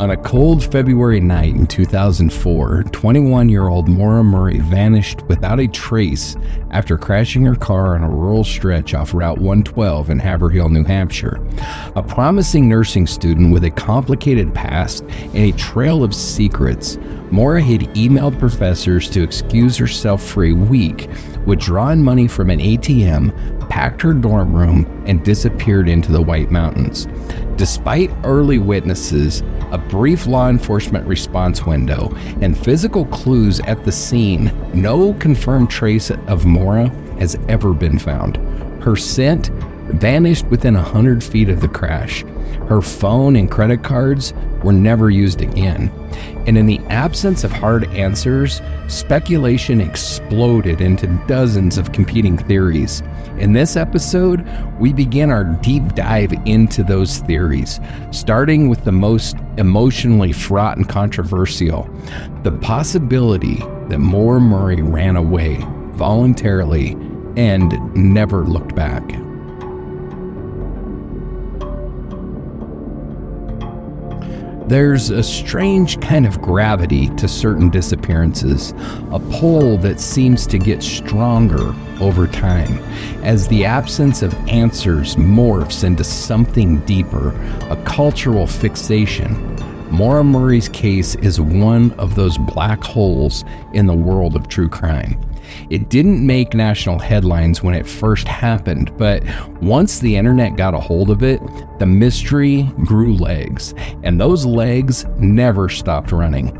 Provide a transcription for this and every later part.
On a cold February night in 2004, 21-year-old Maura Murray vanished without a trace after crashing her car on a rural stretch off Route 112 in Haverhill, New Hampshire. A promising nursing student with a complicated past and a trail of secrets, Maura had emailed professors to excuse herself for a week, withdrawn money from an ATM, packed her dorm room, and disappeared into the White Mountains. Despite early witnesses, a brief law enforcement response window, and physical clues at the scene, no confirmed trace of Maura has ever been found. Her scent vanished within 100 feet of the crash. Her phone and credit cards were never used again. And in the absence of hard answers, speculation exploded into dozens of competing theories. In this episode, we begin our deep dive into those theories, starting with the most emotionally fraught and controversial, the possibility that Maura Murray ran away voluntarily and never looked back. There's a strange kind of gravity to certain disappearances, a pull that seems to get stronger over time as the absence of answers morphs into something deeper, a cultural fixation. Maura Murray's case is one of those black holes in the world of true crime. It didn't make national headlines when it first happened, but once the internet got a hold of it, the mystery grew legs, and those legs never stopped running.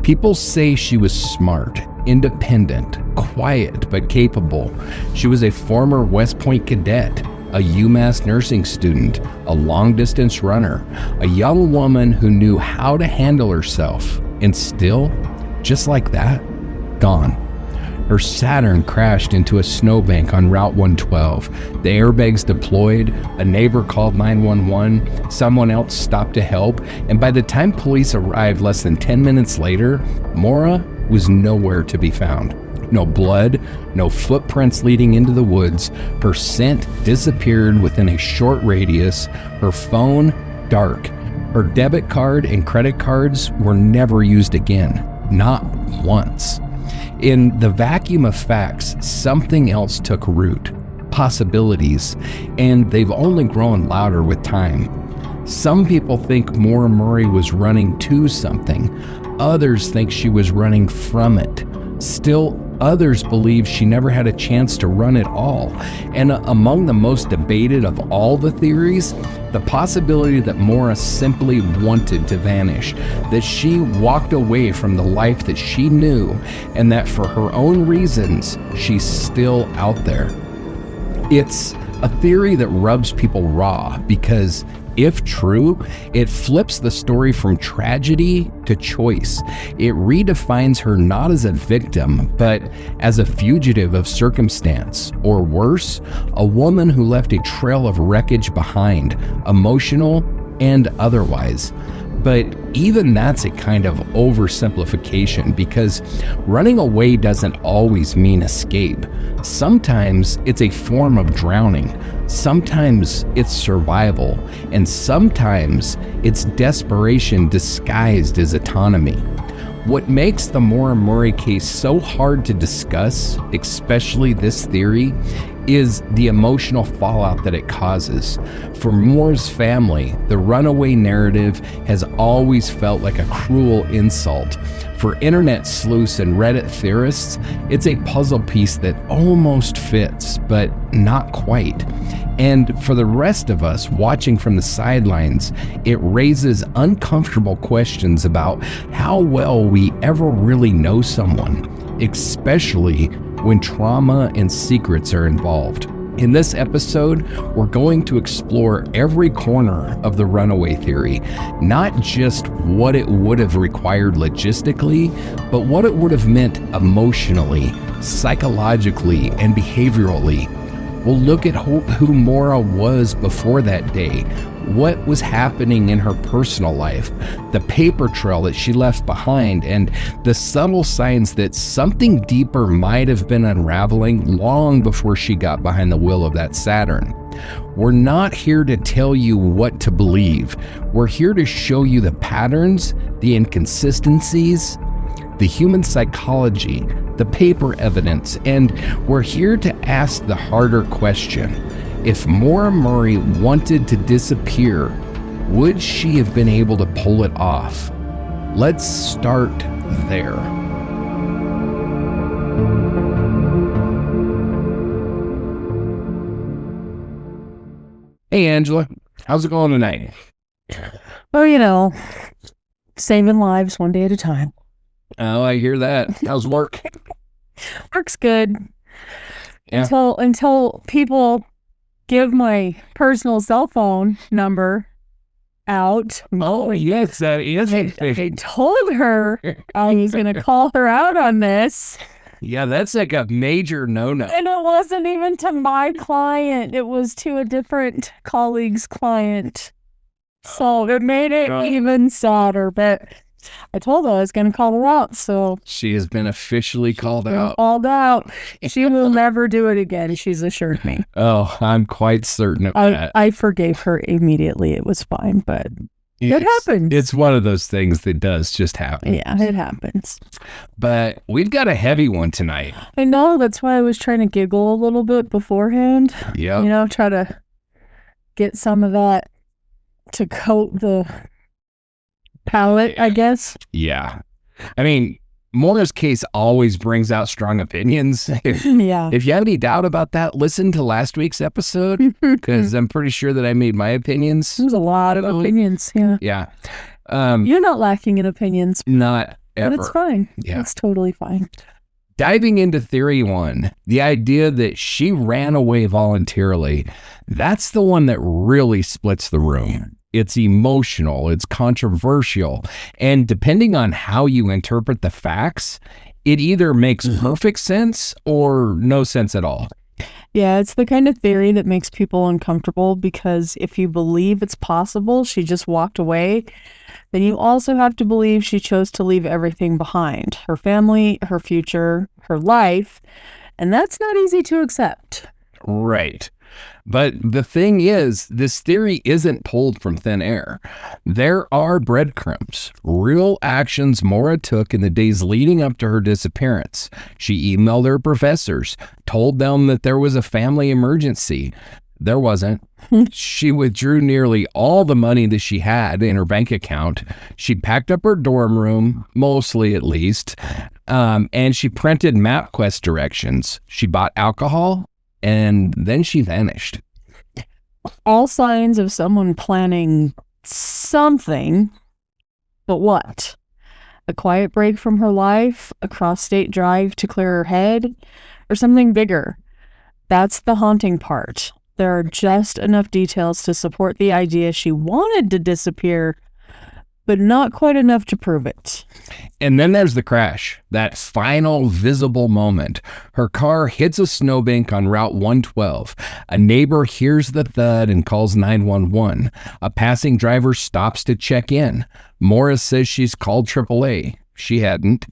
People say she was smart, independent, quiet, but capable. She was a former West Point cadet, a UMass nursing student, a long-distance runner, a young woman who knew how to handle herself, and still, just like that, gone. Her Saturn crashed into a snowbank on Route 112. The airbags deployed, a neighbor called 911, someone else stopped to help, and by the time police arrived less than 10 minutes later, Maura was nowhere to be found. No blood, no footprints leading into the woods. Her scent disappeared within a short radius. Her phone, dark. Her debit card and credit cards were never used again. Not once. In the vacuum of facts, something else took root. Possibilities. And they've only grown louder with time. Some people think Maura Murray was running to something. Others think she was running from it. Still, others believe she never had a chance to run at all. And among the most debated of all the theories, the possibility that Maura simply wanted to vanish, that she walked away from the life that she knew, and that for her own reasons, she's still out there. It's a theory that rubs people raw because, if true, it flips the story from tragedy to choice. It redefines her not as a victim, but as a fugitive of circumstance, or worse, a woman who left a trail of wreckage behind, emotional and otherwise. But even that's a kind of oversimplification because running away doesn't always mean escape. Sometimes it's a form of drowning. Sometimes it's survival. And sometimes it's desperation disguised as autonomy. What makes the Maura Murray case so hard to discuss, especially this theory, is the emotional fallout that it causes. For Maura's family, the runaway narrative has always felt like a cruel insult. For internet sleuths and Reddit theorists, it's a puzzle piece that almost fits, but not quite. And for the rest of us watching from the sidelines, it raises uncomfortable questions about how well we ever really know someone, especially when trauma and secrets are involved. In this episode, we're going to explore every corner of the runaway theory, not just what it would have required logistically, but what it would have meant emotionally, psychologically, and behaviorally. We'll look at who Maura was before that day, what was happening in her personal life, the paper trail that she left behind, and the subtle signs that something deeper might have been unraveling long before she got behind the wheel of that Saturn. We're not here to tell you what to believe. We're here to show you the patterns, the inconsistencies, the human psychology, the paper evidence, and we're here to ask the harder question. If Maura Murray wanted to disappear, would she have been able to pull it off? Let's start there. Hey, Angela. How's it going tonight? Oh, saving lives one day at a time. Oh, I hear that. How's work? Work's good. Yeah. Until people give my personal cell phone number out. Oh, yes, that is. I told her I was going to call her out on this. Yeah, that's like a major no-no. And it wasn't even to my client. It was to a different colleague's client. So it made it even sadder. But I told her I was going to call her out. So she has been officially called out. Called out. She will never do it again, she's assured me. Oh, I'm quite certain of that. I forgave her immediately. It was fine, but it happens. It's one of those things that does just happen. Yeah, it happens. But we've got a heavy one tonight. I know. That's why I was trying to giggle a little bit beforehand. Yeah. Try to get some of that to coat the palate, I guess. Yeah. I mean, Maura's case always brings out strong opinions. If you have any doubt about that, listen to last week's episode, because I'm pretty sure that I made my opinions. There's a lot of opinions, yeah. Yeah. You're not lacking in opinions. Not ever. But it's fine. Yeah. It's totally fine. Diving into theory one, the idea that she ran away voluntarily, that's the one that really splits the room. It's emotional, it's controversial, and depending on how you interpret the facts, it either makes perfect sense or no sense at all. Yeah, it's the kind of theory that makes people uncomfortable, because if you believe it's possible she just walked away, then you also have to believe she chose to leave everything behind. Her family, her future, her life, and that's not easy to accept. Right. But the thing is, this theory isn't pulled from thin air. There are breadcrumbs, real actions Maura took in the days leading up to her disappearance. She emailed her professors, told them that there was a family emergency. There wasn't. She withdrew nearly all the money that she had in her bank account. She packed up her dorm room, mostly at least, and she printed MapQuest directions. She bought alcohol, and then she vanished. All signs of someone planning something, but what? A quiet break from her life, a cross-state drive to clear her head, or something bigger? That's the haunting part. There are just enough details to support the idea she wanted to disappear, but not quite enough to prove it. And then there's the crash, that final visible moment. Her car hits a snowbank on Route 112. A neighbor hears the thud and calls 911. A passing driver stops to check in. Maura says she's called AAA. She hadn't.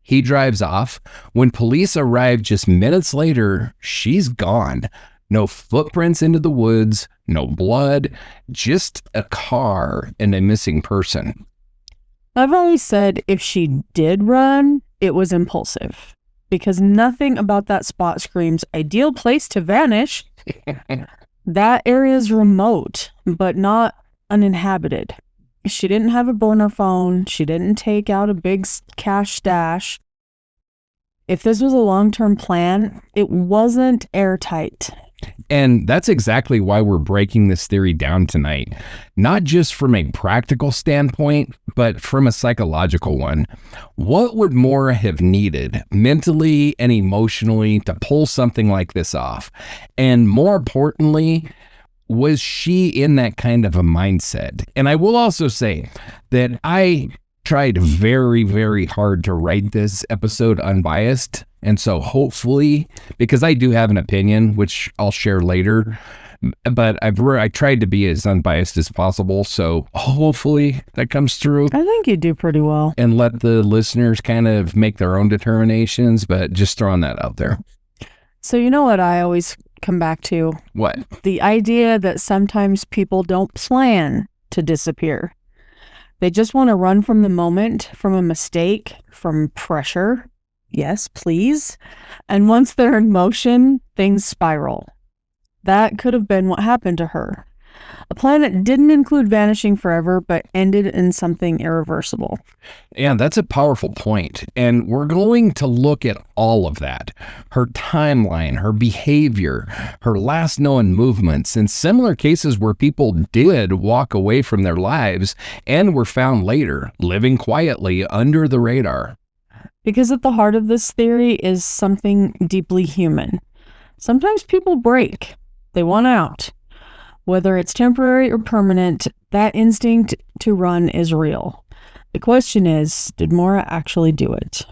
He drives off. When police arrive just minutes later, she's gone. No footprints into the woods, no blood, just a car and a missing person. I've always said if she did run, it was impulsive, because nothing about that spot screams ideal place to vanish. That area is remote, but not uninhabited. She didn't have a burner phone. She didn't take out a big cash stash. If this was a long-term plan, it wasn't airtight. And that's exactly why we're breaking this theory down tonight. Not just from a practical standpoint, but from a psychological one. What would Maura have needed mentally and emotionally to pull something like this off? And more importantly, was she in that kind of a mindset? And I will also say that I tried very, very hard to write this episode unbiased. And so hopefully, because I do have an opinion, which I'll share later, but I tried to be as unbiased as possible. So hopefully that comes through. I think you do pretty well. And let the listeners kind of make their own determinations, but just throwing that out there. So you know what I always come back to. What? The idea that sometimes people don't plan to disappear. They just want to run from the moment, from a mistake, from pressure. Yes, please. And once they're in motion, things spiral. That could have been what happened to her. A plan that didn't include vanishing forever, but ended in something irreversible. Yeah, that's a powerful point. And we're going to look at all of that. Her timeline, her behavior, her last known movements, and similar cases where people did walk away from their lives and were found later, living quietly under the radar. Because at the heart of this theory is something deeply human. Sometimes people break. They want out. Whether it's temporary or permanent, that instinct to run is real. The question is, did Maura actually do it?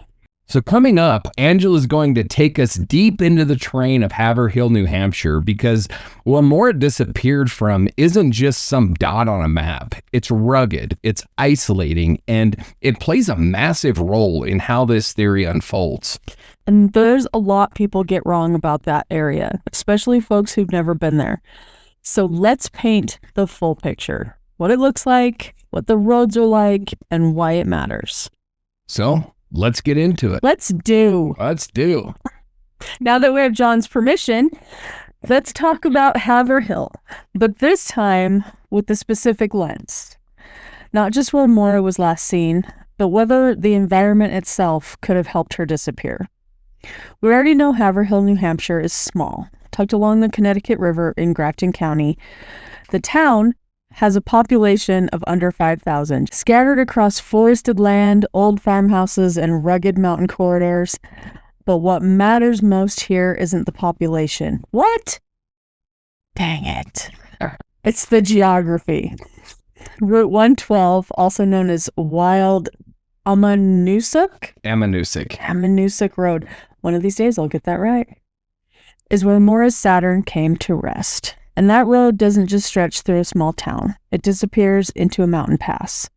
So coming up, Angela's going to take us deep into the terrain of Haverhill, New Hampshire, because what Maura disappeared from isn't just some dot on a map. It's rugged, it's isolating, and it plays a massive role in how this theory unfolds. And there's a lot people get wrong about that area, especially folks who've never been there. So let's paint the full picture. What it looks like, what the roads are like, and why it matters. So let's get into it. Let's do. Now that we have John's permission, let's talk about Haverhill, but this time with the specific lens. Not just where Maura was last seen, but whether the environment itself could have helped her disappear. We already know Haverhill, New Hampshire is small, tucked along the Connecticut River in Grafton County. The town has a population of under 5,000, scattered across forested land, old farmhouses, and rugged mountain corridors. But what matters most here isn't the population. What? Dang it. It's the geography. Route 112, also known as Wild Ammonoosuc Road. One of these days I'll get that right. Is where Maura's Saturn came to rest. And that road doesn't just stretch through a small town. It disappears into a mountain pass.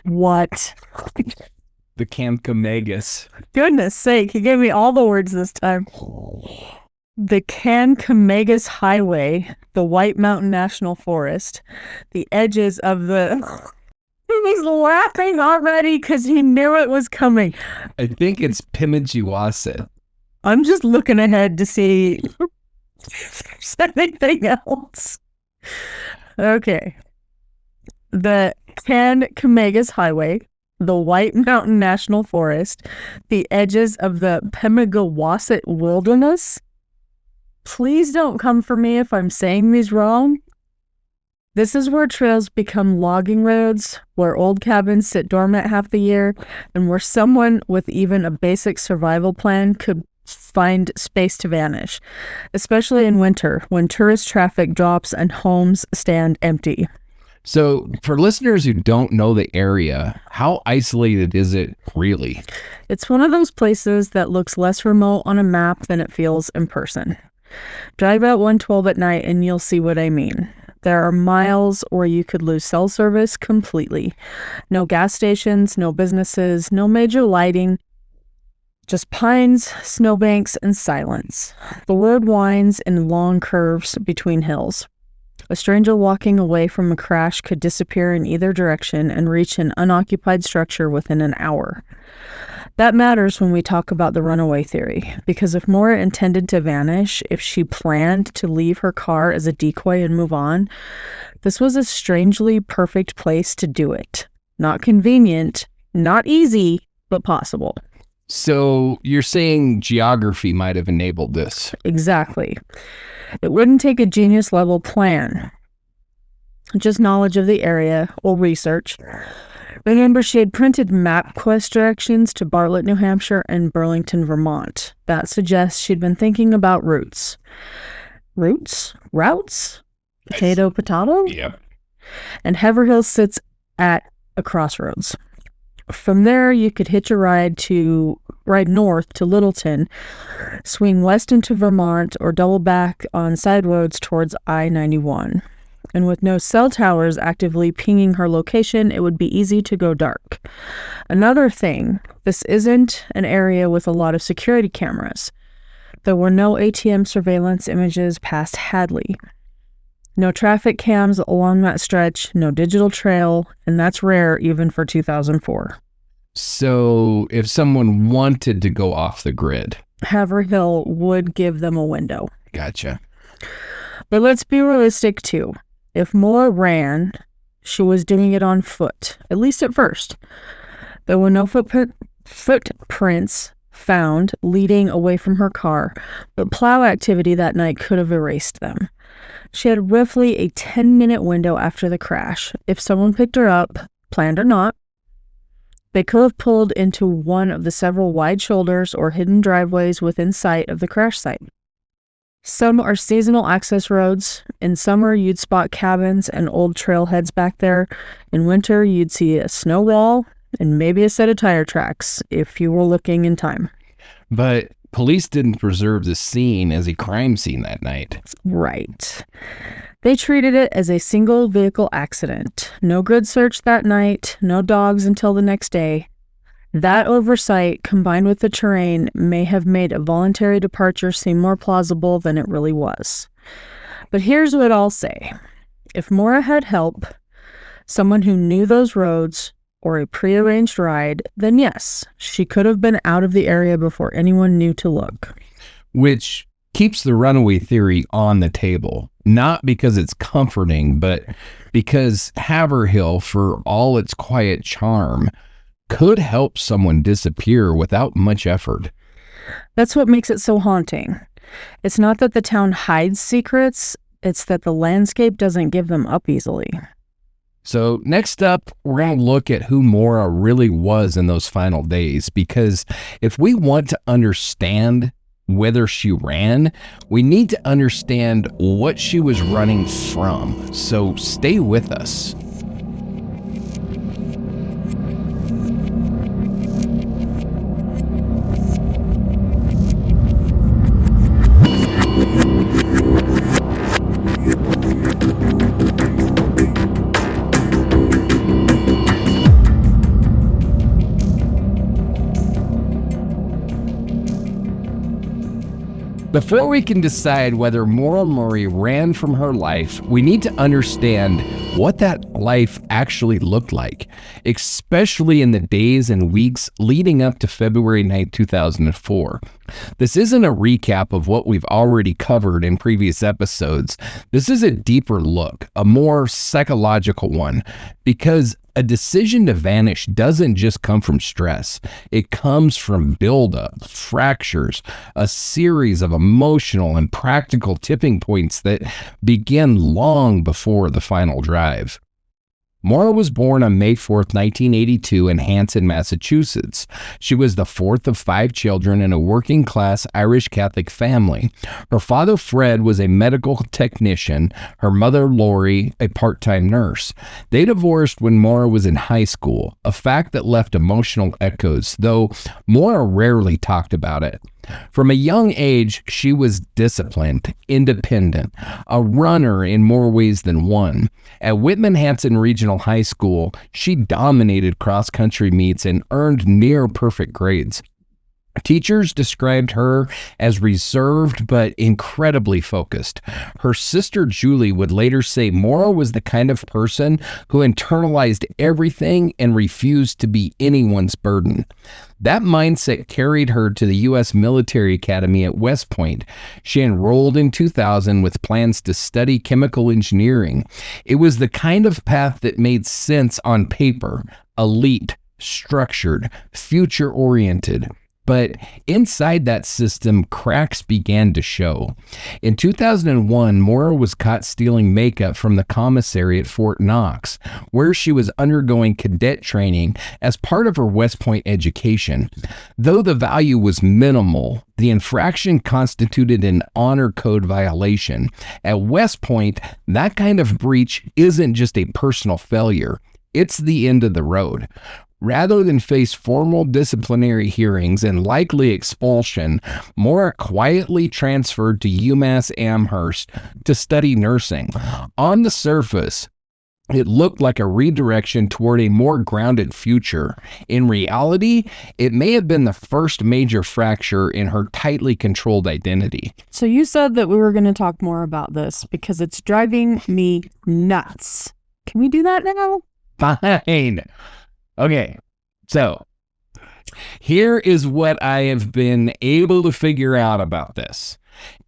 What? The Kankomegas. Goodness sake, he gave me all the words this time. The Kankomegas Highway, the White Mountain National Forest, the edges of the... He was laughing already because he knew it was coming. I think it's Pimagewasset. I'm just looking ahead to see if there's anything else. Okay. The Kankomegas Highway, the White Mountain National Forest, the edges of the Pimagewasset Wilderness. Please don't come for me if I'm saying these wrong. This is where trails become logging roads, where old cabins sit dormant half the year, and where someone with even a basic survival plan could find space to vanish, especially in winter when tourist traffic drops and homes stand empty. So for listeners who don't know the area, how isolated is it really? It's one of those places that looks less remote on a map than it feels in person. Drive out 112 at night and you'll see what I mean. There are miles where you could lose cell service completely. No gas stations, no businesses, no major lighting. Just pines, snowbanks, and silence. The road winds in long curves between hills. A stranger walking away from a crash could disappear in either direction and reach an unoccupied structure within an hour. That matters when we talk about the runaway theory, because if Maura intended to vanish, if she planned to leave her car as a decoy and move on, this was a strangely perfect place to do it. Not convenient, not easy, but possible. So you're saying geography might have enabled this? Exactly. It wouldn't take a genius level plan, just knowledge of the area or research. Remember, she had printed MapQuest directions to Bartlett, New Hampshire and Burlington, Vermont. That suggests she'd been thinking about routes. Routes? Potato? Yep. And Haverhill sits at a crossroads. From there, you could hitch a ride north to Littleton, swing west into Vermont, or double back on side roads towards I-91. And with no cell towers actively pinging her location, it would be easy to go dark. Another thing, this isn't an area with a lot of security cameras. There were no ATM surveillance images past Hadley. No traffic cams along that stretch, no digital trail, and that's rare even for 2004. So if someone wanted to go off the grid, Haverhill would give them a window. Gotcha. But let's be realistic too. If Maura ran, she was doing it on foot, at least at first. There were no footprints found leading away from her car, but plow activity that night could have erased them. She had roughly a 10-minute window after the crash. If someone picked her up, planned or not, they could have pulled into one of the several wide shoulders or hidden driveways within sight of the crash site. Some are seasonal access roads. In summer, you'd spot cabins and old trailheads back there. In winter, you'd see a snow wall and maybe a set of tire tracks if you were looking in time. But police didn't preserve the scene as a crime scene that night. Right. They treated it as a single vehicle accident. No grid search that night, no dogs until the next day. That oversight, combined with the terrain, may have made a voluntary departure seem more plausible than it really was. But here's what I'll say. If Maura had help, someone who knew those roads, or a prearranged ride, then yes, she could have been out of the area before anyone knew to look. Which keeps the runaway theory on the table, not because it's comforting, but because Haverhill, for all its quiet charm, could help someone disappear without much effort. That's what makes it so haunting. It's not that the town hides secrets, it's that the landscape doesn't give them up easily. So next up, we're going to look at who Maura really was in those final days, because if we want to understand whether she ran, we need to understand what she was running from. So stay with us. Before we can decide whether Maura Murray ran from her life, we need to understand what that life actually looked like, especially in the days and weeks leading up to February 9, 2004. This isn't a recap of what we've already covered in previous episodes. This is a deeper look, a more psychological one, because a decision to vanish doesn't just come from stress. It comes from buildup, fractures, a series of emotional and practical tipping points that begin long before the final drive. Maura was born on May 4th, 1982 in Hanson, Massachusetts. She was the fourth of 5 children in a working-class Irish Catholic family. Her father, Fred, was a medical technician, her mother, Lori, a part-time nurse. They divorced when Maura was in high school, a fact that left emotional echoes, though Maura rarely talked about it. From a young age, she was disciplined, independent, a runner in more ways than one. At Whitman-Hanson Regional High School, she dominated cross-country meets and earned near-perfect grades. Teachers described her as reserved but incredibly focused. Her sister Julie would later say Maura was the kind of person who internalized everything and refused to be anyone's burden. That mindset carried her to the U.S. Military Academy at West Point. She enrolled in 2000 with plans to study chemical engineering. It was the kind of path that made sense on paper, elite, structured, future-oriented. But inside that system, cracks began to show. In 2001, Maura was caught stealing makeup from the commissary at Fort Knox, where she was undergoing cadet training as part of her West Point education. Though the value was minimal, the infraction constituted an honor code violation. At West Point, that kind of breach isn't just a personal failure. It's the end of the road. Rather than face formal disciplinary hearings and likely expulsion, Maura quietly transferred to UMass Amherst to study nursing. On the surface, It looked like a redirection toward a more grounded future. In reality, it may have been the first major fracture in her tightly controlled identity. So you said that we were going to talk more about this because it's driving me nuts. Can we do that now? Fine. Okay, so here is what I have been able to figure out about this.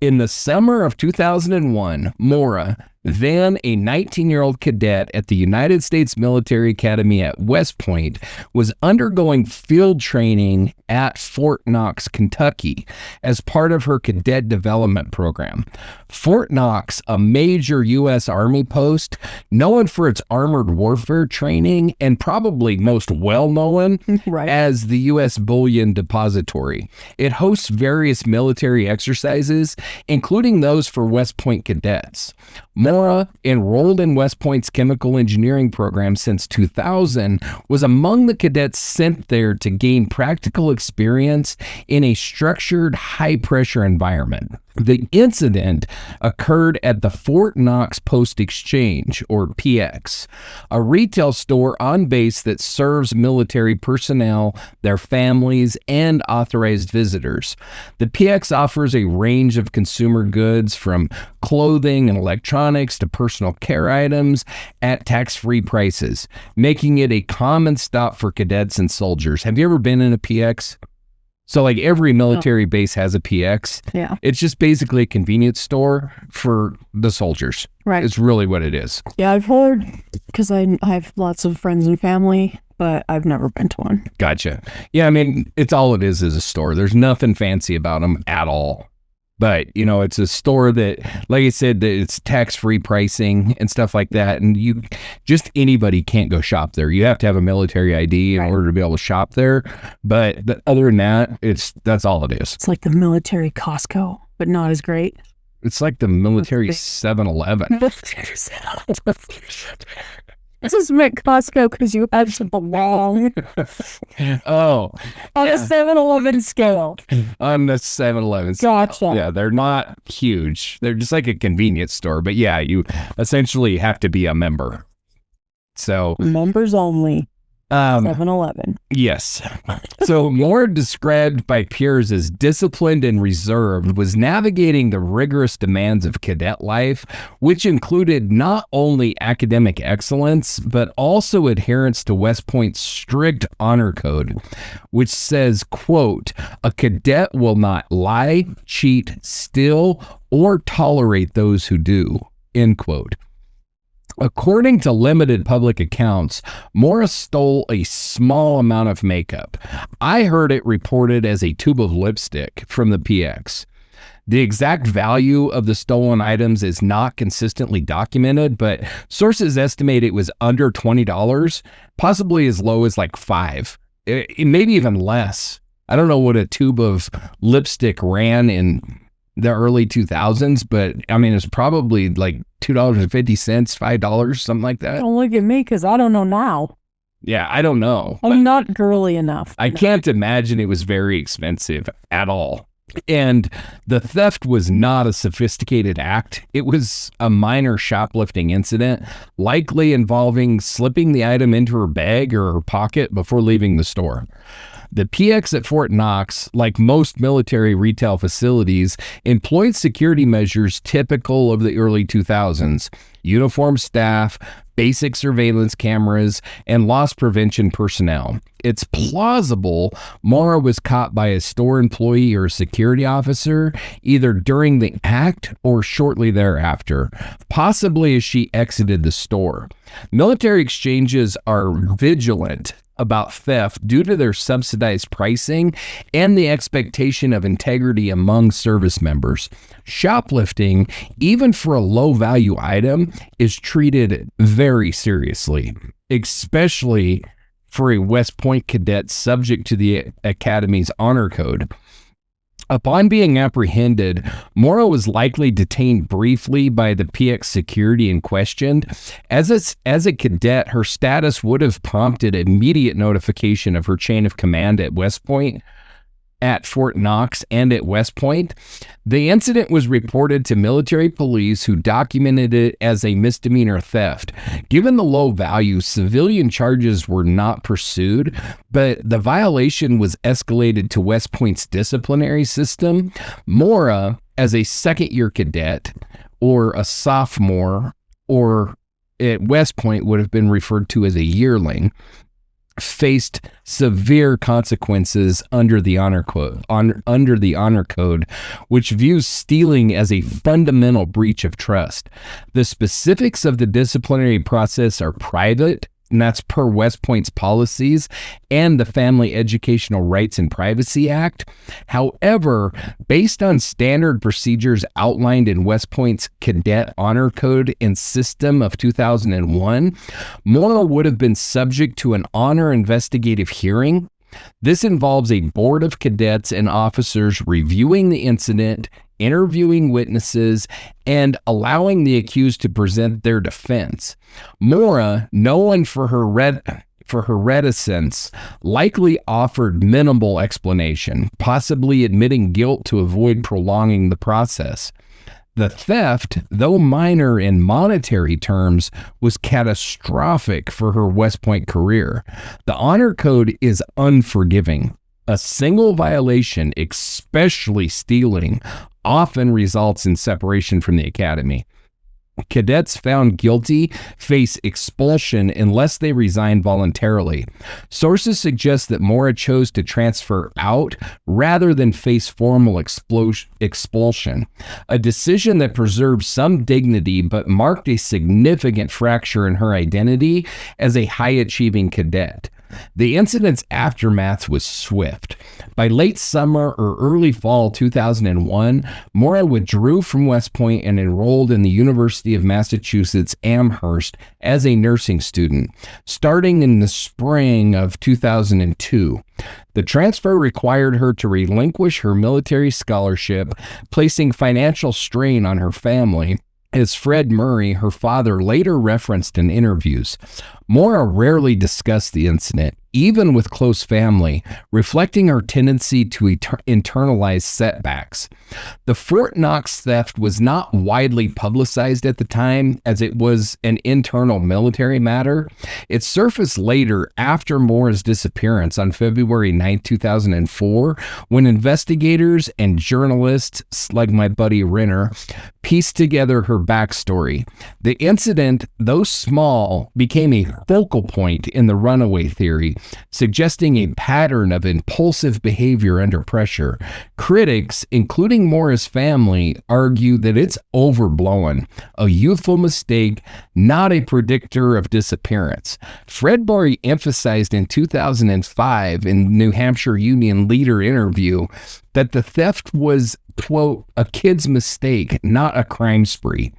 In the summer of 2001, Maura, then a 19-year-old cadet at the United States Military Academy at West Point, was undergoing field training at Fort Knox, Kentucky, as part of her cadet development program. Fort Knox, a major U.S. Army post, known for its armored warfare training and probably most well-known as the U.S. Bullion Depository. It hosts various military exercises, including those for West Point cadets. Maura, enrolled in West Point's chemical engineering program since 2000, was among the cadets sent there to gain practical experience in a structured, high-pressure environment. The incident occurred at the Fort Knox Post Exchange, or PX, a retail store on base that serves military personnel, their families, and authorized visitors. The PX offers a range of consumer goods from clothing and electronics to personal care items at tax-free prices, making it a common stop for cadets and soldiers. Have you ever been in a PX? So like every military base has a PX. Yeah. It's just basically a convenience store for the soldiers. Right. It's really what it is. Yeah, I've heard, because I have lots of friends and family, but I've never been to one. Gotcha. Yeah, I mean, it's all it is a store. There's nothing fancy about them at all. But, you know, it's a store that, like I said, that it's tax-free pricing and stuff like that. And anybody can't go shop there. You have to have a military ID in order to be able to shop there. But other than that, that's all it is. It's like the military Costco, but not as great. It's like the military 7-Eleven. This is meant Costco because you have to belong. Oh. On a 7-Eleven scale. On the 7-Eleven scale. Gotcha. Yeah, they're not huge. They're just like a convenience store. But yeah, you essentially have to be a member. So members only. 7-Eleven. Yes. So Maura, described by peers as disciplined and reserved, was navigating the rigorous demands of cadet life, which included not only academic excellence, but also adherence to West Point's strict honor code, which says, quote, "A cadet will not lie, cheat, steal, or tolerate those who do," end quote. According to limited public accounts, Maura stole a small amount of makeup. I heard it reported as a tube of lipstick from the PX. The exact value of the stolen items is not consistently documented, but sources estimate it was under $20, possibly as low as like $5, maybe even less. I don't know what a tube of lipstick ran in the early 2000s, but I mean, it's probably like $2.50, $5, something like that. Don't look at me because I don't know now. Yeah, I don't know. I'm not girly enough. I can't imagine it was very expensive at all. And the theft was not a sophisticated act. It was a minor shoplifting incident, likely involving slipping the item into her bag or her pocket before leaving the store. The PX at Fort Knox, like most military retail facilities, employed security measures typical of the early 2000s: uniformed staff, basic surveillance cameras, and loss prevention personnel. It's plausible Maura was caught by a store employee or security officer either during the act or shortly thereafter, possibly as she exited the store. Military exchanges are vigilant about theft due to their subsidized pricing and the expectation of integrity among service members. Shoplifting, even for a low-value item, is treated very seriously, especially for a West Point cadet subject to the Academy's honor code. Upon being apprehended, Maura was likely detained briefly by the PX security and questioned. As a cadet, her status would have prompted immediate notification of her chain of command at West Point. at Fort Knox and at West Point. The incident was reported to military police, who documented it as a misdemeanor theft. Given the low value, civilian charges were not pursued, but the violation was escalated to West Point's disciplinary system. Maura, as a second-year cadet or a sophomore, or at West Point would have been referred to as a yearling, faced severe consequences under the honor code, which views stealing as a fundamental breach of trust. The specifics of the disciplinary process are private, and that's per West Point's policies and the Family Educational Rights and Privacy Act. However, based on standard procedures outlined in West Point's Cadet Honor Code and System of 2001, Maura would have been subject to an honor investigative hearing. This involves a board of cadets and officers reviewing the incident, interviewing witnesses, and allowing the accused to present their defense. Maura, known for her reticence, likely offered minimal explanation, possibly admitting guilt to avoid prolonging the process. The theft, though minor in monetary terms, was catastrophic for her West Point career. The honor code is unforgiving. A single violation, especially stealing, often results in separation from the academy. Cadets found guilty face expulsion unless they resign voluntarily. Sources suggest that Maura chose to transfer out rather than face formal expulsion, a decision that preserved some dignity but marked a significant fracture in her identity as a high-achieving cadet. The incident's aftermath was swift. By late summer or early fall 2001, Maura withdrew from West Point and enrolled in the University of Massachusetts Amherst as a nursing student, starting in the spring of 2002. The transfer required her to relinquish her military scholarship, placing financial strain on her family, as Fred Murray, her father, later referenced in interviews. Maura rarely discussed the incident, even with close family, reflecting her tendency to internalize setbacks. The Fort Knox theft was not widely publicized at the time, as it was an internal military matter. It surfaced later, after Maura's disappearance on February 9, 2004, when investigators and journalists like my buddy Renner pieced together her backstory. The incident, though small, became a focal point in the runaway theory, suggesting a pattern of impulsive behavior under pressure. Critics, including Maura's family, argue that it's overblown, a youthful mistake, not a predictor of disappearance. Fred Murray emphasized in 2005 in New Hampshire Union Leader interview that the theft was, quote, a kid's mistake, not a crime spree.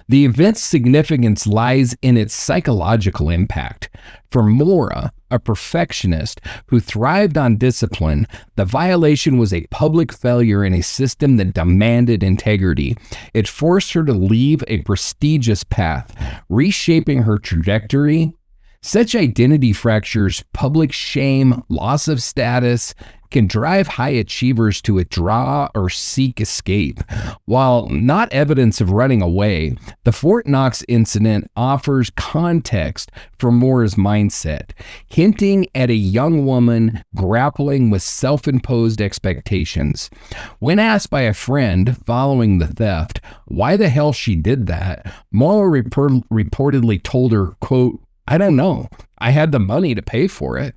The event's significance lies in its psychological impact. For Maura, a perfectionist who thrived on discipline, the violation was a public failure in a system that demanded integrity. It forced her to leave a prestigious path, reshaping her trajectory. Such identity fractures, public shame, loss of status, can drive high achievers to withdraw or seek escape. While not evidence of running away, the Fort Knox incident offers context for Maura's mindset, hinting at a young woman grappling with self-imposed expectations. When asked by a friend following the theft why the hell she did that, Maura reportedly told her, quote, "I don't know. I had the money to pay for it."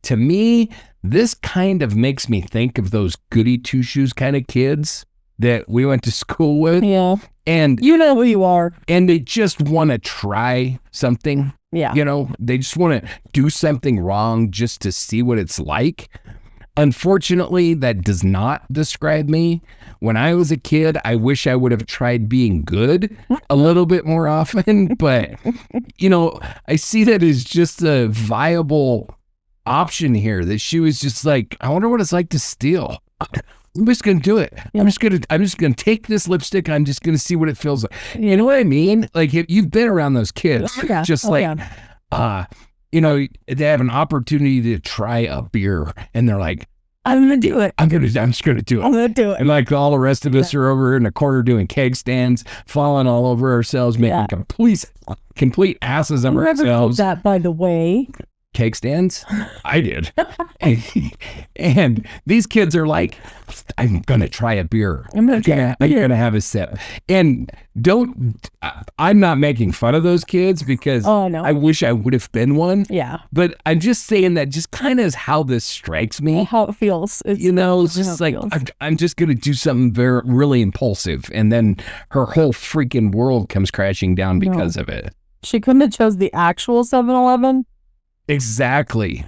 To me, this kind of makes me think of those goody two-shoes kind of kids that we went to school with. Yeah. And you know who you are. And they just want to try something. Yeah. You know, they just want to do something wrong just to see what it's like. Unfortunately, that does not describe me. When I was a kid, I wish I would have tried being good a little bit more often. But, you know, I see that as just a viable option here, that she was just like, I wonder what it's like to steal. I'm just going to do it. Yeah. I'm just going to take this lipstick. I'm just going to see what it feels like. You know what I mean? Like, if you've been around those kids, just you know, they have an opportunity to try a beer and they're like, I'm going to do it. I'm just gonna do I'm it. going to do it. And like all the rest of us are over in the corner doing keg stands, falling all over ourselves, making complete asses of Whoever did ourselves. that, by the way. Keg stands? I did. And these kids are like, I'm going to try a beer. I'm going to have a sip. And I'm not making fun of those kids because I wish I would have been one. Yeah. But I'm just saying that just kind of is how this strikes me. How it feels. It's just like, I'm just going to do something really impulsive. And then her whole freaking world comes crashing down because of it. She couldn't have chose the actual 7-Eleven. Exactly.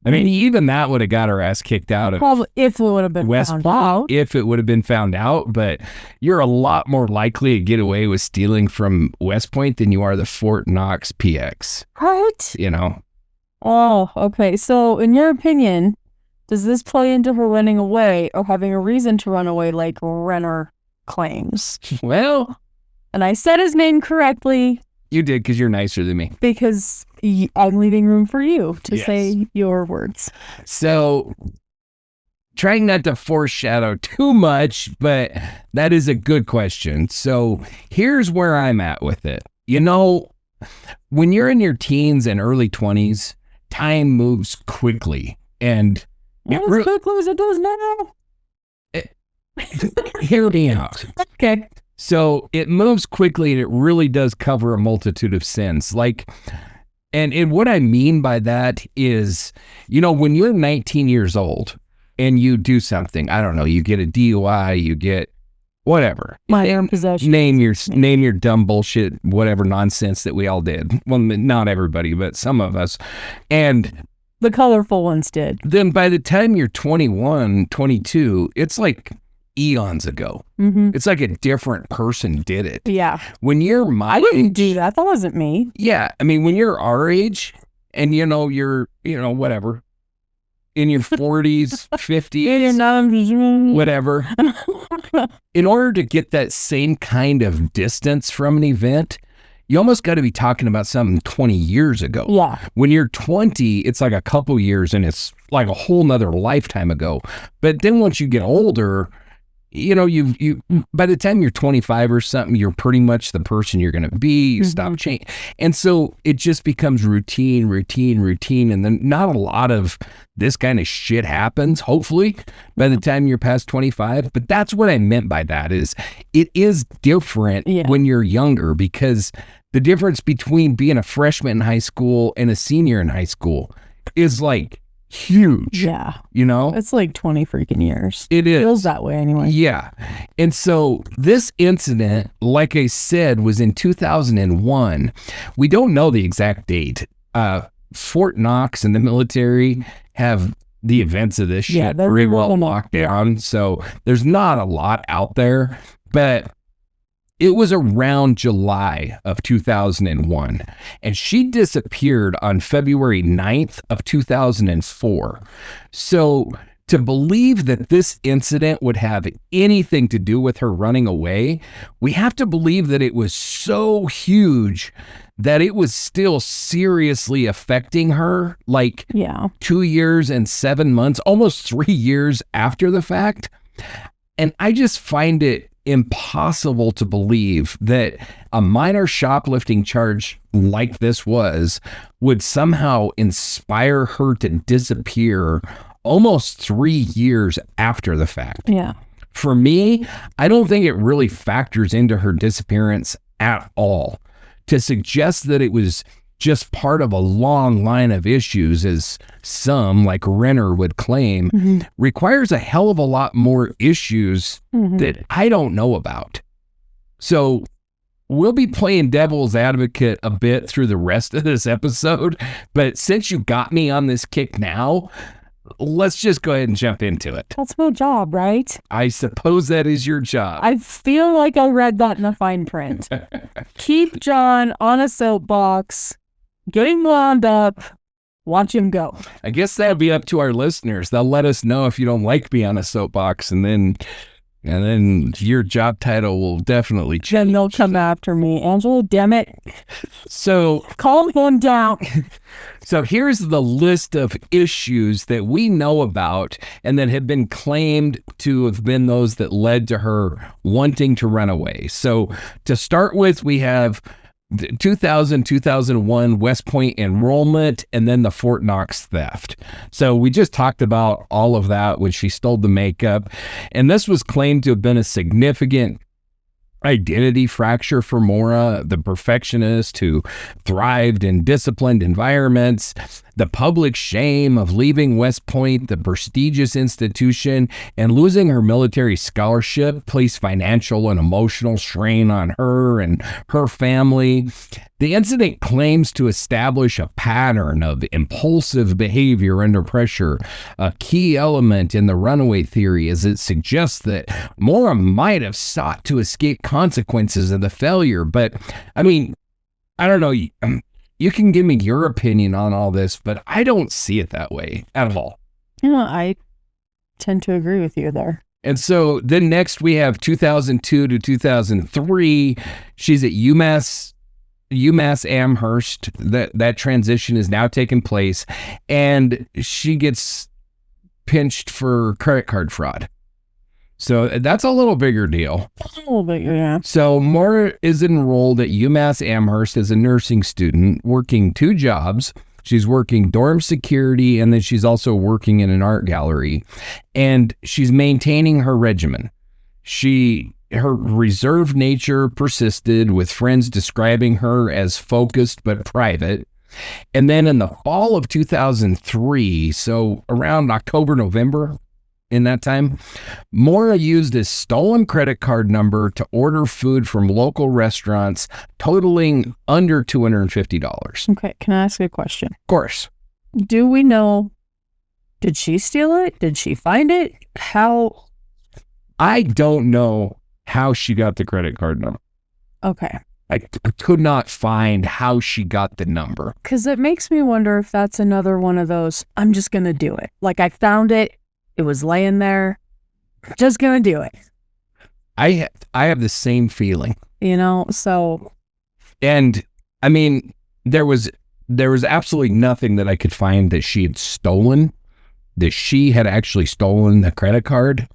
I mean, even that would have got her ass kicked out of probably if it would have been found out. If it would have been found out, but you're a lot more likely to get away with stealing from West Point than you are the Fort Knox PX. Right? Oh, okay. So, in your opinion, does this play into her running away or having a reason to run away like Renner claims? Well, and I said his name correctly. You did because you're nicer than me. Because I'm leaving room for you to say your words. So, trying not to foreshadow too much, but that is a good question. So, here's where I'm at with it. When you're in your teens and early 20s, time moves quickly. And not as quickly as it does now. Hear me out. Okay. So it moves quickly and it really does cover a multitude of sins. And what I mean by that is, when you're 19 years old and you do something, I don't know, you get a DUI, you get whatever. Minor possession. Name your dumb bullshit, whatever nonsense that we all did. Well, not everybody, but some of us. And the colorful ones did. Then by the time you're 21, 22, it's like eons ago. Mm-hmm. It's like a different person did it. Yeah. When you're my I didn't age, do that. That wasn't me. Yeah. I mean, when you're our age and you're, whatever, in your 40s, 50s, whatever, in order to get that same kind of distance from an event, you almost got to be talking about something 20 years ago. Yeah. When you're 20, it's like a couple years and it's like a whole nother lifetime ago. But then once you get older, you by the time you're 25 or something, you're pretty much the person you're going to be. You stop changing. And so it just becomes routine. And then not a lot of this kind of shit happens, hopefully, by the time you're past 25. But that's what I meant by that is it is different when you're younger, because the difference between being a freshman in high school and a senior in high school is like huge. Yeah. It's like 20 freaking years. It is. Feels that way anyway. Yeah. And so this incident, like I said, was in 2001. We don't know the exact date. Fort Knox and the military have the events of this shit pretty well locked down. So there's not a lot out there, but it was around July of 2001, and she disappeared on February 9th of 2004. So to believe that this incident would have anything to do with her running away, we have to believe that it was so huge that it was still seriously affecting her, 2 years and 7 months, almost 3 years after the fact. And I just find it impossible to believe that a minor shoplifting charge like this would somehow inspire her to disappear almost 3 years after the fact. Yeah. For me, I don't think it really factors into her disappearance at all. To suggest that it was just part of a long line of issues, as some, like Renner, would claim, requires a hell of a lot more issues that I don't know about. So we'll be playing devil's advocate a bit through the rest of this episode, but since you got me on this kick now, let's just go ahead and jump into it. That's my job, right? I suppose that is your job. I feel like I read that in the fine print. Keep John on a soapbox, get him wound up, watch him go. I guess that'd be up to our listeners. They'll let us know if you don't like me on a soapbox, and then And then your job title will definitely change. Then they'll come after me. Angela, damn it. So Calm him down. So here's the list of issues that we know about and that have been claimed to have been those that led to her wanting to run away. So to start with, we have 2001 West Point enrollment, and then the Fort Knox theft. So we just talked about all of that when she stole the makeup, and this was claimed to have been a significant identity fracture for Maura, the perfectionist who thrived in disciplined environments. The public shame of leaving West Point, the prestigious institution, and losing her military scholarship placed financial and emotional strain on her and her family. The incident claims to establish a pattern of impulsive behavior under pressure, a key element in the runaway theory, as it suggests that Maura might have sought to escape consequences of the failure. But, I mean, I don't know. You can give me your opinion on all this, but I don't see it that way at all. I tend to agree with you there. And so then next we have 2002 to 2003. She's at UMass Amherst. That transition is now taking place, and she gets pinched for credit card fraud. So that's a little bigger deal. A little bit, yeah. So Maura is enrolled at UMass Amherst as a nursing student, working 2 jobs. She's working dorm security, and then she's also working in an art gallery. And she's maintaining her regimen. Her reserved nature persisted, with friends describing her as focused but private. And then in the fall of 2003, so around October, November, in that time, Maura used a stolen credit card number to order food from local restaurants totaling under $250. Okay, can I ask you a question? Of course. Do we know, did she steal it? Did she find it? How? I don't know how she got the credit card number. Okay. I could not find how she got the number. Because it makes me wonder if that's another one of those, I'm just going to do it. Like, I found it. It was laying there. Just gonna do it. I have the same feeling. So. And I mean, there was absolutely nothing that I could find that she had stolen, that she had actually stolen the credit card.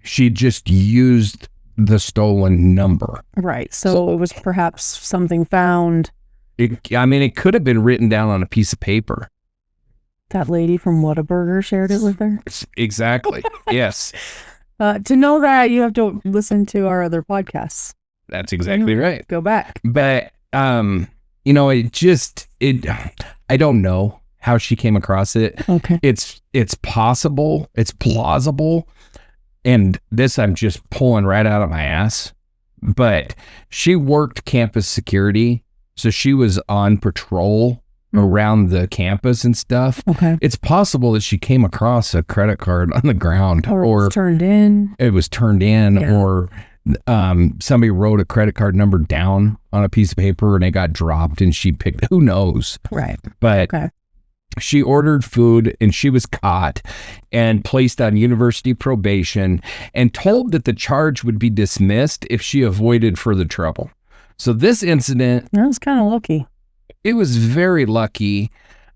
She just used the stolen number. Right. So it was perhaps something found. It could have been written down on a piece of paper. That lady from Whataburger shared it with her? Exactly. Yes. To know that, you have to listen to our other podcasts. That's exactly right. Go back. But, I don't know how she came across it. Okay. It's possible. It's plausible. And this I'm just pulling right out of my ass. But she worked campus security. So she was on patrol around the campus and stuff. Okay. It's possible that she came across a credit card on the ground, or it was turned in. It was turned in, yeah. Or somebody wrote a credit card number down on a piece of paper and it got dropped and she picked, who knows? Right. But she ordered food and she was caught and placed on university probation and told that the charge would be dismissed if she avoided further trouble. So this incident, that was kind of lucky. It was very lucky,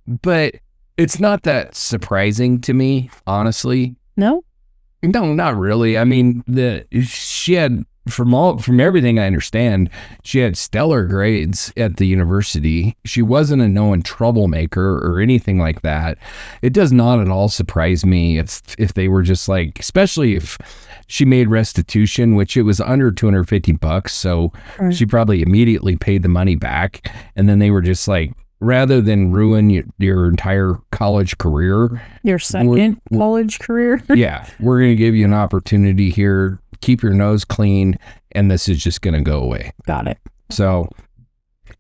but it's not that surprising to me, honestly. No, not really. I mean, she had, from everything I understand, she had stellar grades at the university. She wasn't a known troublemaker or anything like that. It does not at all surprise me if they were just like, especially if she made restitution, which it was under $250. So she probably immediately paid the money back. And then they were just like, rather than ruin your entire college career. Your second college career? Yeah. We're going to give you an opportunity here. Keep your nose clean. And this is just going to go away. Got it. So,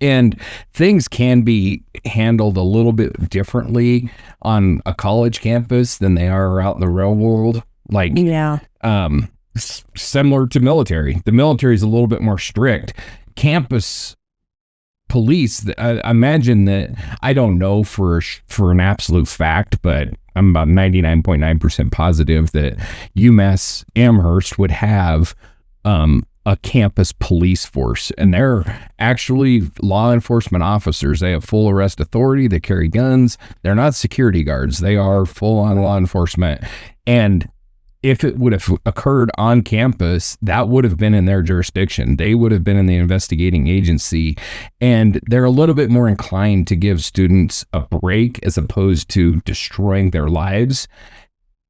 and things can be handled a little bit differently on a college campus than they are out in the real world. Like, yeah. Similar to military. The military is a little bit more strict. Campus police, I imagine that, I don't know for an absolute fact, but I'm about 99.9% positive that UMass Amherst would have a campus police force, and they're actually law enforcement officers. They have full arrest authority. They carry guns. They're not security guards. They are full-on law enforcement. And if it would have occurred on campus, that would have been in their jurisdiction. They would have been in the investigating agency, and they're a little bit more inclined to give students a break as opposed to destroying their lives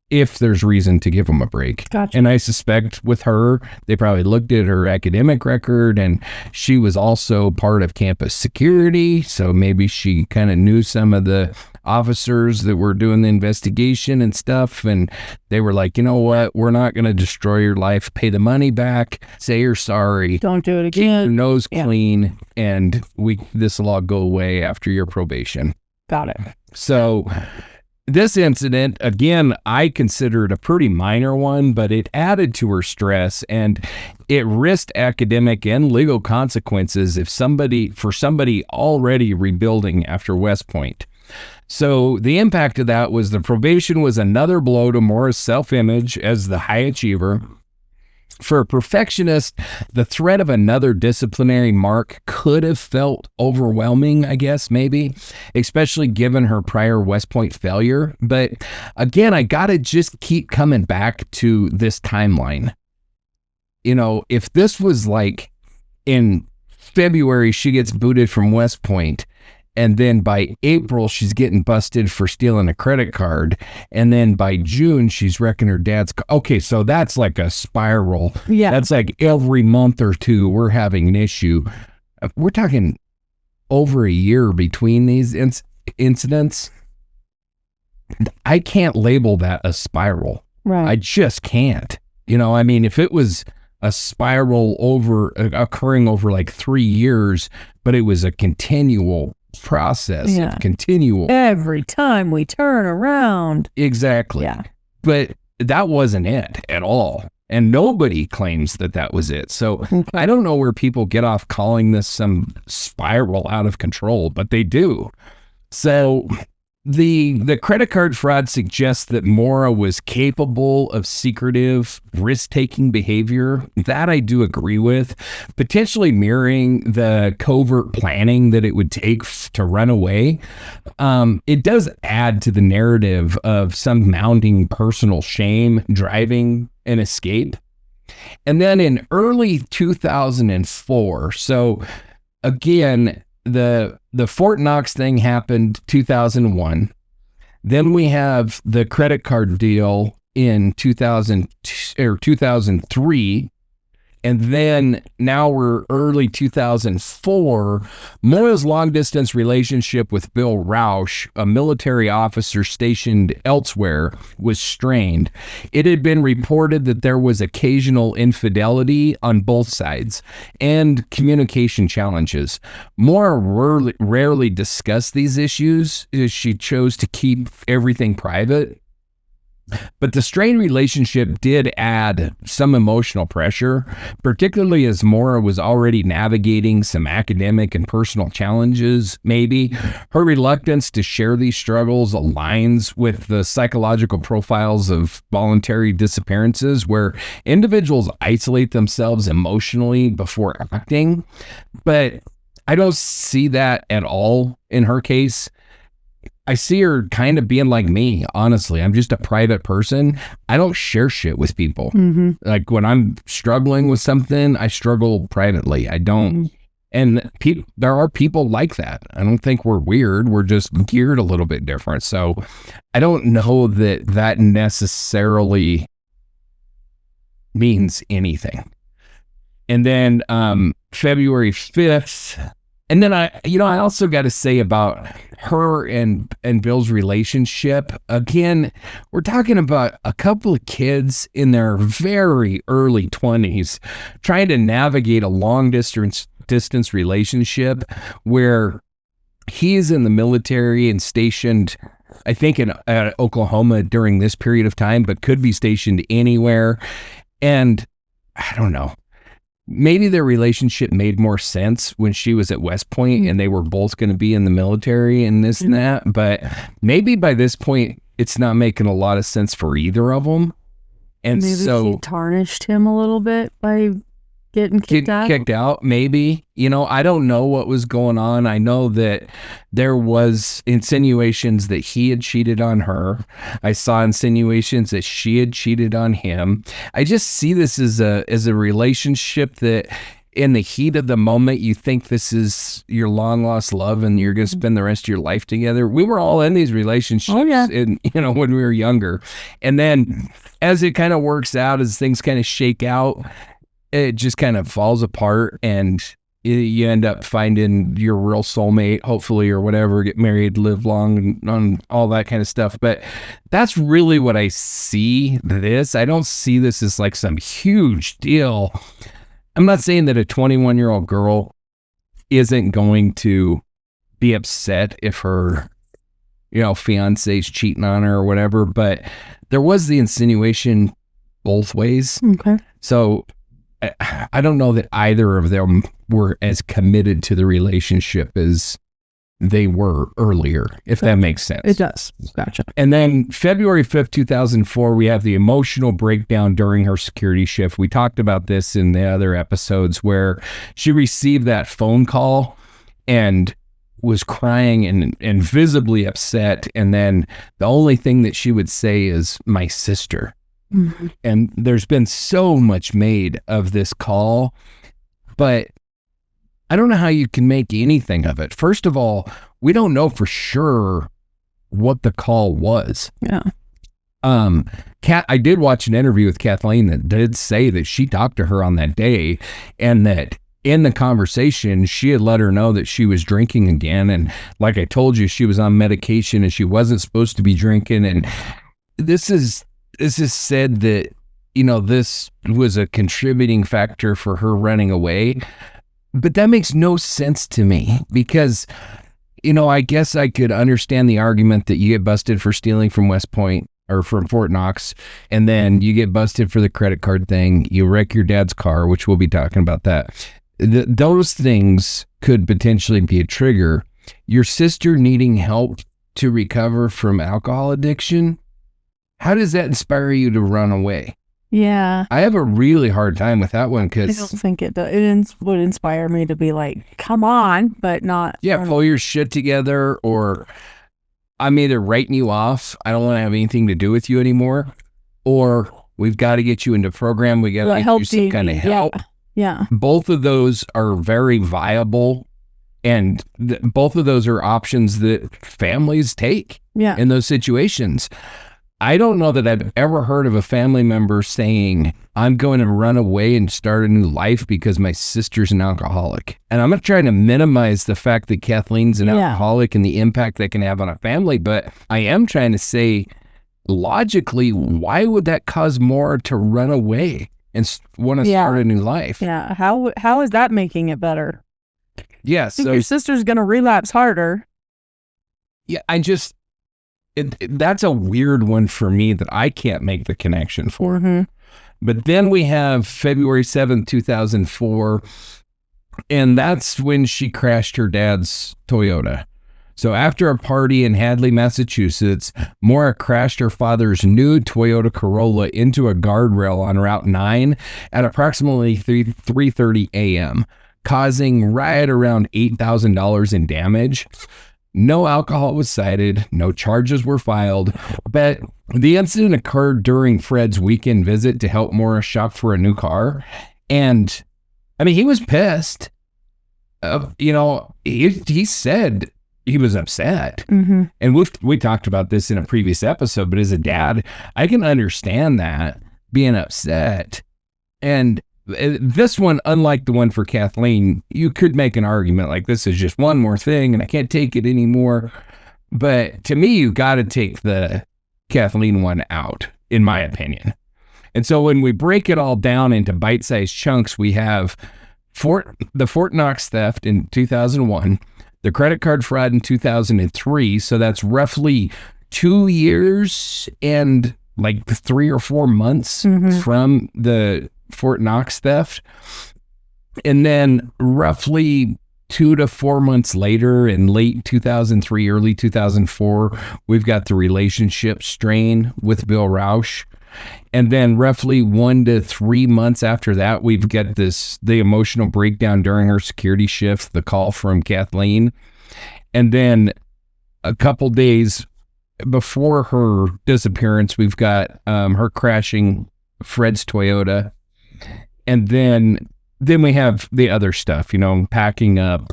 if there's reason to give them a break. Gotcha. And I suspect with her, they probably looked at her academic record, and she was also part of campus security. So maybe she kind of knew some of the officers that were doing the investigation and stuff. And they were like, you know what? We're not going to destroy your life. Pay the money back. Say you're sorry. Don't do it Keep your again. nose clean. And this will all go away after your probation. Got it. So this incident, again, I consider it a pretty minor one, but it added to her stress, and it risked academic and legal consequences for somebody already rebuilding after West Point. So the impact of that was the probation was another blow to Maura's self-image as the high achiever. For a perfectionist, the threat of another disciplinary mark could have felt overwhelming, I guess, maybe, especially given her prior West Point failure. But again, I gotta just keep coming back to this timeline. You know, if this was like in February, she gets booted from West Point, and then by April, she's getting busted for stealing a credit card. And then by June, she's wrecking her dad's car. Okay, so that's like a spiral. Yeah. That's like every month or two, we're having an issue. We're talking over a year between these incidents. I can't label that a spiral. Right. I just can't. You know, I mean, if it was a spiral occurring over like 3 years, but it was a continual process, continual. Every time we turn around. Exactly. Yeah. But that wasn't it at all. And nobody claims that was it. So I don't know where people get off calling this some spiral out of control, but they do. So the credit card fraud suggests that Maura was capable of secretive, risk-taking behavior. That I do agree with, potentially mirroring the covert planning that it would take to run away. It does add to the narrative of some mounting personal shame driving an escape. And then in early 2004, so again, the Fort Knox thing happened 2001. Then we have the credit card deal in 2003. And then now we're early 2004. Maura's long-distance relationship with Bill Rausch, a military officer stationed elsewhere, was strained. It had been reported that there was occasional infidelity on both sides and communication challenges. Maura rarely discussed these issues, as she chose to keep everything private. But the strained relationship did add some emotional pressure, particularly as Maura was already navigating some academic and personal challenges, maybe. Her reluctance to share these struggles aligns with the psychological profiles of voluntary disappearances, where individuals isolate themselves emotionally before acting. But I don't see that at all in her case. I see her kind of being like me, honestly. I'm just a private person. I don't share shit with people. Mm-hmm. Like when I'm struggling with something, I struggle privately. I don't. Mm-hmm. And there are people like that. I don't think we're weird. We're just geared a little bit different. So I don't know that necessarily means anything. And then February 5th, and then I also got to say about her and Bill's relationship. Again, we're talking about a couple of kids in their very early 20s trying to navigate a long distance relationship where he's in the military and stationed, I think, in Oklahoma during this period of time, but could be stationed anywhere. And I don't know. maybe their relationship made more sense when she was at West Point and they were both going to be in the military and this and that. But maybe by this point, it's not making a lot of sense for either of them. And maybe so she tarnished him a little bit by getting kicked out. Maybe. I don't know what was going on. I know that there was insinuations that he had cheated on her. I saw insinuations that she had cheated on him. I just see this as a relationship that in the heat of the moment, you think this is your long lost love and you're going to spend the rest of your life together. We were all in these relationships when we were younger. And then as it kind of works out, as things kind of shake out, it just kind of falls apart and you end up finding your real soulmate, hopefully, or whatever, get married, live long, and all that kind of stuff. But that's really what I see this. I don't see this as like some huge deal. I'm not saying that a 21-year-old girl isn't going to be upset if her, fiance's cheating on her or whatever, but there was the insinuation both ways. Okay. So I don't know that either of them were as committed to the relationship as they were earlier, if that makes sense. It does. Gotcha. And then February 5th, 2004, we have the emotional breakdown during her security shift. We talked about this in the other episodes where she received that phone call and was crying and visibly upset. And then the only thing that she would say is, "My sister." Mm-hmm. And there's been so much made of this call, but I don't know how you can make anything of it. First of all, we don't know for sure what the call was. Yeah. I did watch an interview with Kathleen that did say that she talked to her on that day and that in the conversation, she had let her know that she was drinking again. And like I told you, she was on medication and she wasn't supposed to be drinking. And this is said that, this was a contributing factor for her running away. But that makes no sense to me because, I guess I could understand the argument that you get busted for stealing from West Point or from Fort Knox, and then you get busted for the credit card thing. You wreck your dad's car, which we'll be talking about that. Those things could potentially be a trigger. Your sister needing help to recover from alcohol addiction. How does that inspire you to run away? Yeah. I have a really hard time with that one because I don't think it does. It would inspire me to be like, come on, but not. Yeah, pull your shit together, or I'm either writing you off. I don't want to have anything to do with you anymore, or we've got to get you into program. We got to get you some kind of help. Yeah. Both of those are very viable, and both of those are options that families take in those situations. I don't know that I've ever heard of a family member saying, "I'm going to run away and start a new life because my sister's an alcoholic." And I'm not trying to minimize the fact that Kathleen's an alcoholic and the impact that can have on a family, but I am trying to say, logically, why would that cause Maura to run away and want to start a new life? Yeah. How is that making it better? Yeah. I think your sister's going to relapse harder. Yeah. That's a weird one for me that I can't make the connection for. Mm-hmm. But then we have February 7th, 2004, and that's when she crashed her dad's Toyota. So after a party in Hadley, Massachusetts, Maura crashed her father's new Toyota Corolla into a guardrail on Route 9 at approximately 3:30 a.m., causing right around $8,000 in damage. No alcohol was cited, no charges were filed, but the incident occurred during Fred's weekend visit to help Maura shop for a new car. And I mean, he was pissed. He said he was upset. Mm-hmm. And we talked about this in a previous episode, but as a dad, I can understand that, being upset. And this one, unlike the one for Kathleen, you could make an argument like this is just one more thing and I can't take it anymore. But to me, you got to take the Kathleen one out, in my opinion. And so when we break it all down into bite-sized chunks, we have the Fort Knox theft in 2001, the credit card fraud in 2003. So that's roughly 2 years and like 3 or 4 months from the Fort Knox theft. And then roughly 2 to 4 months later, in late 2003, early 2004, we've got the relationship strain with Bill Rausch. And then roughly 1 to 3 months after that, we've got the emotional breakdown during her security shift, the call from Kathleen. And then a couple days before her disappearance, we've got her crashing Fred's Toyota. And then we have the other stuff, packing up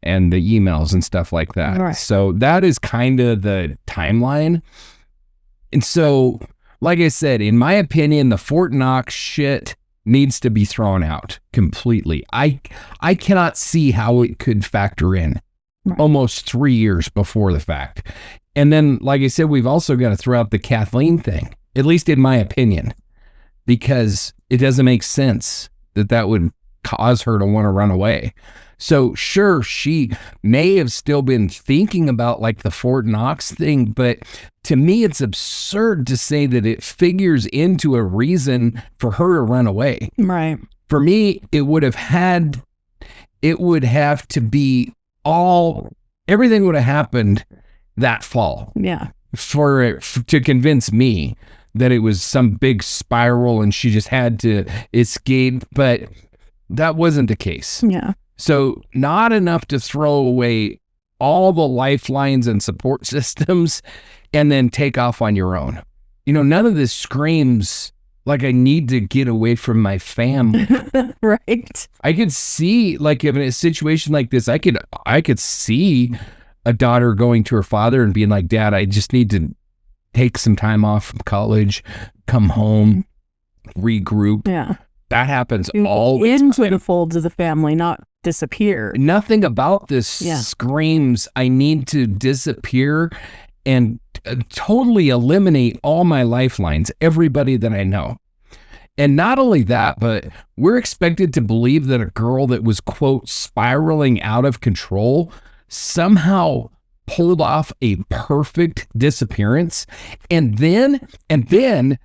and the emails and stuff like that. Right. So that is kind of the timeline. And so, like I said, in my opinion, the Fort Knox shit needs to be thrown out completely. I cannot see how it could factor in almost 3 years before the fact. And then, like I said, we've also got to throw out the Kathleen thing, at least in my opinion, because it doesn't make sense that would cause her to want to run away. So sure, she may have still been thinking about like the Fort Knox thing, but to me, it's absurd to say that it figures into a reason for her to run away. Right. For me, it would have to be everything would have happened that fall. Yeah. To convince me that it was some big spiral and she just had to escape, but that wasn't the case. Yeah. So not enough to throw away all the lifelines and support systems and then take off on your own. None of this screams like I need to get away from my family. Right. I could see, like, in a situation like this, I could see a daughter going to her father and being like, Dad, I just need to take some time off from college, come home, regroup. Yeah. That happens all the into time. the folds of the family, not disappear. Nothing about this screams I need to disappear and totally eliminate all my lifelines, everybody that I know. And not only that, but we're expected to believe that a girl that was, quote, spiraling out of control somehow pulled off a perfect disappearance and then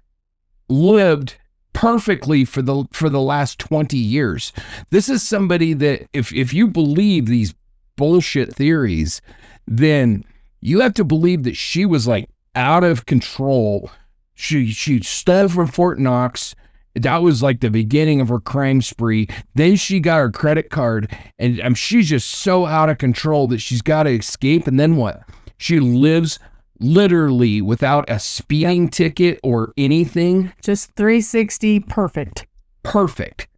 lived perfectly for the last 20 years. This is somebody that if you believe these bullshit theories, then you have to believe that she was like out of control. She fled from Fort Knox. That was like the beginning of her crime spree. Then she got her credit card and she's just so out of control that she's got to escape. And then what? She lives literally without a speeding ticket or anything. Just 360 perfect. Perfect.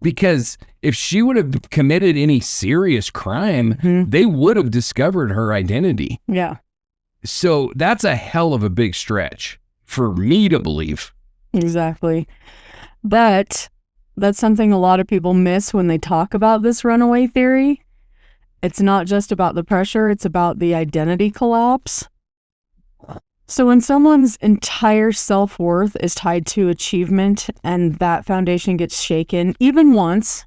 Because if she would have committed any serious crime, they would have discovered her identity. Yeah. So that's a hell of a big stretch for me to believe. Exactly. But that's something a lot of people miss when they talk about this runaway theory. It's not just about the pressure, it's about the identity collapse. So when someone's entire self-worth is tied to achievement and that foundation gets shaken, even once,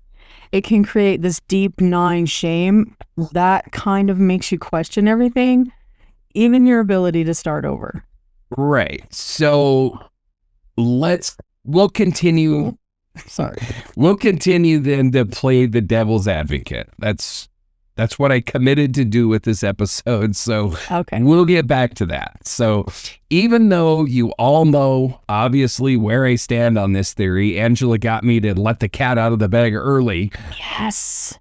it can create this deep gnawing shame that kind of makes you question everything, even your ability to start over. Right. So we'll continue. Sorry. We'll continue then to play the devil's advocate. That's what I committed to do with this episode. So We'll get back to that. So even though you all know, obviously, where I stand on this theory, Angela got me to let the cat out of the bag early. Yes.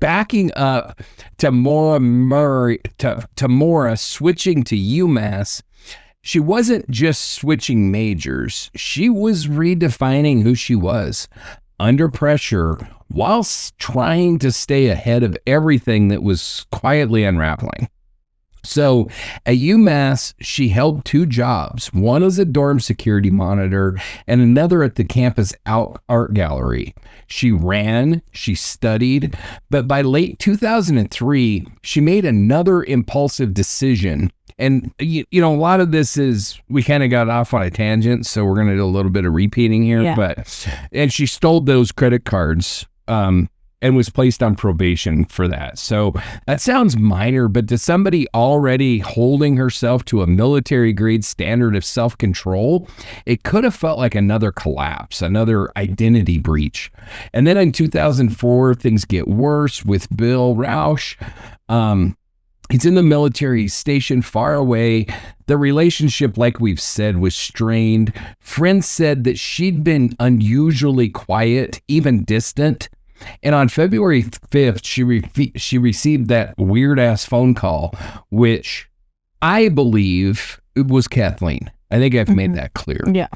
Backing up to Maura Murray, to Maura switching to UMass, she wasn't just switching majors. She was redefining who she was under pressure whilst trying to stay ahead of everything that was quietly unraveling. So at UMass, she held 2 jobs, one as a dorm security monitor and another at the campus art gallery. She ran, she studied, but by late 2003, she made another impulsive decision. And, a lot of this is, we kind of got off on a tangent, so we're going to do a little bit of repeating here. Yeah. And she stole those credit cards and was placed on probation for that. So that sounds minor, but to somebody already holding herself to a military grade standard of self-control, it could have felt like another collapse, another identity breach. And then in 2004, things get worse with Bill Rausch. He's in the military station far away. The relationship, like we've said, was strained. Friends said that she'd been unusually quiet, even distant. And on February 5th, she received that weird-ass phone call, which I believe it was Kathleen. I think I've made that clear. Yeah.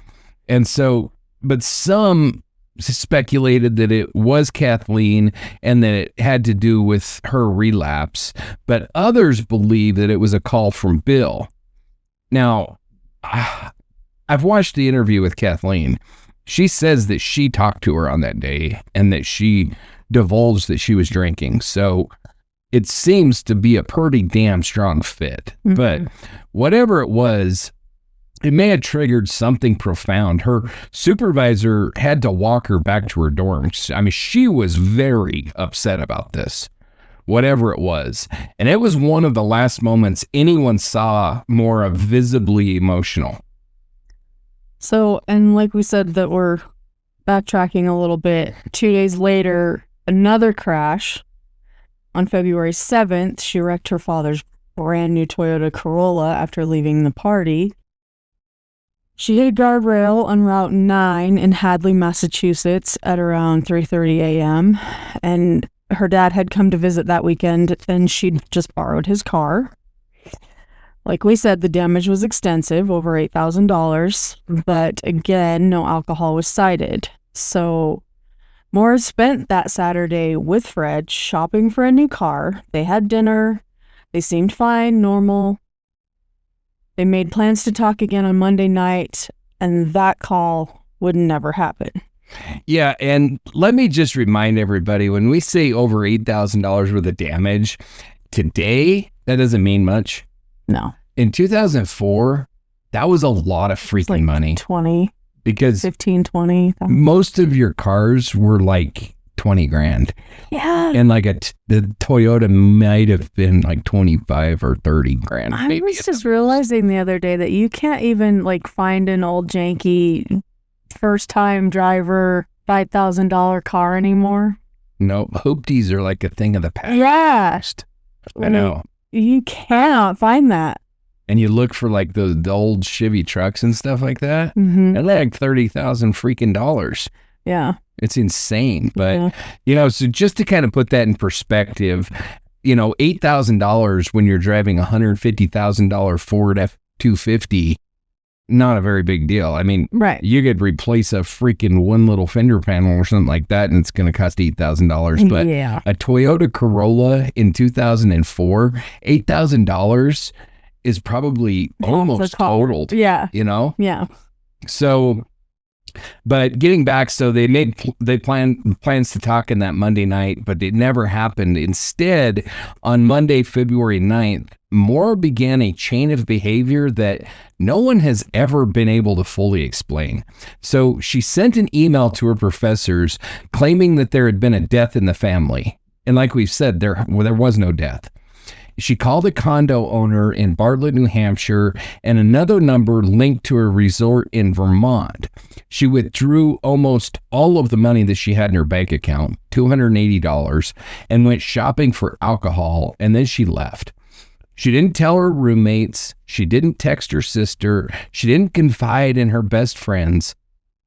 And so, but some speculated that it was Kathleen and that it had to do with her relapse, but others believe that it was a call from Bill. Now, I've watched the interview with Kathleen. She says that she talked to her on that day and that she divulged that she was drinking. So it seems to be a pretty damn strong fit. Mm-hmm. But whatever it was, it may have triggered something profound. Her supervisor had to walk her back to her dorm. I mean, she was very upset about this, whatever it was. And it was one of the last moments anyone saw Maura visibly emotional. So, and like we said, that we're backtracking a little bit. 2 days later, another crash. On February 7th, she wrecked her father's brand new Toyota Corolla after leaving the party. She hit a guardrail on Route 9 in Hadley, Massachusetts at around 3:30 a.m. And her dad had come to visit that weekend and she'd just borrowed his car. Like we said, the damage was extensive, over $8,000, but again, no alcohol was cited. So Maura spent that Saturday with Fred shopping for a new car. They had dinner. They seemed fine, normal. They made plans to talk again on Monday night, and that call would never happen. Yeah, and let me just remind everybody, when we say over $8,000 worth of damage, today, that doesn't mean much. No. In 2004, that was a lot of freaking money. 20. Because 15, 20. Most of your cars were like 20 grand. Yeah. And like the Toyota might have been like 25 or 30 grand. I was just realizing the other day that you can't even like find an old janky first time driver $5,000 car anymore. No, hoopties are like a thing of the past. Yeah. I know. You cannot find that. And you look for like the old Chevy trucks and stuff like that. Mm-hmm. And they're like $30,000 freaking dollars. Yeah. It's insane. But, you know, so just to kind of put that in perspective, you know, $8,000 when you're driving a $150,000 Ford F-250, not a very big deal. I mean, right. You could replace a freaking one little fender panel or something like that, and it's going to cost $8,000. But a Toyota Corolla in 2004, $8,000 is probably almost totaled. Yeah. You know? Yeah. So, but getting back, so they plans to talk in that Monday night, but it never happened. Instead, on Monday, February 9th, Maura began a chain of behavior that no one has ever been able to fully explain. So she sent an email to her professors claiming that there had been a death in the family. And like we've said, there was no death. She called a condo owner in Bartlett, New Hampshire, and another number linked to a resort in Vermont. She withdrew almost all of the money that she had in her bank account, $280, and went shopping for alcohol, and then she left. She didn't tell her roommates. She didn't text her sister. She didn't confide in her best friends.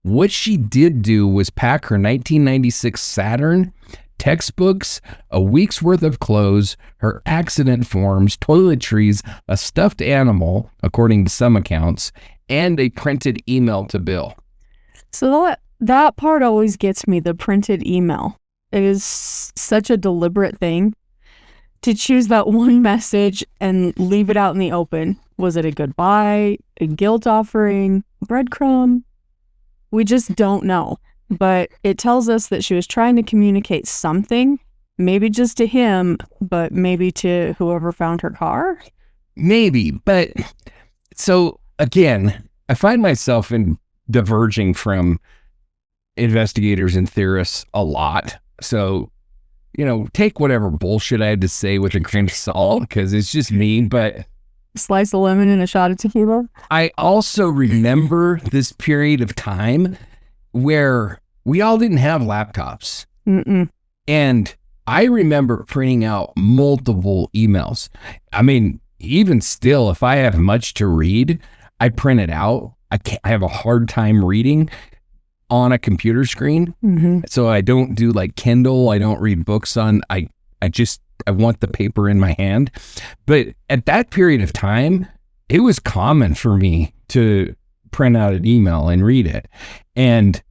What she did do was pack her 1996 Saturn, textbooks, a week's worth of clothes, her accident forms, toiletries, a stuffed animal, according to some accounts, and a printed email to Bill. So that part always gets me, the printed email. It is such a deliberate thing to choose that one message and leave it out in the open. Was it a goodbye, a guilt offering, breadcrumb? We just don't know. But it tells us that she was trying to communicate something, maybe just to him, but maybe to whoever found her car. Maybe. But so again, I find myself in diverging from investigators and theorists a lot. So take whatever bullshit I had to say with a grain of salt because it's just me. But slice of lemon and a shot of tequila. I also remember this period of time where we all didn't have laptops. Mm-mm. And I remember printing out multiple emails. I mean, even still, if I have much to read, I print it out. I have a hard time reading on a computer screen. Mm-hmm. So I don't do like Kindle. I don't read books on, I want the paper in my hand. But at that period of time, it was common for me to print out an email and read it. And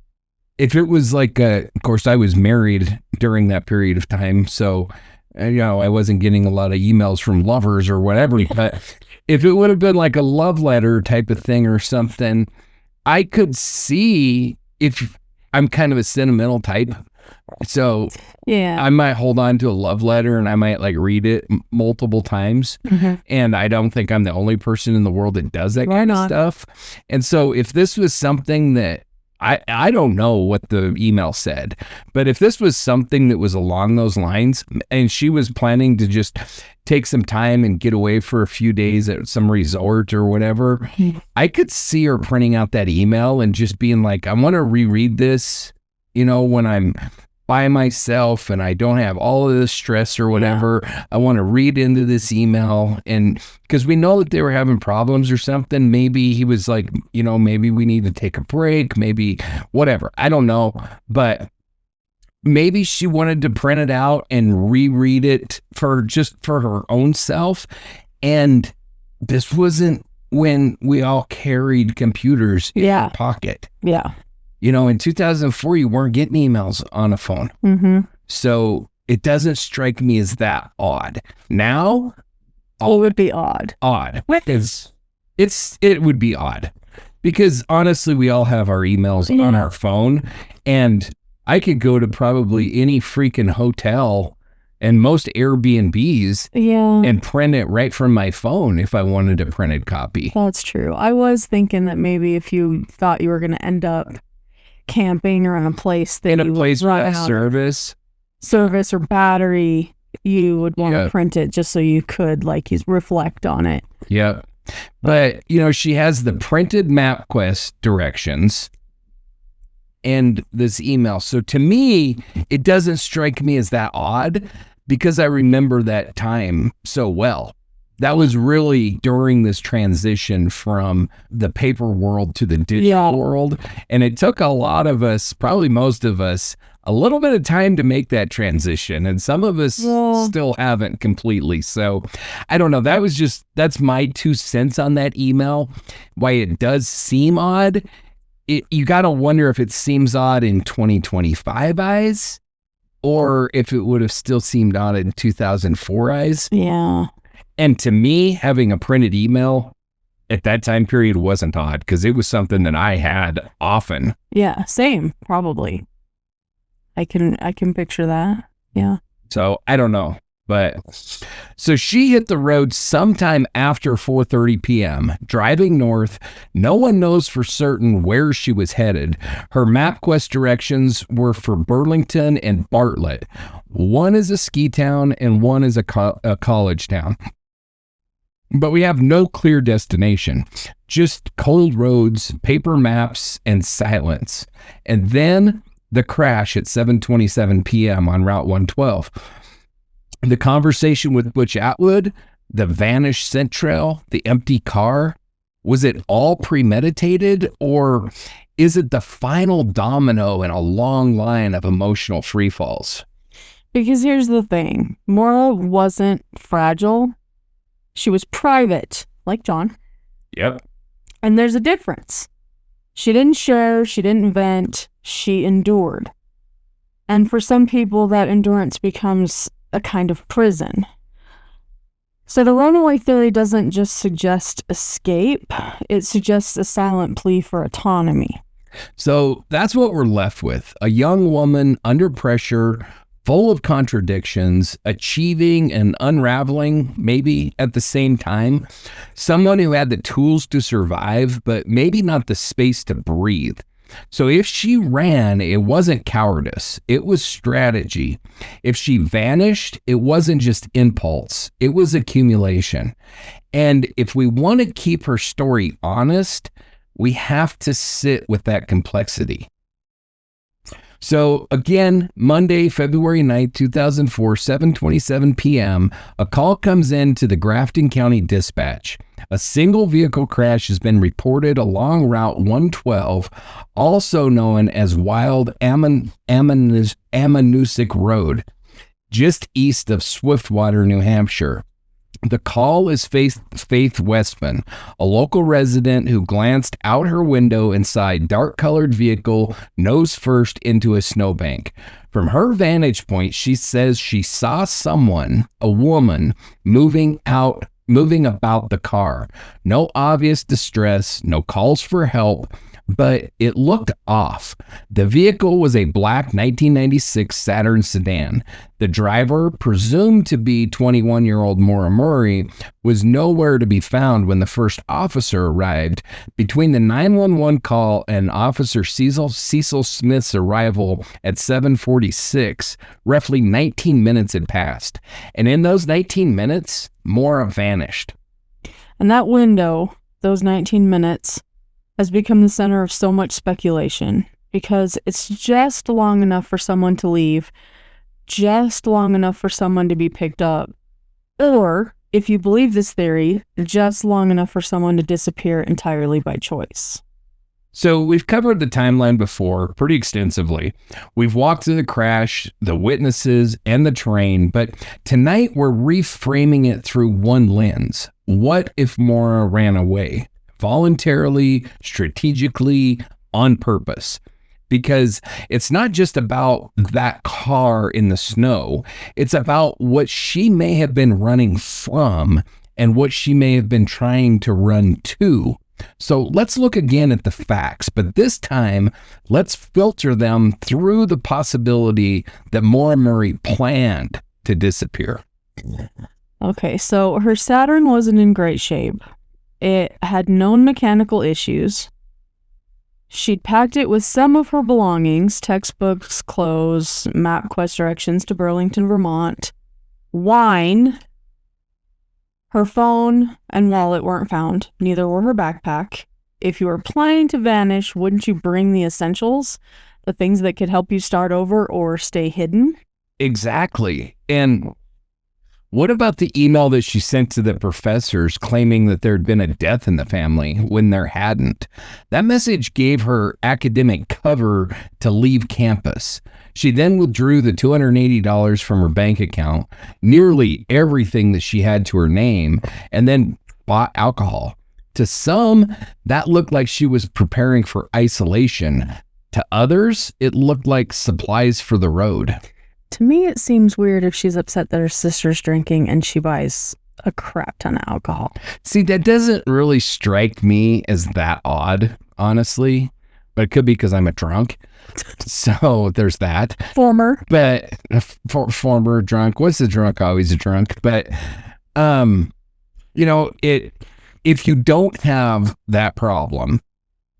if it was like, of course, I was married during that period of time. So, I wasn't getting a lot of emails from lovers or whatever. But if it would have been like a love letter type of thing or something, I could see if I'm kind of a sentimental type. So yeah, I might hold on to a love letter and I might like read it multiple times. Mm-hmm. And I don't think I'm the only person in the world that does that kind of stuff. And so if this was something that I don't know what the email said, but if this was something that was along those lines and she was planning to just take some time and get away for a few days at some resort or whatever, I could see her printing out that email and just being like, I want to reread this, when I'm by myself and I don't have all of this stress or whatever. Yeah. I want to read into this email. And because we know that they were having problems or something, maybe he was like, maybe we need to take a break, maybe whatever. I don't know. But maybe she wanted to print it out and reread it for her own self. And this wasn't when we all carried computers in our pocket. Yeah. In 2004, you weren't getting emails on a phone. Mm-hmm. So it doesn't strike me as that odd. Now, it would be odd. Odd. It would be odd. Because honestly, we all have our emails on our phone. And I could go to probably any freaking hotel and most Airbnbs and print it right from my phone if I wanted a printed copy. That's true. I was thinking that maybe if you thought you were going to end up camping or in a place that with service or battery, you would want to print it just so you could reflect on it. Yeah. But she has the printed MapQuest directions and this email. So to me, it doesn't strike me as that odd because I remember that time so well. That was really during this transition from the paper world to the digital world. And it took a lot of us, probably most of us, a little bit of time to make that transition. And some of us still haven't completely. So I don't know. That's my 2 cents on that email. Why it does seem odd. You got to wonder if it seems odd in 2025 eyes or if it would have still seemed odd in 2004 eyes. Yeah. And to me, having a printed email at that time period wasn't odd because it was something that I had often. Yeah, same, probably. I can picture that. Yeah. So I don't know. But so she hit the road sometime after 4:30 p.m. driving north. No one knows for certain where she was headed. Her MapQuest directions were for Burlington and Bartlett. One is a ski town and one is a college town. But we have no clear destination, just cold roads, paper maps, and silence. And then the crash at 7:27 p.m. on Route 112. The conversation with Butch Atwood, the vanished scent trail, the empty car, was it all premeditated or is it the final domino in a long line of emotional freefalls? Because here's the thing. Maura wasn't fragile. She was private, like John. Yep. And there's a difference. She didn't share, she didn't vent, she endured. And for some people, that endurance becomes a kind of prison. So the runaway theory doesn't just suggest escape, it suggests a silent plea for autonomy. So that's what we're left with. A young woman under pressure, full of contradictions, achieving and unraveling maybe at the same time. Someone who had the tools to survive, but maybe not the space to breathe. So if she ran, it wasn't cowardice, it was strategy. If she vanished, it wasn't just impulse, it was accumulation. And if we want to keep her story honest, we have to sit with that complexity. So again, Monday, February 9th, 2004, 7:27 p.m., a call comes in to the Grafton County Dispatch. A single vehicle crash has been reported along Route 112, also known as Wild Ammonoosuc Road, just east of Swiftwater, New Hampshire. The call is Faith Westman, a local resident who glanced out her window inside dark-colored vehicle, nose first into a snowbank. From her vantage point, she says she saw someone, a woman, moving about the car. No obvious distress, no calls for help, but it looked off. The vehicle was a black 1996 Saturn sedan. The driver, presumed to be 21-year-old Maura Murray, was nowhere to be found when the first officer arrived. Between the 911 call and Officer Cecil Smith's arrival at 7:46, roughly 19 minutes had passed. And in those 19 minutes, Maura vanished. And that window, those 19 minutes, has become the center of so much speculation because it's just long enough for someone to leave, just long enough for someone to be picked up, or, if you believe this theory, just long enough for someone to disappear entirely by choice. So we've covered the timeline before pretty extensively. We've walked through the crash, the witnesses, and the terrain, but tonight we're reframing it through one lens. What if Maura ran away? Voluntarily, strategically, on purpose. Because it's not just about that car in the snow. It's about what she may have been running from and what she may have been trying to run to. So let's look again at the facts, but this time let's filter them through the possibility that Maura Murray planned to disappear. Okay, so her Saturn wasn't in great shape. It had known mechanical issues. She'd packed it with some of her belongings, textbooks, clothes, MapQuest directions to Burlington, Vermont, wine. Her phone and wallet weren't found. Neither were her backpack. If you were planning to vanish, wouldn't you bring the essentials? The things that could help you start over or stay hidden? Exactly. And what about the email that she sent to the professors claiming that there had been a death in the family when there hadn't? That message gave her academic cover to leave campus. She then withdrew the $280 from her bank account, nearly everything that she had to her name, and then bought alcohol. To some, that looked like she was preparing for isolation. To others, it looked like supplies for the road. To me, it seems weird if she's upset that her sister's drinking and she buys a crap ton of alcohol. See, that doesn't really strike me as that odd, honestly. But it could be because I'm a drunk. So there's that. Former drunk. What's a drunk? Always a drunk. But, if you don't have that problem,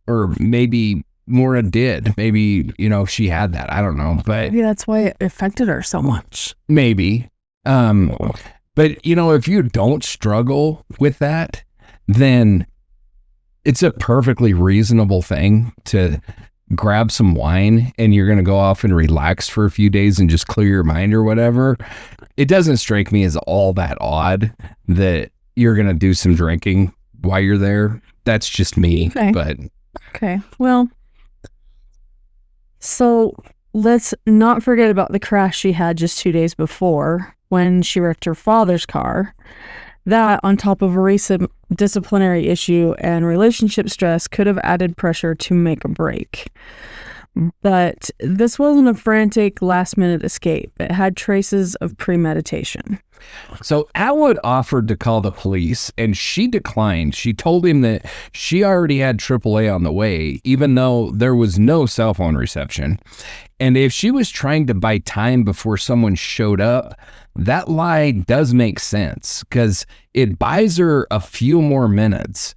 or maybe Maura did. Maybe, she had that. I don't know. But maybe that's why it affected her so much. Maybe. But, if you don't struggle with that, then it's a perfectly reasonable thing to grab some wine and you're going to go off and relax for a few days and just clear your mind or whatever. It doesn't strike me as all that odd that you're going to do some drinking while you're there. That's just me. Okay. But okay. Well, so let's not forget about the crash she had just 2 days before when she wrecked her father's car. That, on top of a recent disciplinary issue and relationship stress, could have added pressure to make a break. But this wasn't a frantic last-minute escape. It had traces of premeditation. So Atwood offered to call the police, and she declined. She told him that she already had AAA on the way, even though there was no cell phone reception. And if she was trying to buy time before someone showed up, that lie does make sense, because it buys her a few more minutes.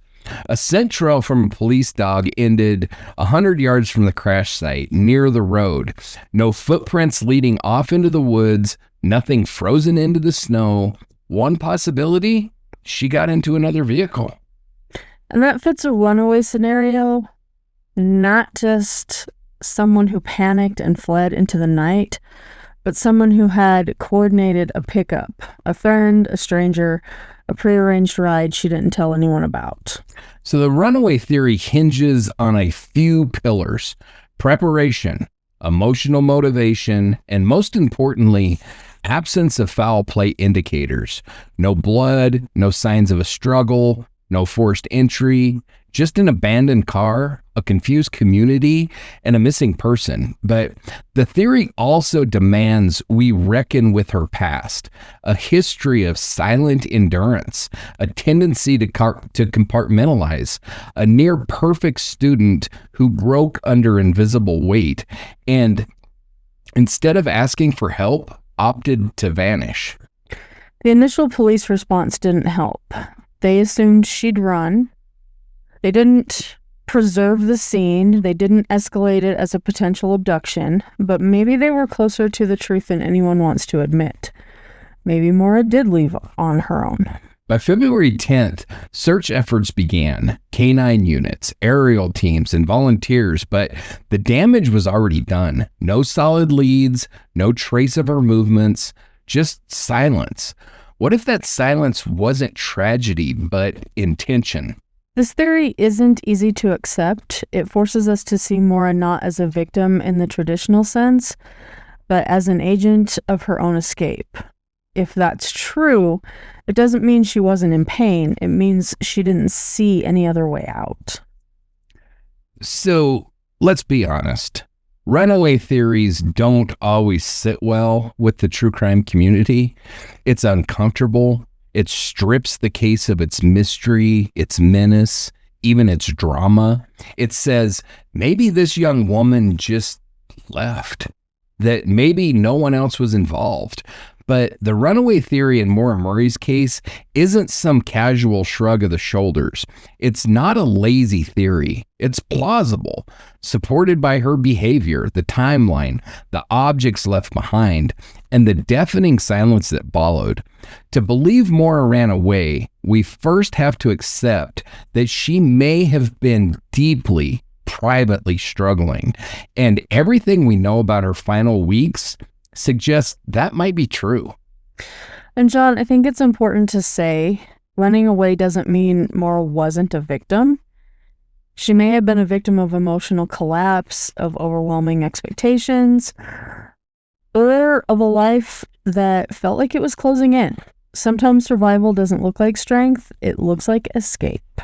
A scent trail from a police dog ended 100 yards from the crash site, near the road. No footprints leading off into the woods, nothing frozen into the snow. One possibility, she got into another vehicle. And that fits a runaway scenario, not just someone who panicked and fled into the night, but someone who had coordinated a pickup, a friend, a stranger, a prearranged ride she didn't tell anyone about. So the runaway theory hinges on a few pillars: preparation, emotional motivation, and most importantly, absence of foul play indicators. No blood, no signs of a struggle, no forced entry, just an abandoned car, a confused community, and a missing person. But the theory also demands we reckon with her past, a history of silent endurance, a tendency to compartmentalize, a near-perfect student who broke under invisible weight, and instead of asking for help, opted to vanish. The initial police response didn't help. They assumed she'd run. They didn't preserve the scene. They didn't escalate it as a potential abduction, but maybe they were closer to the truth than anyone wants to admit. Maybe Maura did leave on her own. By February 10th, search efforts began. Canine units, aerial teams, and volunteers, but the damage was already done. No solid leads, no trace of her movements, just silence. What if that silence wasn't tragedy, but intention? This theory isn't easy to accept. It forces us to see Maura not as a victim in the traditional sense, but as an agent of her own escape. If that's true, it doesn't mean she wasn't in pain. It means she didn't see any other way out. So let's be honest. Runaway theories don't always sit well with the true crime community. It's uncomfortable. It strips the case of its mystery, its menace, even its drama. It says, maybe this young woman just left, that maybe no one else was involved. But the runaway theory in Maura Murray's case isn't some casual shrug of the shoulders. It's not a lazy theory. It's plausible, supported by her behavior, the timeline, the objects left behind, and the deafening silence that followed. To believe Maura ran away, we first have to accept that she may have been deeply, privately struggling, and everything we know about her final weeks suggests that might be true. And John, I think it's important to say running away doesn't mean Maura wasn't a victim. She may have been a victim of emotional collapse, of overwhelming expectations, or of a life that felt like it was closing in. Sometimes survival doesn't look like strength, it looks like escape.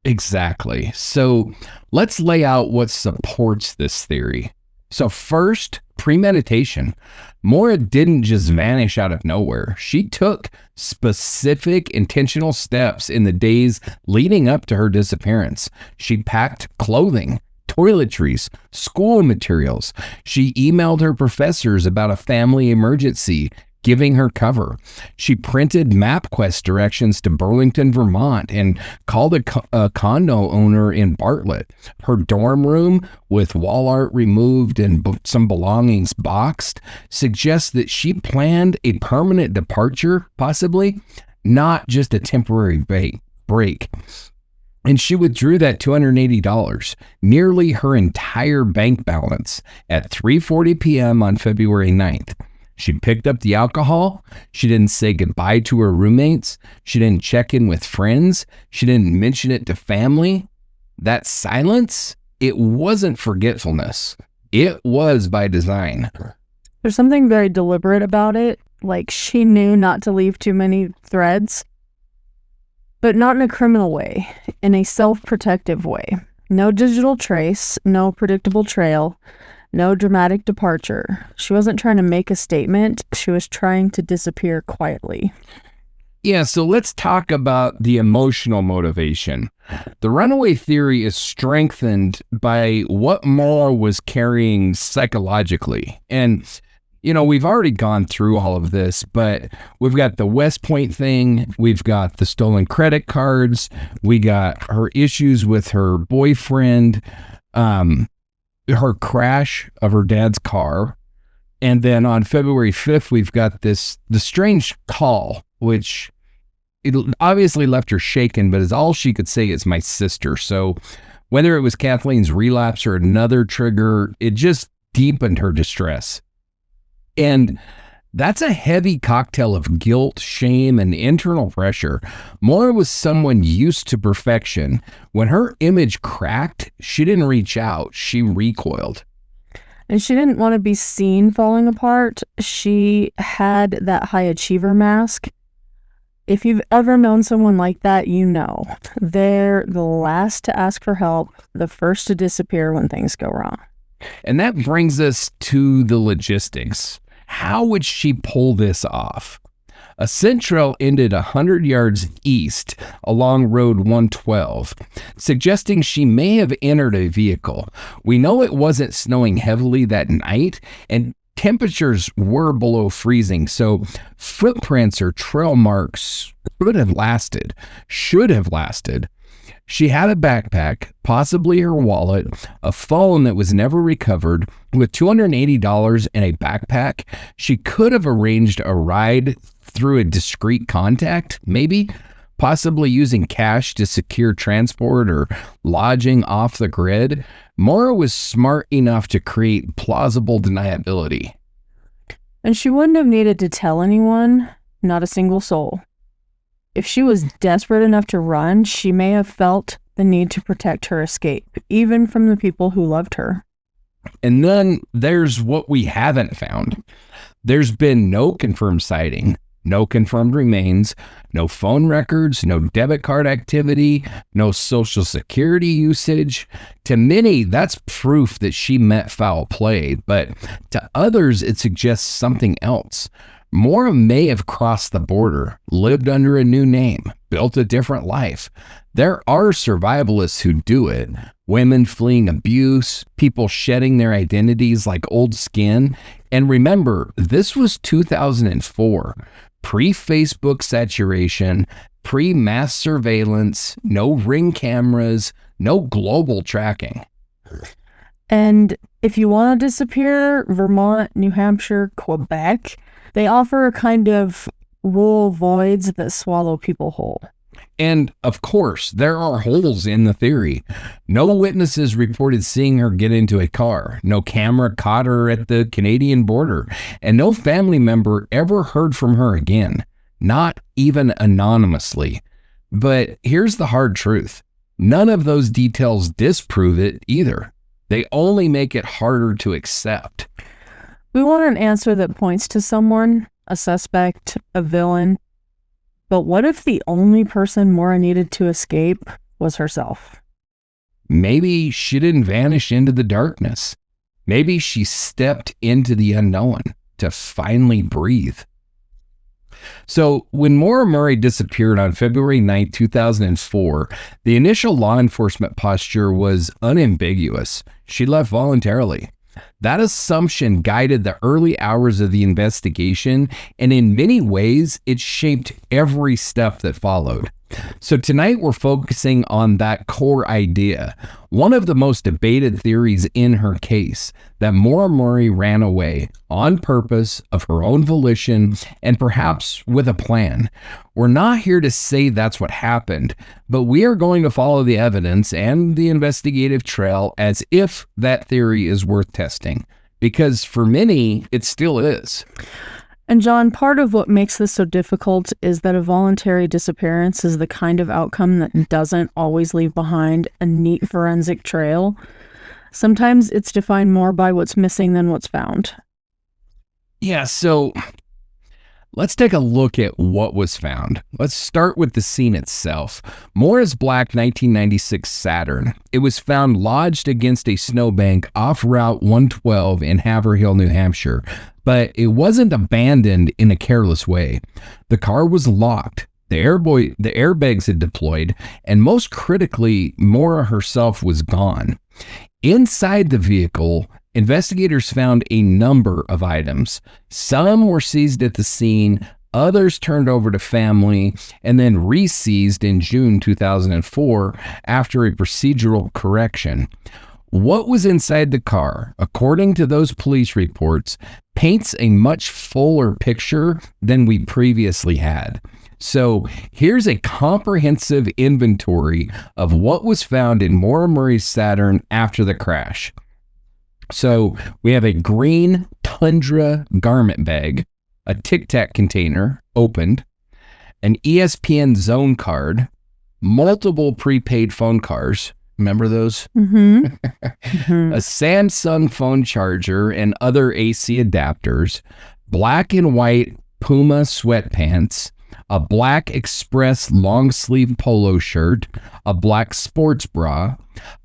Exactly. So let's lay out what supports this theory. So first, premeditation. Maura didn't just vanish out of nowhere. She took specific intentional steps in the days leading up to her disappearance. She packed clothing, toiletries, school materials. She emailed her professors about a family emergency, giving her cover. She printed MapQuest directions to Burlington, Vermont, and called a condo owner in Bartlett. Her dorm room, with wall art removed and some belongings boxed, suggests that she planned a permanent departure, possibly, not just a temporary break. And she withdrew that $280, nearly her entire bank balance, at 3:40 p.m. on February 9th. She picked up the alcohol. She didn't say goodbye to her roommates. She didn't check in with friends. She didn't mention it to family. That silence, it wasn't forgetfulness. It was by design. There's something very deliberate about it. Like, she knew not to leave too many threads, but not in a criminal way, in a self-protective way. No digital trace, no predictable trail, no dramatic departure. She wasn't trying to make a statement. She was trying to disappear quietly. Yeah, so let's talk about the emotional motivation. The runaway theory is strengthened by what Maura was carrying psychologically. And We've already gone through all of this, but we've got the West Point thing. We've got the stolen credit cards. We got her issues with her boyfriend, her crash of her dad's car. And then on February 5th, we've got the strange call, which it obviously left her shaken, but is all she could say is my sister. So whether it was Kathleen's relapse or another trigger, it just deepened her distress. And that's a heavy cocktail of guilt, shame, and internal pressure. Maura was someone used to perfection. When her image cracked, she didn't reach out, she recoiled. And she didn't want to be seen falling apart. She had that high achiever mask. If you've ever known someone like that, you know. They're the last to ask for help, the first to disappear when things go wrong. And that brings us to the logistics. How would she pull this off? A scent trail ended 100 yards east along Road 112, suggesting she may have entered a vehicle. We know it wasn't snowing heavily that night, and temperatures were below freezing, so footprints or trail marks should have lasted. She had a backpack, possibly her wallet, a phone that was never recovered. With $280 in a backpack, she could have arranged a ride through a discreet contact, maybe, possibly using cash to secure transport or lodging off the grid. Maura was smart enough to create plausible deniability. And she wouldn't have needed to tell anyone, not a single soul. If she was desperate enough to run, she may have felt the need to protect her escape, even from the people who loved her. And then there's what we haven't found. There's been no confirmed sighting, no confirmed remains, no phone records, no debit card activity, no social security usage. To many, that's proof that she meant foul play, but to others, it suggests something else. Maura may have crossed the border, lived under a new name, built a different life. There are survivalists who do it. Women fleeing abuse, people shedding their identities like old skin. And remember, this was 2004. Pre-Facebook saturation, pre-mass surveillance, no ring cameras, no global tracking. And if you want to disappear, Vermont, New Hampshire, Quebec, they offer a kind of rural voids that swallow people whole. And of course, there are holes in the theory. No witnesses reported seeing her get into a car. No camera caught her at the Canadian border. And no family member ever heard from her again. Not even anonymously. But here's the hard truth. None of those details disprove it either. They only make it harder to accept. We want an answer that points to someone, a suspect, a villain. But what if the only person Maura needed to escape was herself? Maybe she didn't vanish into the darkness. Maybe she stepped into the unknown to finally breathe. So when Maura Murray disappeared on February 9, 2004, the initial law enforcement posture was unambiguous. She left voluntarily. That assumption guided the early hours of the investigation, and in many ways, it shaped every step that followed. So tonight we're focusing on that core idea, one of the most debated theories in her case, that Maura Murray ran away on purpose, of her own volition, and perhaps with a plan. We're not here to say that's what happened, but we are going to follow the evidence and the investigative trail as if that theory is worth testing, because for many, it still is. And John, part of what makes this so difficult is that a voluntary disappearance is the kind of outcome that doesn't always leave behind a neat forensic trail. Sometimes it's defined more by what's missing than what's found. Yeah, so let's take a look at what was found. Let's start with the scene itself. Maura's black 1996 Saturn. It was found lodged against a snowbank off Route 112 in Haverhill, New Hampshire. But it wasn't abandoned in a careless way. The car was locked, the airbags had deployed, and most critically, Maura herself was gone. Inside the vehicle, Investigators found a number of items. Some were seized at the scene, others turned over to family, and then re-seized in June 2004 after a procedural correction. What was inside the car, according to those police reports, paints a much fuller picture than we previously had. So here's a comprehensive inventory of what was found in Maura Murray's Saturn after the crash. So we have a green Tundra garment bag, a Tic Tac container opened, an ESPN Zone card, multiple prepaid phone cars. Remember those? Mm-hmm. A Samsung phone charger and other AC adapters, black and white Puma sweatpants, a black Express long sleeve polo shirt, a black sports bra,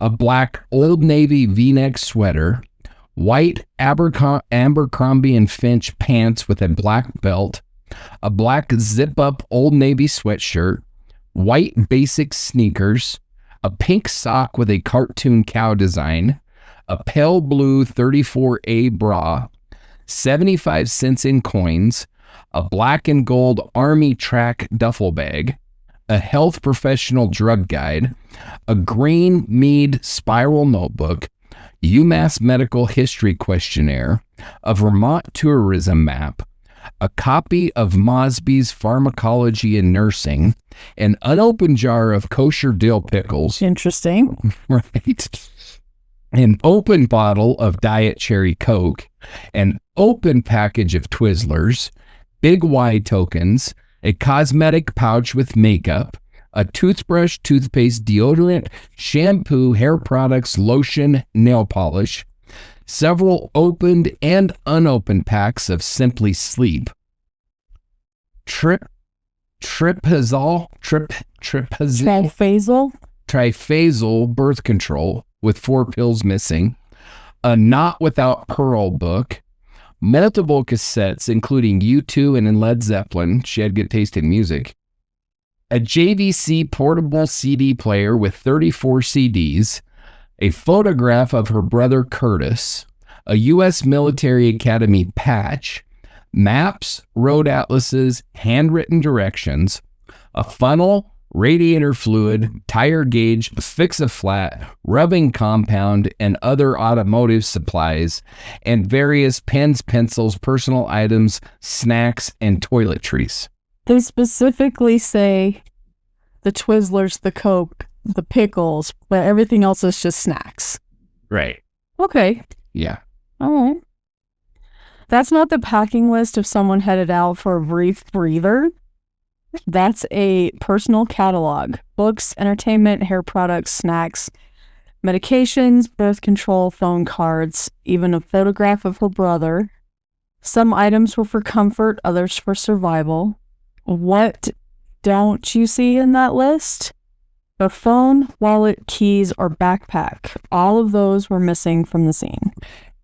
a black Old Navy V-neck sweater, white Abercrombie and Finch pants with a black belt, a black zip-up Old Navy sweatshirt, white basic sneakers, a pink sock with a cartoon cow design, a pale blue 34A bra, 75 cents in coins, a black and gold Army track duffel bag, a health professional drug guide, a green Mead spiral notebook, UMass medical history questionnaire, a Vermont tourism map, a copy of Mosby's Pharmacology and Nursing, an unopened jar of kosher dill pickles. Interesting. Right. An open bottle of Diet Cherry Coke, an open package of Twizzlers, Big Y tokens, a cosmetic pouch with makeup, a toothbrush, toothpaste, deodorant, shampoo, hair products, lotion, nail polish, several opened and unopened packs of Simply Sleep, trifazole birth control with 4 pills missing, a Not Without Pearl book, multiple cassettes including U2 and in Led Zeppelin. She had good taste in music. A JVC portable CD player with 34 CDs, a photograph of her brother Curtis, a U.S. Military Academy patch, maps, road atlases, handwritten directions, a funnel, radiator fluid, tire gauge, fix-a-flat, rubbing compound, and other automotive supplies, and various pens, pencils, personal items, snacks, and toiletries. They specifically say the Twizzlers, the Coke, the pickles, but everything else is just snacks. Right. Okay. Yeah. All right. That's not the packing list of someone headed out for a brief breather. That's a personal catalog. Books, entertainment, hair products, snacks, medications, birth control, phone cards, even a photograph of her brother. Some items were for comfort, others for survival. What don't you see in that list? A phone, wallet, keys, or backpack. All of those were missing from the scene.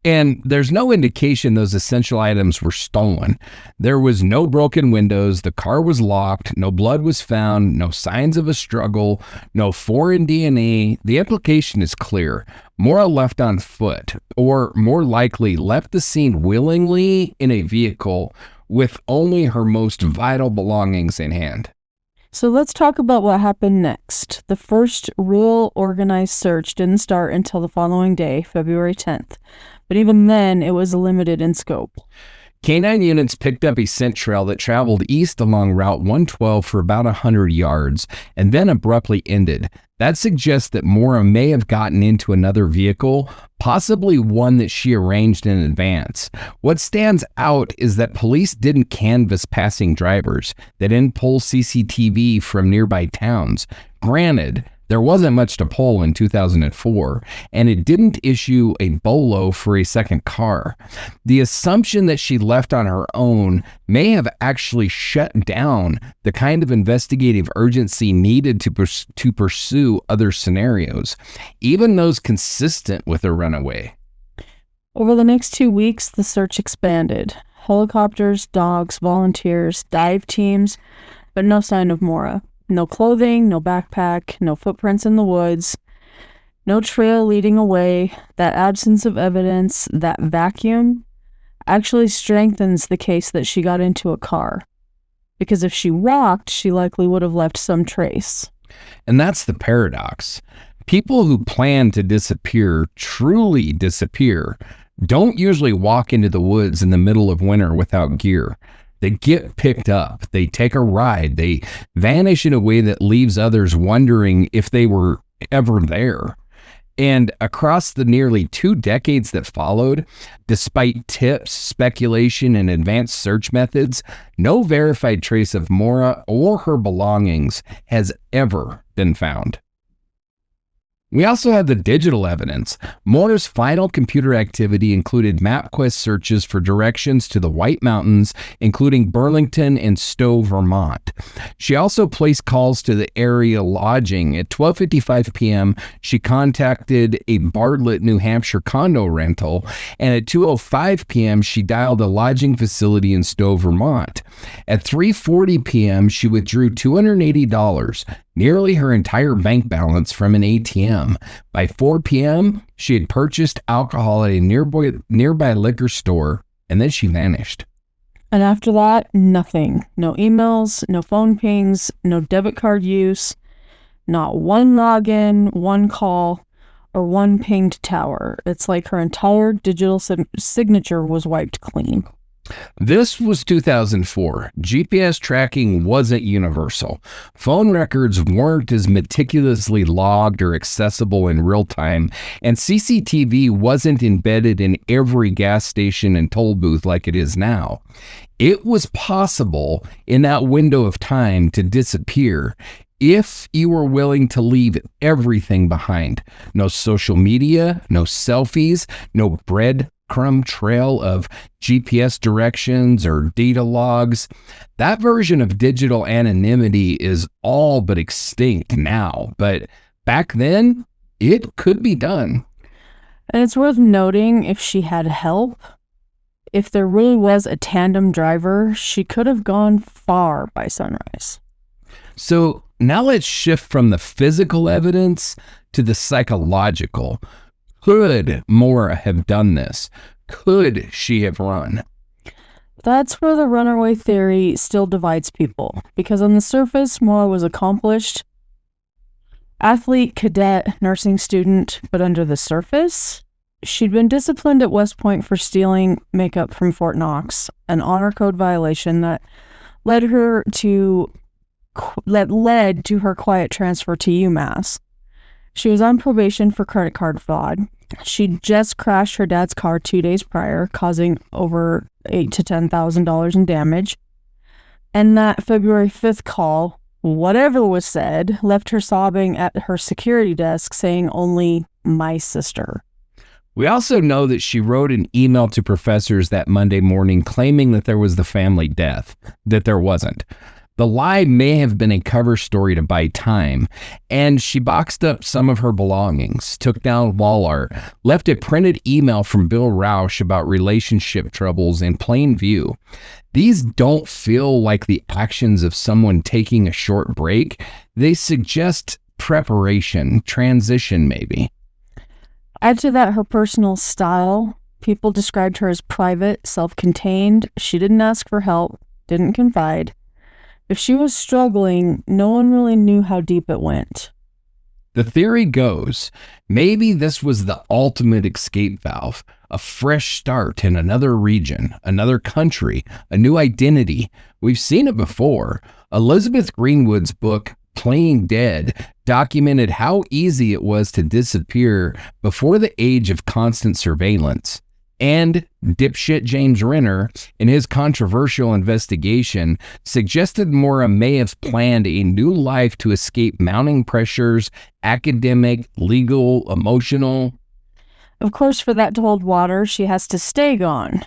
And there's no indication those essential items were stolen. There was no broken windows, the car was locked, no blood was found, no signs of a struggle, no foreign DNA. The implication is clear. Maura left on foot, or more likely left the scene willingly in a vehicle with only her most vital belongings in hand. So let's talk about what happened next. The first real organized search didn't start until the following day, February 10th. But even then, it was limited in scope. Canine units picked up a scent trail that traveled east along Route 112 for about 100 yards and then abruptly ended. That suggests that Maura may have gotten into another vehicle, possibly one that she arranged in advance. What stands out is that police didn't canvass passing drivers. They didn't pull CCTV from nearby towns. Granted, there wasn't much to pull in 2004, and it didn't issue a BOLO for a second car. The assumption that she left on her own may have actually shut down the kind of investigative urgency needed to pursue other scenarios, even those consistent with a runaway. Over the next 2 weeks, the search expanded. Helicopters, dogs, volunteers, dive teams, but no sign of Maura. No clothing, no backpack, no footprints in the woods, No trail leading away. That absence of evidence, that vacuum, actually strengthens the case that she got into a car. Because if she walked, she likely would have left some trace. And that's the paradox. People who plan to disappear, truly disappear, don't usually walk into the woods in the middle of winter without gear. They get picked up, they take a ride, they vanish in a way that leaves others wondering if they were ever there. And across the nearly 2 decades that followed, despite tips, speculation, and advanced search methods, no verified trace of Maura or her belongings has ever been found. We also have the digital evidence. Maura's final computer activity included MapQuest searches for directions to the White Mountains, including Burlington and Stowe, Vermont. She also placed calls to the area lodging. At 12:55 p.m., she contacted a Bartlett, New Hampshire condo rental, and at 2:05 p.m., she dialed a lodging facility in Stowe, Vermont. At 3:40 p.m., she withdrew $280, nearly her entire bank balance, from an ATM. By 4 p.m., she had purchased alcohol at a nearby liquor store, and then she vanished. And after that, nothing. No emails, no phone pings, no debit card use, not one login, one call, or one pinged tower. It's like her entire digital signature was wiped clean. This was 2004. GPS tracking wasn't universal. Phone records weren't as meticulously logged or accessible in real time, and CCTV wasn't embedded in every gas station and toll booth like it is now. It was possible in that window of time to disappear if you were willing to leave everything behind. No social media, no selfies, no breadcrumb trail of GPS directions or data logs. That version of digital anonymity is all but extinct now, but back then, it could be done. And it's worth noting, if she had help, if there really was a tandem driver, she could have gone far by sunrise. So now let's shift from the physical evidence to the psychological. Could Maura have done this? Could she have run? That's where the runaway theory still divides people, because on the surface, Maura was accomplished athlete, cadet, nursing student, but under the surface, she'd been disciplined at West Point for stealing makeup from Fort Knox, an honor code violation that led to her quiet transfer to UMass. She was on probation for credit card fraud. She'd just crashed her dad's car 2 days prior, causing over $8,000 to $10,000 in damage. And that February 5th call, whatever was said, left her sobbing at her security desk saying only, "My sister." We also know that she wrote an email to professors that Monday morning claiming that there was the family death, that there wasn't. The lie may have been a cover story to buy time, and she boxed up some of her belongings, took down wall art, left a printed email from Bill Rausch about relationship troubles in plain view. These don't feel like the actions of someone taking a short break. They suggest preparation, transition maybe. Add to that her personal style. People described her as private, self-contained. She didn't ask for help, didn't confide. If she was struggling, no one really knew how deep it went. The theory goes, maybe this was the ultimate escape valve, a fresh start in another region, another country, a new identity. We've seen it before. Elizabeth Greenwood's book, Playing Dead, documented how easy it was to disappear before the age of constant surveillance. And dipshit James Renner, in his controversial investigation, suggested Maura may have planned a new life to escape mounting pressures, academic, legal, emotional. Of course, for that to hold water, she has to stay gone.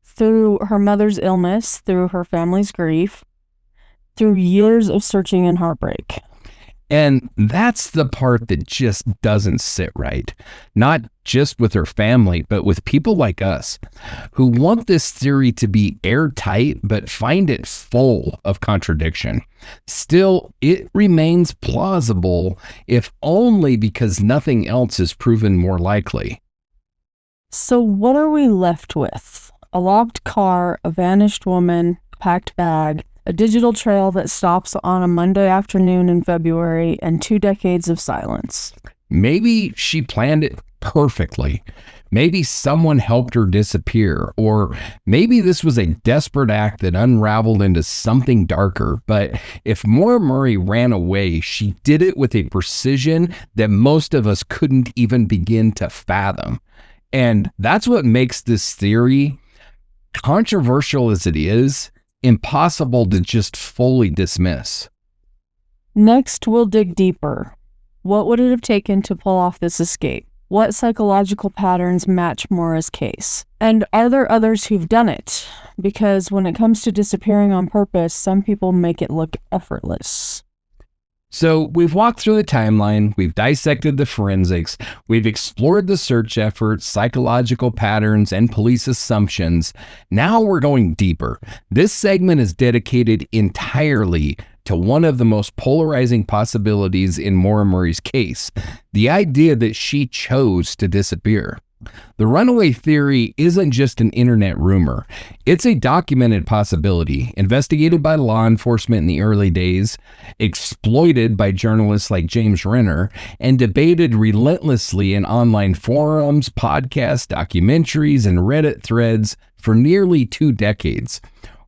Through her mother's illness, through her family's grief, through years of searching and heartbreak. And that's the part that just doesn't sit right. Not just with her family, but with people like us who want this theory to be airtight, but find it full of contradiction. Still, it remains plausible, if only because nothing else is proven more likely. So what are we left with? A locked car, a vanished woman, a packed bag, a digital trail that stops on a Monday afternoon in February, and 2 decades of silence. Maybe she planned it perfectly. Maybe someone helped her disappear, or maybe this was a desperate act that unraveled into something darker. But if Maura Murray ran away, she did it with a precision that most of us couldn't even begin to fathom. And that's what makes this theory, controversial as it is, impossible to just fully dismiss. Next, we'll dig deeper. What would it have taken to pull off this escape? What psychological patterns match Maura's case? And are there others who've done it? Because when it comes to disappearing on purpose, some people make it look effortless. So we've walked through the timeline, we've dissected the forensics, we've explored the search efforts, psychological patterns, and police assumptions. Now we're going deeper. This segment is dedicated entirely to one of the most polarizing possibilities in Maura Murray's case, the idea that she chose to disappear. The runaway theory isn't just an internet rumor. It's a documented possibility, investigated by law enforcement in the early days, exploited by journalists like James Renner, and debated relentlessly in online forums, podcasts, documentaries, and Reddit threads for nearly 2 decades.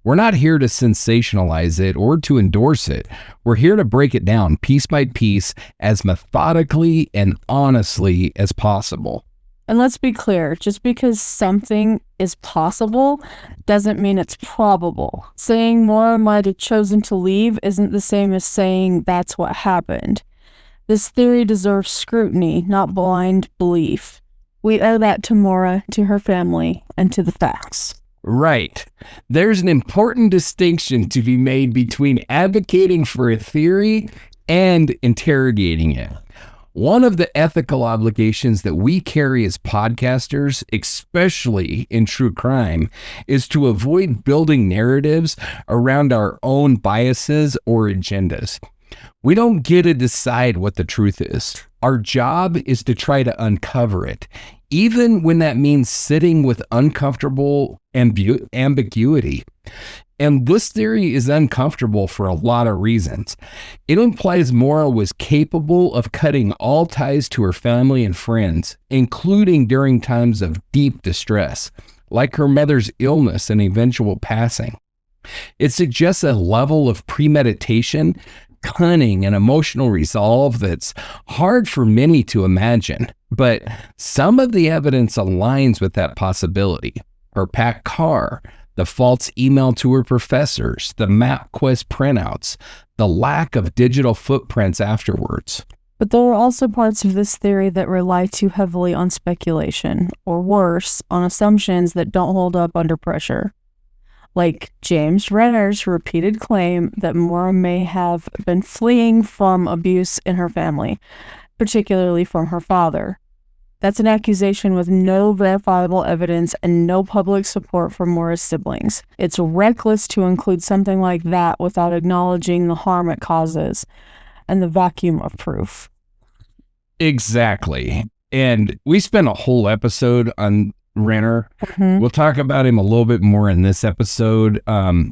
We're not here to sensationalize it or to endorse it. We're here to break it down piece by piece as methodically and honestly as possible. And let's be clear, just because something is possible doesn't mean it's probable. Saying Maura might have chosen to leave isn't the same as saying that's what happened. This theory deserves scrutiny, not blind belief. We owe that to Maura, to her family, and to the facts. Right. There's an important distinction to be made between advocating for a theory and interrogating it. One of the ethical obligations that we carry as podcasters, especially in true crime, is to avoid building narratives around our own biases or agendas. We don't get to decide what the truth is. Our job is to try to uncover it, even when that means sitting with uncomfortable ambiguity. And this theory is uncomfortable for a lot of reasons. It implies Maura was capable of cutting all ties to her family and friends, including during times of deep distress, like her mother's illness and eventual passing. It suggests a level of premeditation, cunning, and emotional resolve that's hard for many to imagine. But some of the evidence aligns with that possibility. Her packed car, the false email to her professors, the MapQuest printouts, the lack of digital footprints afterwards. But there are also parts of this theory that rely too heavily on speculation, or worse, on assumptions that don't hold up under pressure. Like James Renner's repeated claim that Maura may have been fleeing from abuse in her family, particularly from her father. That's an accusation with no verifiable evidence and no public support from Maura's siblings. It's reckless to include something like that without acknowledging the harm it causes and the vacuum of proof. Exactly. And we spent a whole episode on Renner. Mm-hmm. We'll talk about him a little bit more in this episode,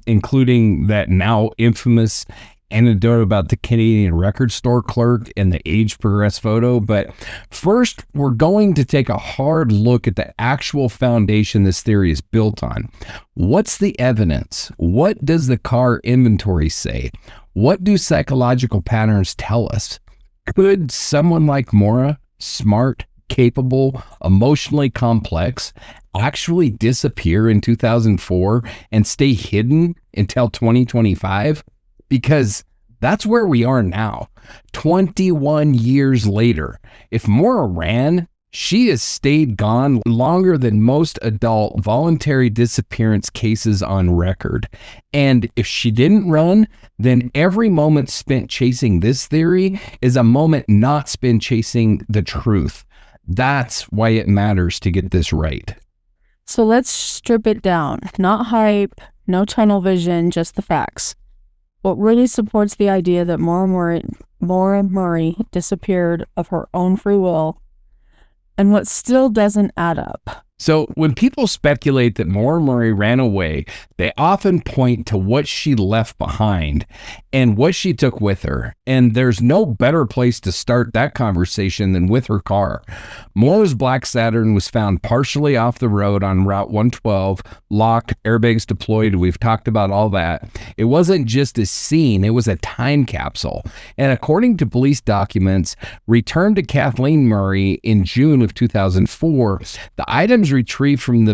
including that now infamous anecdote about the Canadian record store clerk and the age progressed photo. But first, we're going to take a hard look at the actual foundation this theory is built on. What's the evidence? What does the car inventory say? What do psychological patterns tell us? Could someone like Maura, smart, capable, emotionally complex, actually disappear in 2004 and stay hidden until 2025? Because that's where we are now, 21 years later. If Maura ran, She has stayed gone longer than most adult voluntary disappearance cases on record. And if she didn't run, then every moment spent chasing this theory is a moment not spent chasing the truth. That's why it matters to get this right. So let's strip it down. Not hype, no tunnel vision, just the facts. What really supports the idea that Maura Murray disappeared of her own free will, and what still doesn't add up. So when people speculate that Maura Murray ran away, they often point to what she left behind and what she took with her. And there's no better place to start that conversation than with her car. Maura's black Saturn was found partially off the road on Route 112, locked, airbags deployed. We've talked about all that. It wasn't just a scene, it was a time capsule. And according to police documents returned to Kathleen Murray in June of 2004, the items retrieved from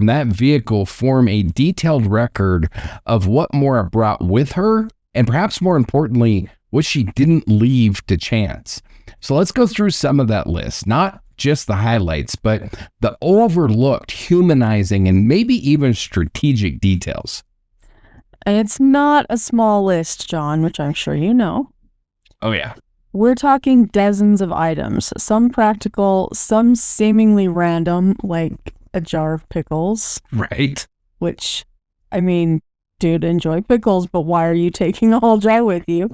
that vehicle form a detailed record of what Maura brought with her, and perhaps more importantly, what she didn't leave to chance. So let's go through some of that list, not just the highlights, but the overlooked, humanizing, and maybe even strategic details. And it's not a small list, John, which I'm sure you know. Oh, yeah. We're talking dozens of items, some practical, some seemingly random, like a jar of pickles. Right. Which, I mean, dude, enjoy pickles, but why are you taking a whole jar with you?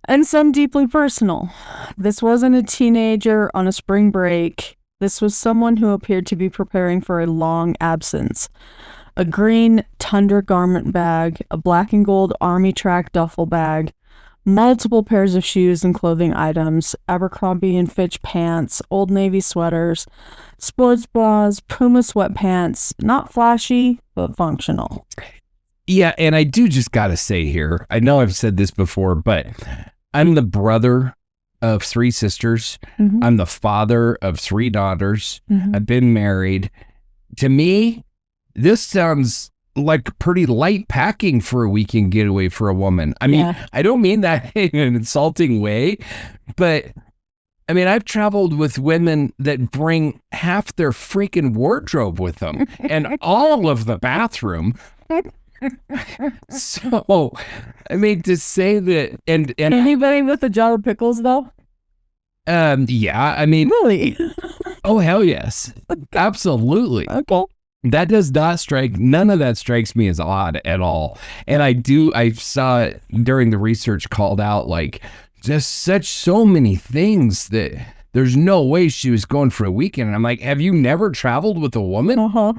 And some deeply personal. This wasn't a teenager on a spring break. This was someone who appeared to be preparing for a long absence. A green tundra garment bag, a black and gold army track duffel bag, multiple pairs of shoes and clothing items, Abercrombie and Fitch pants, Old Navy sweaters, sports bras, Puma sweatpants, not flashy, but functional. Yeah, and I do just got to say here, I know I've said this before, but I'm the brother of 3 sisters. Mm-hmm. I'm the father of 3 daughters. Mm-hmm. I've been married. To me, this sounds like pretty light packing for a weekend getaway for a woman. I mean, Yeah. I don't mean that in an insulting way, but I mean, I've traveled with women that bring half their freaking wardrobe with them and all of the bathroom. So, I mean, to say that, and Anybody with a jar of pickles, though? yeah, I mean, Really? oh, hell yes. Absolutely. Okay. That does not strike, none of that strikes me as odd at all. And I saw it during the research called out, like, just so many things that there's no way she was going for a weekend. And I'm like, have you never traveled with a woman? Uh-huh.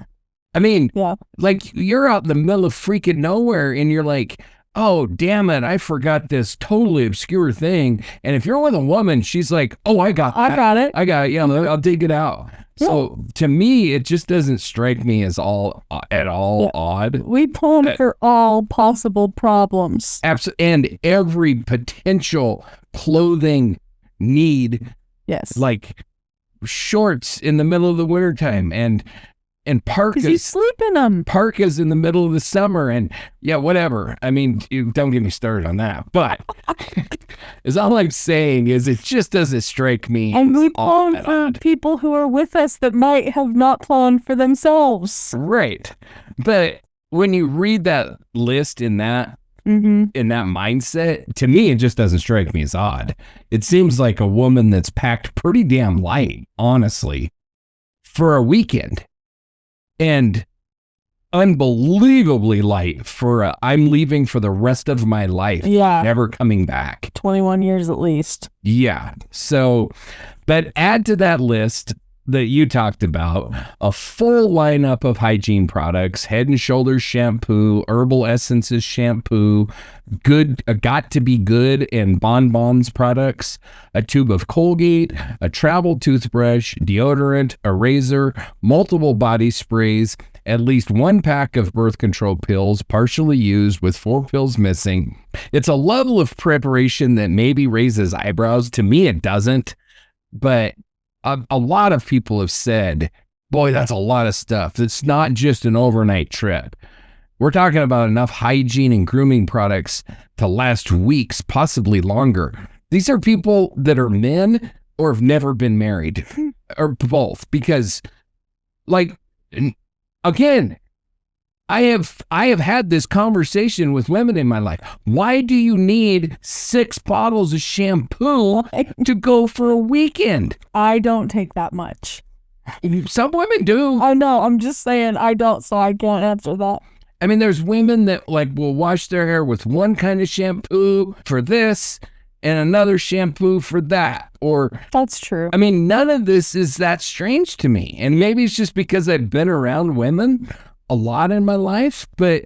I mean, Yeah. like, you're out in the middle of freaking nowhere and you're like, oh, damn it, I forgot this totally obscure thing. And if you're with a woman, she's like, oh, I got it. I got it. Yeah, I'll dig it out. Yeah. So to me, it just doesn't strike me as at all odd. We plan for all possible problems. And every potential clothing need, Yes. like shorts in the middle of the wintertime and Because you sleep in them. parkas in the middle of the summer and yeah, whatever. I mean, don't get me started on that. But is all I'm saying is it just doesn't strike me. And we as all plan that for odd. people who are with us that might have not planned for themselves. Right. But when you read that list in that Mm-hmm. mindset, to me, it just doesn't strike me as odd. It seems like a woman that's packed pretty damn light, honestly, for a weekend. And unbelievably light for I'm leaving for the rest of my life. Yeah. Never coming back. 21 years at least. Yeah. So, but add to that list that you talked about a full lineup of hygiene products, Head and Shoulders shampoo, Herbal Essences shampoo, good, Got to Be Good and Bonbons products, a tube of Colgate, a travel toothbrush, deodorant, a razor, multiple body sprays, at least 1 pack of birth control pills, partially used with 4 pills missing. It's a level of preparation that maybe raises eyebrows. To me, it doesn't. But a lot of people have said, boy, that's a lot of stuff. It's not just an overnight trip. We're talking about enough hygiene and grooming products to last weeks, possibly longer. These are people that are men or have never been married, or both, because, like, again, I have had this conversation with women in my life. Why do you need 6 bottles of shampoo to go for a weekend? I don't take that much. Some women do. I know. I'm just saying I don't, so I can't answer that. I mean, there's women that like will wash their hair with one kind of shampoo for this and another shampoo for that. Or that's true. I mean, none of this is that strange to me. And maybe it's just because I've been around women a lot in my life, but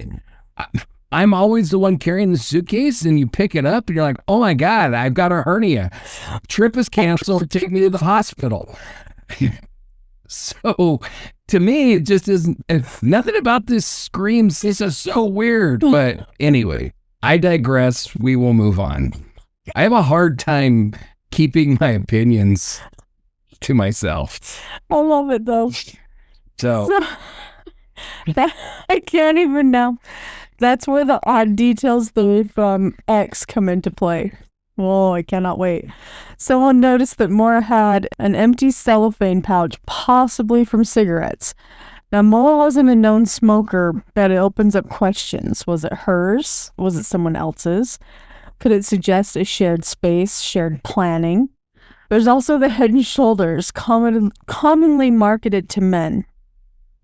I'm always the one carrying the suitcase, and you pick it up and you're like, oh my God, I've got a hernia. Trip is canceled. Take me to the hospital. So to me, it just isn't, nothing about this screams, this is so weird. But anyway, I digress. We will move on. I have a hard time keeping my opinions to myself. I love it though. So I can't even now. That's where the odd details from X come into play. Oh, I cannot wait. Someone noticed that Maura had an empty cellophane pouch, possibly from cigarettes. Now, Maura wasn't a known smoker, but it opens up questions. Was it hers? Was it someone else's? Could it suggest a shared space, shared planning? There's also the head and shoulders, commonly marketed to men.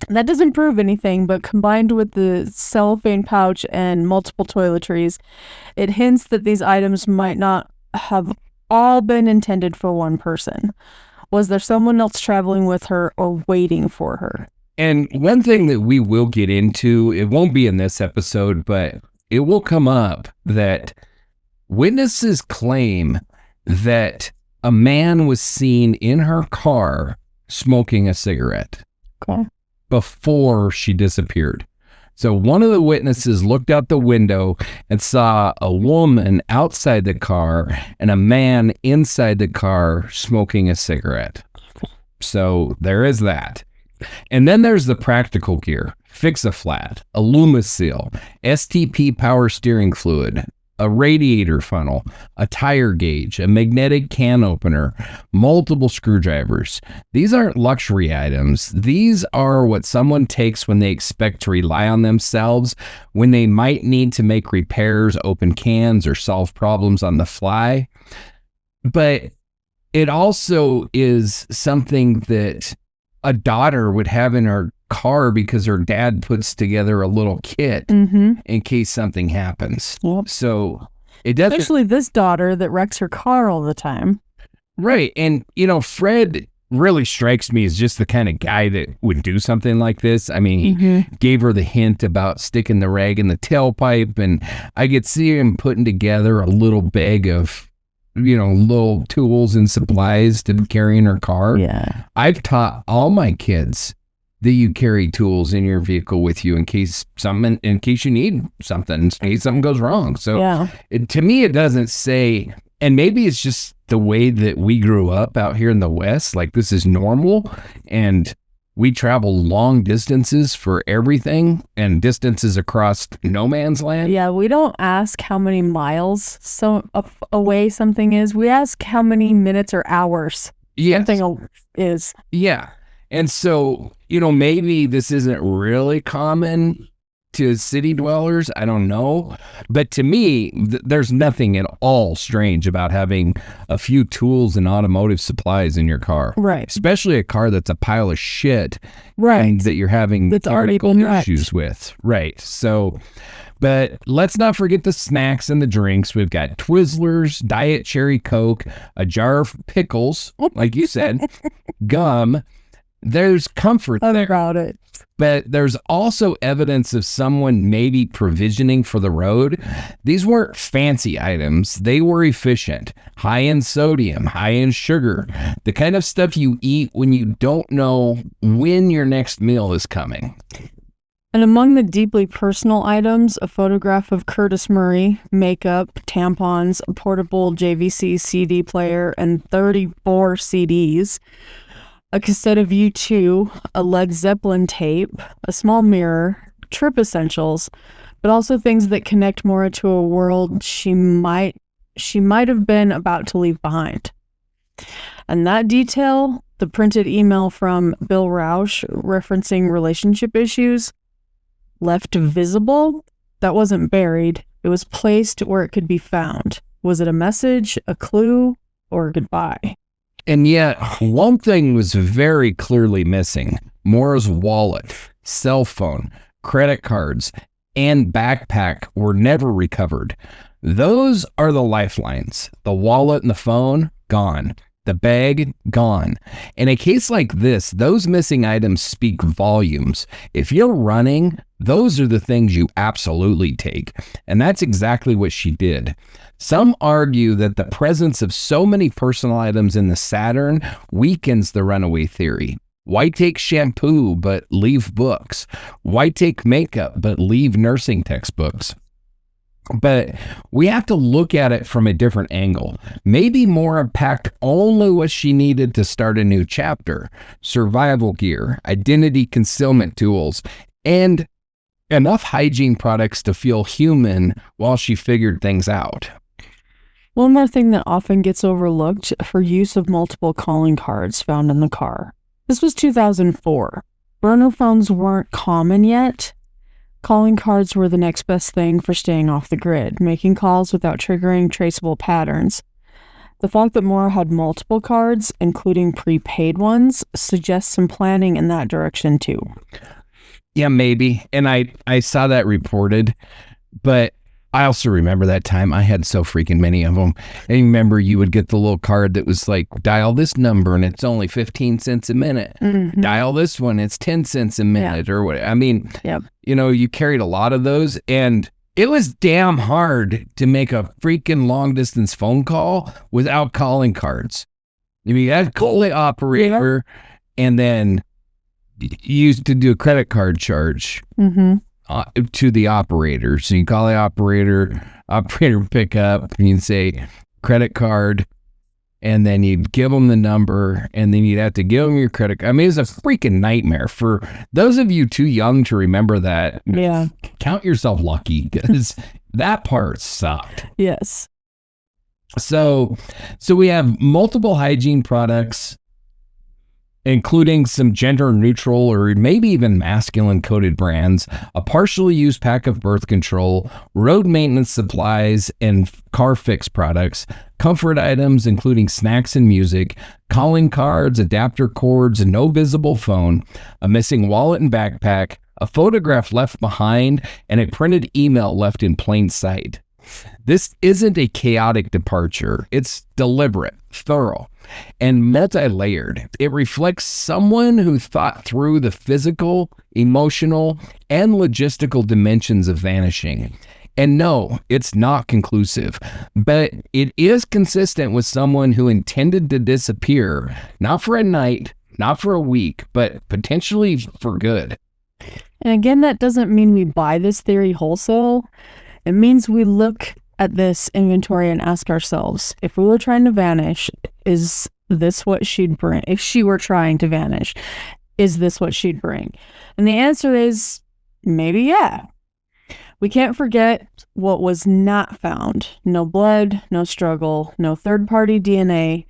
That doesn't prove anything, but combined with the cellophane pouch and multiple toiletries, it hints that these items might not have all been intended for one person. Was there someone else traveling with her or waiting for her? And one thing that we will get into, it won't be in this episode, but it will come up, that witnesses claim that a man was seen in her car smoking a cigarette. Okay. Before she disappeared. So one of the witnesses looked out the window and saw a woman outside the car and a man inside the car smoking a cigarette. So there is that. And then there's the practical gear: Fix-A-Flat, a Lumaseal, STP power steering fluid, a radiator funnel, a tire gauge, a magnetic can opener, multiple screwdrivers. These aren't luxury items. These are what someone takes when they expect to rely on themselves, when they might need to make repairs, open cans, or solve problems on the fly. But it also is something that a daughter would have in her car because her dad puts together a little kit in case something happens. Yep. So it doesn't, especially this daughter that wrecks her car all the time. Right. And you know, Fred really strikes me as just the kind of guy that would do something like this. I mean, he gave her the hint about sticking the rag in the tailpipe, and I could see him putting together a little bag of, you know, little tools and supplies to carry in her car. Yeah. I've taught all my kids that you carry tools in your vehicle with you in case you need something, in case something goes wrong. So yeah. To me, it doesn't say, and maybe it's just the way that we grew up out here in the West, like this is normal, and we travel long distances for everything and distances across no man's land. Yeah, we don't ask how many miles away something is. We ask how many minutes or hours something is. Yeah. And so, you know, maybe this isn't really common to city dwellers. I don't know. But to me, there's nothing at all strange about having a few tools and automotive supplies in your car. Right. Especially a car that's a pile of shit. Right. And that you're having technical issues with. Right. So, but let's not forget the snacks and the drinks. We've got Twizzlers, Diet Cherry Coke, a jar of pickles, like you said, gum. There's comfort there. About it. But there's also evidence of someone maybe provisioning for the road. These weren't fancy items. They were efficient. High in sodium, high in sugar. The kind of stuff you eat when you don't know when your next meal is coming. And among the deeply personal items, a photograph of Curtis Murray, makeup, tampons, a portable JVC CD player, and 34 CDs. A cassette of U2, a Led Zeppelin tape, a small mirror, trip essentials, but also things that connect Maura to a world she might have been about to leave behind. And that detail, the printed email from Bill Rausch referencing relationship issues, left visible, that wasn't buried. It was placed where it could be found. Was it a message, a clue, or a goodbye? And yet, one thing was very clearly missing. Maura's wallet, cell phone, credit cards, and backpack were never recovered. Those are the lifelines. The wallet and the phone, gone. The bag, gone. In a case like this, those missing items speak volumes. If you're running, those are the things you absolutely take. And that's exactly what she did. Some argue that the presence of so many personal items in the Saturn weakens the runaway theory. Why take shampoo but leave books? Why take makeup but leave nursing textbooks? But we have to look at it from a different angle. Maybe Maura packed only what she needed to start a new chapter: survival gear, identity concealment tools, and enough hygiene products to feel human while she figured things out. One more thing that often gets overlooked: for use of multiple calling cards found in the car. This was 2004. Burner phones weren't common yet. Calling cards were the next best thing for staying off the grid, making calls without triggering traceable patterns. The fact that Maura had multiple cards, including prepaid ones, suggests some planning in that direction too. Yeah, maybe. And I saw that reported, but I also remember that time. I had so freaking many of them. And you remember you would get the little card that was like, dial this number and it's only 15 cents a minute. Mm-hmm. Dial this one, it's 10 cents a minute or what. I mean, you know, you carried a lot of those, and it was damn hard to make a freaking long distance phone call without calling cards. I mean, you had to call the operator and then you used to do a credit card charge. Mm-hmm. To the operator. So you call the operator would pick up, and you'd say credit card, and then you'd give them the number, and then you'd have to give them your credit card. I mean, it was a freaking nightmare. For those of you too young to remember that, count yourself lucky, because that part sucked. Yes. So we have multiple hygiene products, including some gender neutral or maybe even masculine coded brands, a partially used pack of birth control, road maintenance supplies and car fix products, comfort items including snacks and music, calling cards, adapter cords, no visible phone, a missing wallet and backpack, a photograph left behind, and a printed email left in plain sight. This isn't a chaotic departure. It's deliberate, thorough, and multi-layered. It reflects someone who thought through the physical, emotional, and logistical dimensions of vanishing. And no, it's not conclusive, but it is consistent with someone who intended to disappear, not for a night, not for a week, but potentially for good. And again, that doesn't mean we buy this theory wholesale. It means we look at this inventory and ask ourselves, if we were trying to vanish, is this what she'd bring? If she were trying to vanish, is this what she'd bring? And the answer is maybe yeah. We can't forget what was not found. No blood, no struggle, no third-party DNA,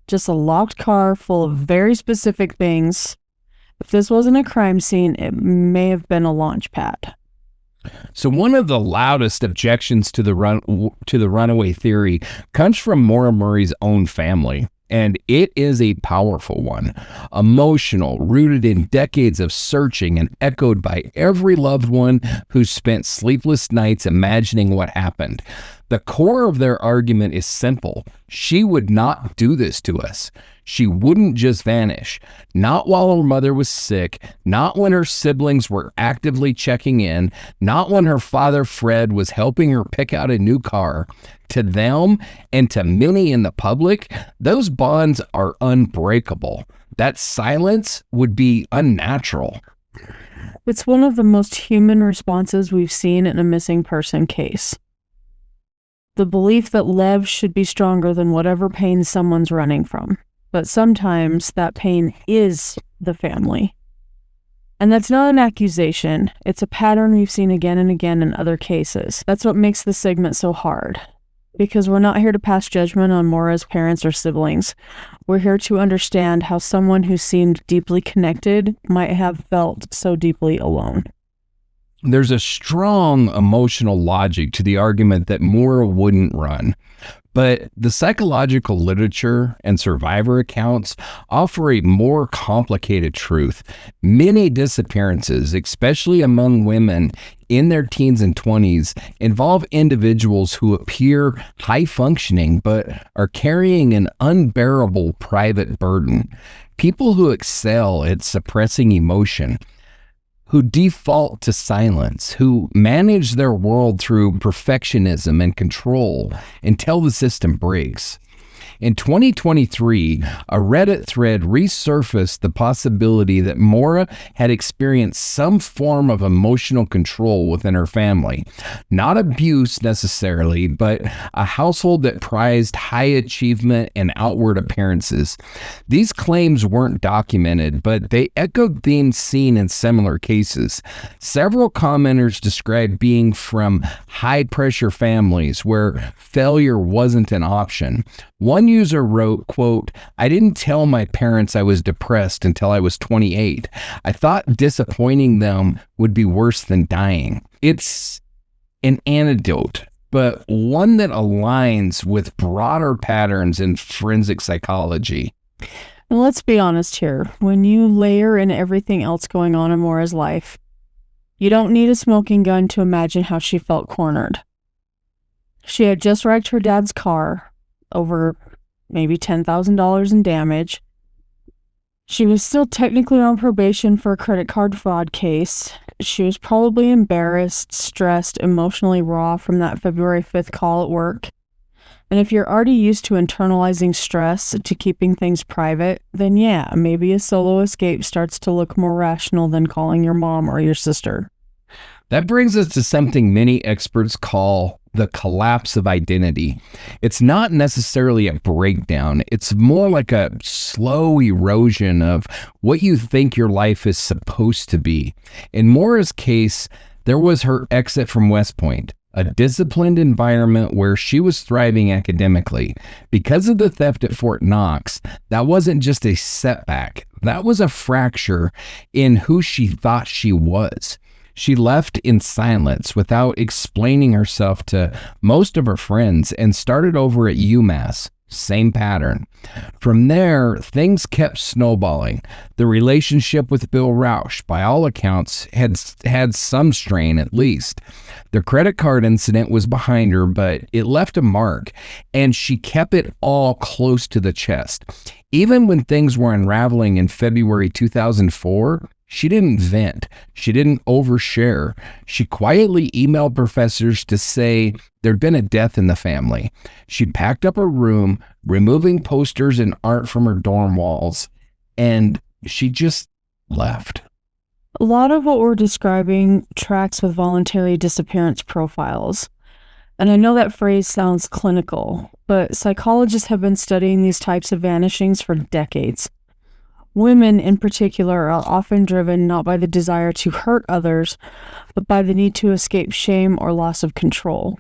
just a locked car full of very specific things. If this wasn't a crime scene, it may have been a launch pad. So one of the loudest objections to the runaway theory comes from Maura Murray's own family, and it is a powerful one. Emotional, rooted in decades of searching, and echoed by every loved one who spent sleepless nights imagining what happened. The core of their argument is simple. She would not do this to us. She wouldn't just vanish. Not while her mother was sick, not when her siblings were actively checking in, not when her father Fred was helping her pick out a new car. To them, and to many in the public, those bonds are unbreakable. That silence would be unnatural. It's one of the most human responses we've seen in a missing person case. The belief that Lev should be stronger than whatever pain someone's running from. But sometimes that pain is the family. And that's not an accusation. It's a pattern we've seen again and again in other cases. That's what makes this segment so hard. because we're not here to pass judgment on Maura's parents or siblings. We're here to understand how someone who seemed deeply connected might have felt so deeply alone. There's a strong emotional logic to the argument that Maura wouldn't run. But the psychological literature and survivor accounts offer a more complicated truth. Many disappearances, especially among women in their teens and 20s, involve individuals who appear high functioning but are carrying an unbearable private burden. People who excel at suppressing emotion, who default to silence, who manage their world through perfectionism and control until the system breaks. In 2023, a Reddit thread resurfaced the possibility that Maura had experienced some form of emotional control within her family. Not abuse necessarily, but a household that prized high achievement and outward appearances. These claims weren't documented, but they echoed themes seen in similar cases. Several commenters described being from high-pressure families where failure wasn't an option. One user wrote, quote, "I didn't tell my parents I was depressed until I was 28. I thought disappointing them would be worse than dying." It's an anecdote, but one that aligns with broader patterns in forensic psychology. And let's be honest here. When you layer in everything else going on in Maura's life, you don't need a smoking gun to imagine how she felt cornered. She had just wrecked her dad's car, over maybe $10,000 in damage. She was still technically on probation for a credit card fraud case. She was probably embarrassed, stressed, emotionally raw from that February 5th call at work. And if you're already used to internalizing stress to keeping things private, then yeah, maybe a solo escape starts to look more rational than calling your mom or your sister. That brings us to something many experts call the collapse of identity. It's not necessarily a breakdown. It's more like a slow erosion of what you think your life is supposed to be. In Maura's case, there was her exit from West Point, a disciplined environment where she was thriving academically. Because of the theft at Fort Knox, that wasn't just a setback. That was a fracture in who she thought she was. She left in silence without explaining herself to most of her friends and started over at UMass. Same pattern. From there, things kept snowballing. The relationship with Bill Rausch, by all accounts, had some strain at least. The credit card incident was behind her, but it left a mark, and she kept it all close to the chest. Even when things were unraveling in February 2004, she didn't vent. She didn't overshare. She quietly emailed professors to say there'd been a death in the family. She packed up her room, removing posters and art from her dorm walls, and she just left. A lot of what we're describing tracks with voluntary disappearance profiles. And I know that phrase sounds clinical, but psychologists have been studying these types of vanishings for decades. Women, in particular, are often driven not by the desire to hurt others, but by the need to escape shame or loss of control.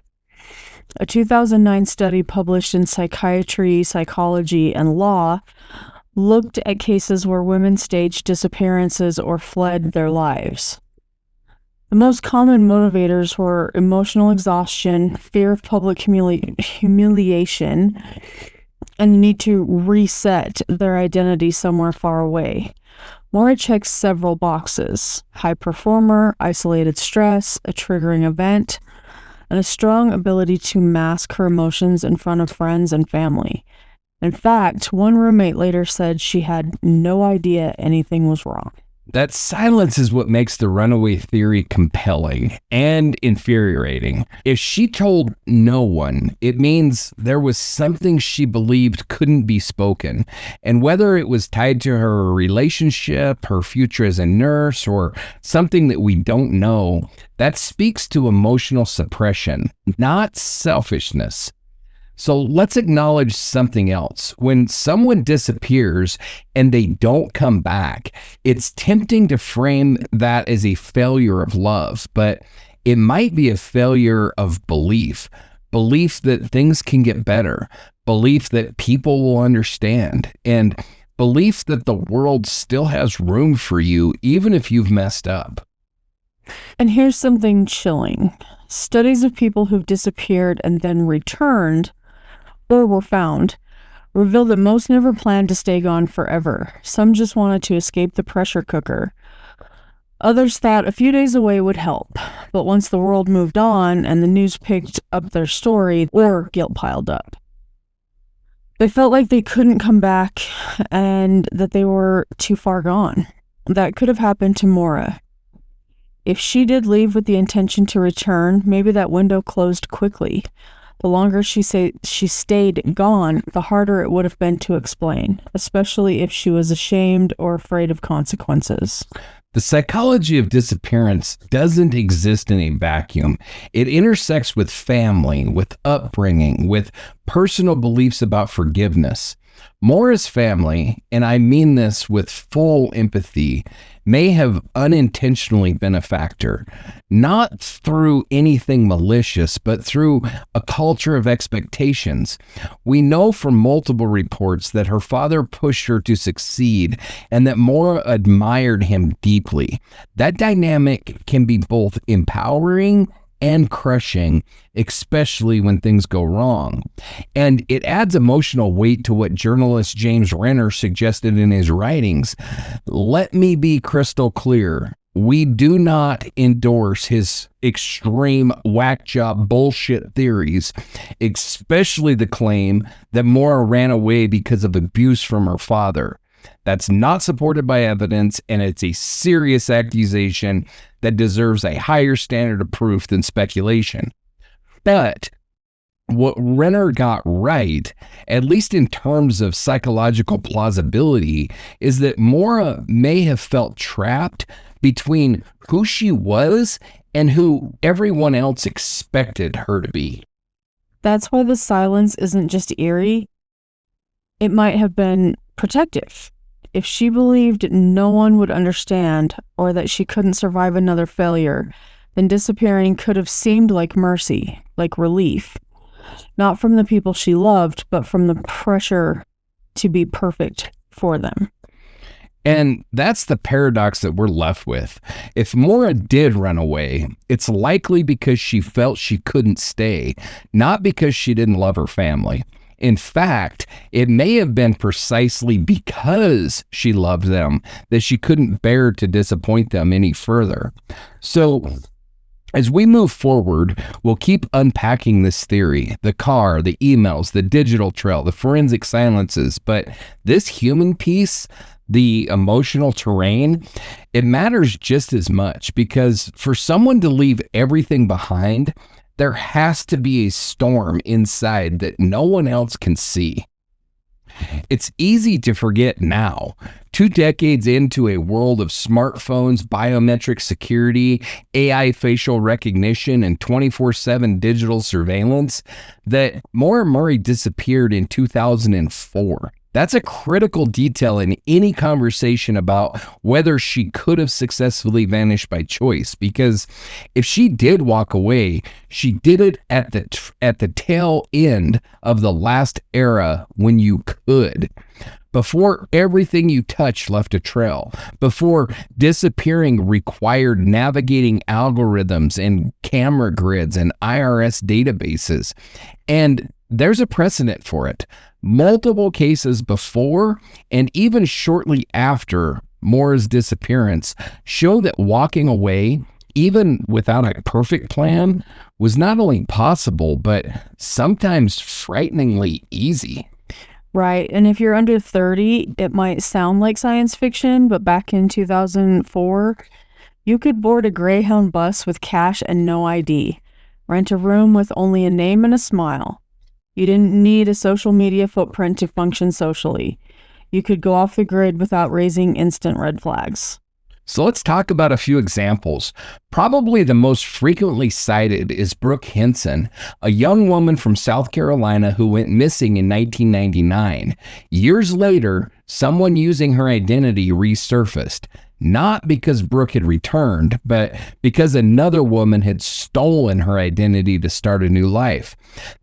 A 2009 study published in Psychiatry, Psychology, and Law looked at cases where women staged disappearances or fled their lives. The most common motivators were emotional exhaustion, fear of public humiliation, and the need to reset their identity somewhere far away. Maura checks several boxes: high performer, isolated stress, a triggering event, and a strong ability to mask her emotions in front of friends and family. In fact, one roommate later said she had no idea anything was wrong. That silence is what makes the runaway theory compelling and infuriating. If she told no one, it means there was something she believed couldn't be spoken. And whether it was tied to her relationship, her future as a nurse, or something that we don't know, that speaks to emotional suppression, not selfishness. So let's acknowledge something else. When someone disappears and they don't come back, it's tempting to frame that as a failure of love, but it might be a failure of belief. belief that things can get better, belief that people will understand, and belief that the world still has room for you, even if you've messed up. And here's something chilling. Studies of people who've disappeared and then returned or were found reveal that most never planned to stay gone forever. Some just wanted to escape the pressure cooker. Others thought a few days away would help, but once the world moved on and the news picked up their story, or guilt piled up. They felt like they couldn't come back and that they were too far gone. That could have happened to Maura. If she did leave with the intention to return, maybe that window closed quickly. The longer she stayed gone, the harder it would have been to explain, especially if she was ashamed or afraid of consequences. The psychology of disappearance doesn't exist in a vacuum. It intersects with family, with upbringing, with personal beliefs about forgiveness. Maura's family, and I mean this with full empathy, may have unintentionally been a factor, not through anything malicious, but through a culture of expectations. We know from multiple reports that her father pushed her to succeed and that Maura admired him deeply. That dynamic can be both empowering and crushing, especially when things go wrong. And it adds emotional weight to what journalist James Renner suggested in his writings. Let me be crystal clear. We do not endorse his extreme whack job bullshit theories, especially the claim that Maura ran away because of abuse from her father. That's not supported by evidence, and it's a serious accusation that deserves a higher standard of proof than speculation. But what Renner got right, at least in terms of psychological plausibility, is that Maura may have felt trapped between who she was and who everyone else expected her to be. That's why the silence isn't just eerie. It might have been protective. If she believed no one would understand or that she couldn't survive another failure, then disappearing could have seemed like mercy, like relief. Not from the people she loved, but from the pressure to be perfect for them. And that's the paradox that we're left with. If Maura did run away, it's likely because she felt she couldn't stay, not because she didn't love her family. In fact, it may have been precisely because she loved them that she couldn't bear to disappoint them any further. So, as we move forward, we'll keep unpacking this theory, the car, the emails, the digital trail, the forensic silences, but this human piece, the emotional terrain, it matters just as much, because for someone to leave everything behind, there has to be a storm inside that no one else can see. It's easy to forget now. 2 decades into a world of smartphones, biometric security, AI facial recognition, and 24/7 digital surveillance, that Maura Murray disappeared in 2004. That's a critical detail in any conversation about whether she could have successfully vanished by choice, because if she did walk away, she did it at the tail end of the last era when you could. Before everything you touched left a trail, before disappearing required navigating algorithms and camera grids and IRS databases. And there's a precedent for it. Multiple cases before and even shortly after Maura's disappearance show that walking away, even without a perfect plan, was not only possible, but sometimes frighteningly easy. Right. And if you're under 30, it might sound like science fiction, but back in 2004, you could board a Greyhound bus with cash and no ID, rent a room with only a name and a smile. You didn't need a social media footprint to function socially. You could go off the grid without raising instant red flags. So let's talk about a few examples. Probably the most frequently cited is Brooke Henson, a young woman from South Carolina who went missing in 1999. Years later, someone using her identity resurfaced. not because Brooke had returned, but because another woman had stolen her identity to start a new life.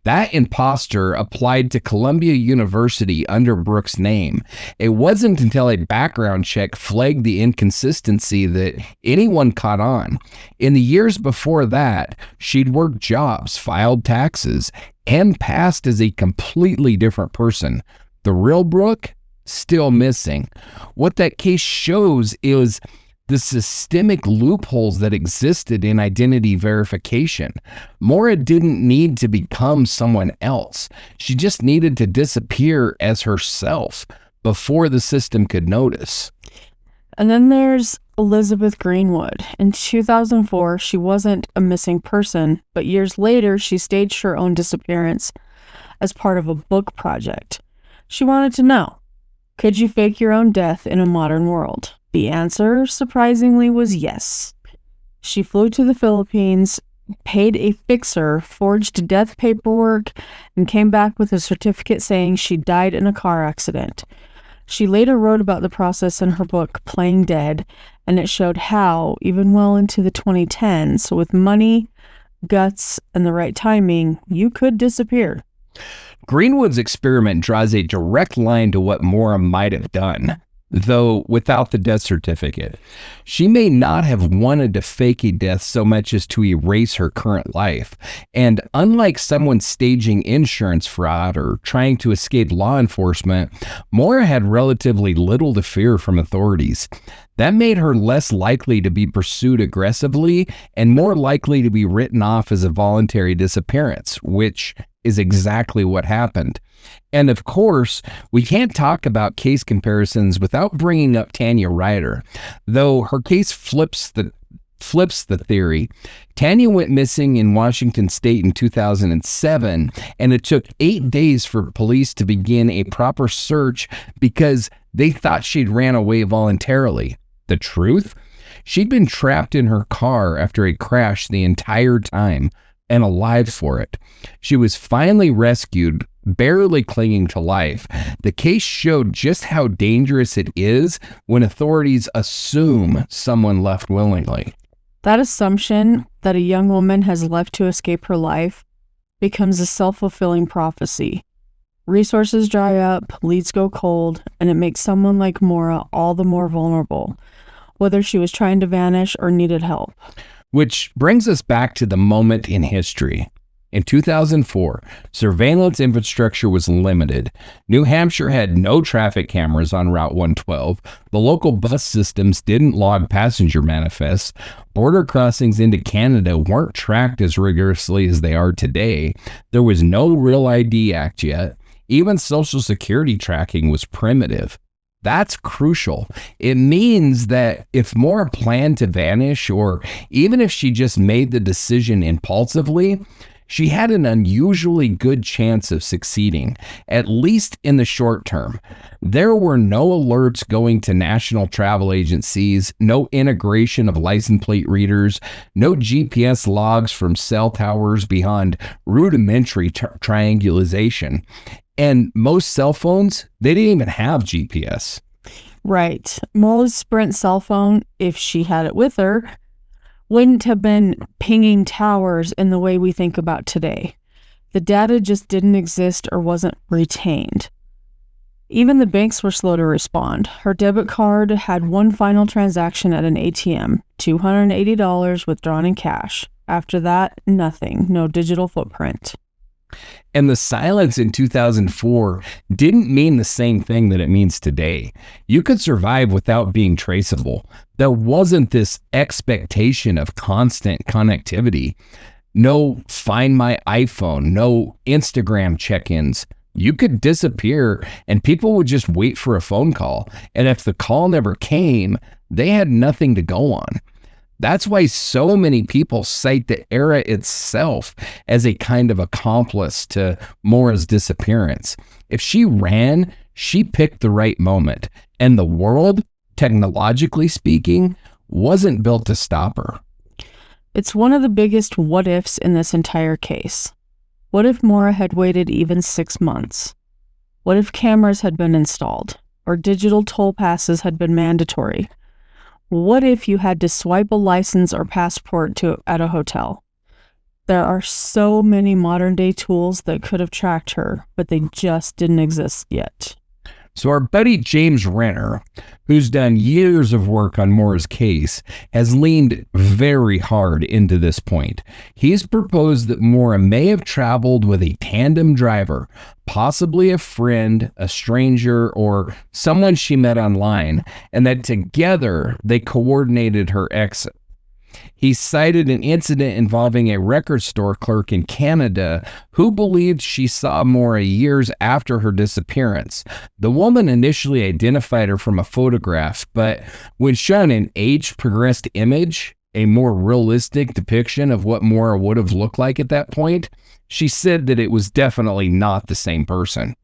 That imposter applied to Columbia University under Brooke's name. It wasn't until a background check flagged the inconsistency that anyone caught on. In the years before that, she'd worked jobs, filed taxes, and passed as a completely different person. The real Brooke, still missing. What that case shows is the systemic loopholes that existed in identity verification. Maura didn't need to become someone else. She just needed to disappear as herself before the system could notice. And then there's Elizabeth Greenwood. In 2004, she wasn't a missing person, but years later, she staged her own disappearance as part of a book project. She wanted to know, could you fake your own death in a modern world? The answer, surprisingly, was yes. She flew to the Philippines, paid a fixer, forged death paperwork, and came back with a certificate saying she died in a car accident. She later wrote about the process in her book, Playing Dead, and it showed how, even well into the 2010s, with money, guts, and the right timing, you could disappear. Greenwood's experiment draws a direct line to what Maura might have done, though without the death certificate. She may not have wanted to fake a death so much as to erase her current life. And unlike someone staging insurance fraud or trying to escape law enforcement, Maura had relatively little to fear from authorities. That made her less likely to be pursued aggressively and more likely to be written off as a voluntary disappearance, which is exactly what happened. And of course, we can't talk about case comparisons without bringing up Tanya Ryder. Though her case flips the theory. Tanya went missing in Washington State in 2007, and it took 8 days for police to begin a proper search because they thought she'd ran away voluntarily. The truth? She'd been trapped in her car after a crash the entire time, and alive for it. She was finally rescued, barely clinging to life. The case showed just how dangerous it is when authorities assume someone left willingly. That assumption that a young woman has left to escape her life becomes a self-fulfilling prophecy. Resources dry up, leads go cold, and it makes someone like Maura all the more vulnerable, whether she was trying to vanish or needed help. Which brings us back to the moment in history. In 2004, surveillance infrastructure was limited. New Hampshire had no traffic cameras on Route 112. The local bus systems didn't log passenger manifests. Border crossings into Canada weren't tracked as rigorously as they are today. There was no Real ID Act yet. Even Social Security tracking was primitive. That's crucial. It means that if Maura planned to vanish, or even if she just made the decision impulsively, she had an unusually good chance of succeeding, at least in the short term. There were no alerts going to national travel agencies, no integration of license plate readers, no GPS logs from cell towers beyond rudimentary triangulation. And most cell phones, they didn't even have GPS. Right. Maura's Sprint cell phone, if she had it with her, wouldn't have been pinging towers in the way we think about today. The data just didn't exist or wasn't retained. Even the banks were slow to respond. Her debit card had one final transaction at an ATM, $280 withdrawn in cash. After that, nothing, no digital footprint. And the silence in 2004 didn't mean the same thing that it means today. You could survive without being traceable. There wasn't this expectation of constant connectivity. No Find My iPhone, no Instagram check-ins. You could disappear and people would just wait for a phone call. And if the call never came, they had nothing to go on. That's why so many people cite the era itself as a kind of accomplice to Maura's disappearance. If she ran, she picked the right moment, and the world, technologically speaking, wasn't built to stop her. It's one of the biggest what-ifs in this entire case. What if Maura had waited even 6 months? What if cameras had been installed, or digital toll passes had been mandatory? What if you had to swipe a license or passport at a hotel? There are so many modern day tools that could have tracked her, but they just didn't exist yet. So our buddy James Renner, who's done years of work on Maura's case, has leaned very hard into this point. He's proposed that Maura may have traveled with a tandem driver, possibly a friend, a stranger, or someone she met online, and that together they coordinated her exit. He cited an incident involving a record store clerk in Canada who believed she saw Maura years after her disappearance. The woman initially identified her from a photograph, but when shown an age-progressed image, a more realistic depiction of what Maura would have looked like at that point, she said that it was definitely not the same person.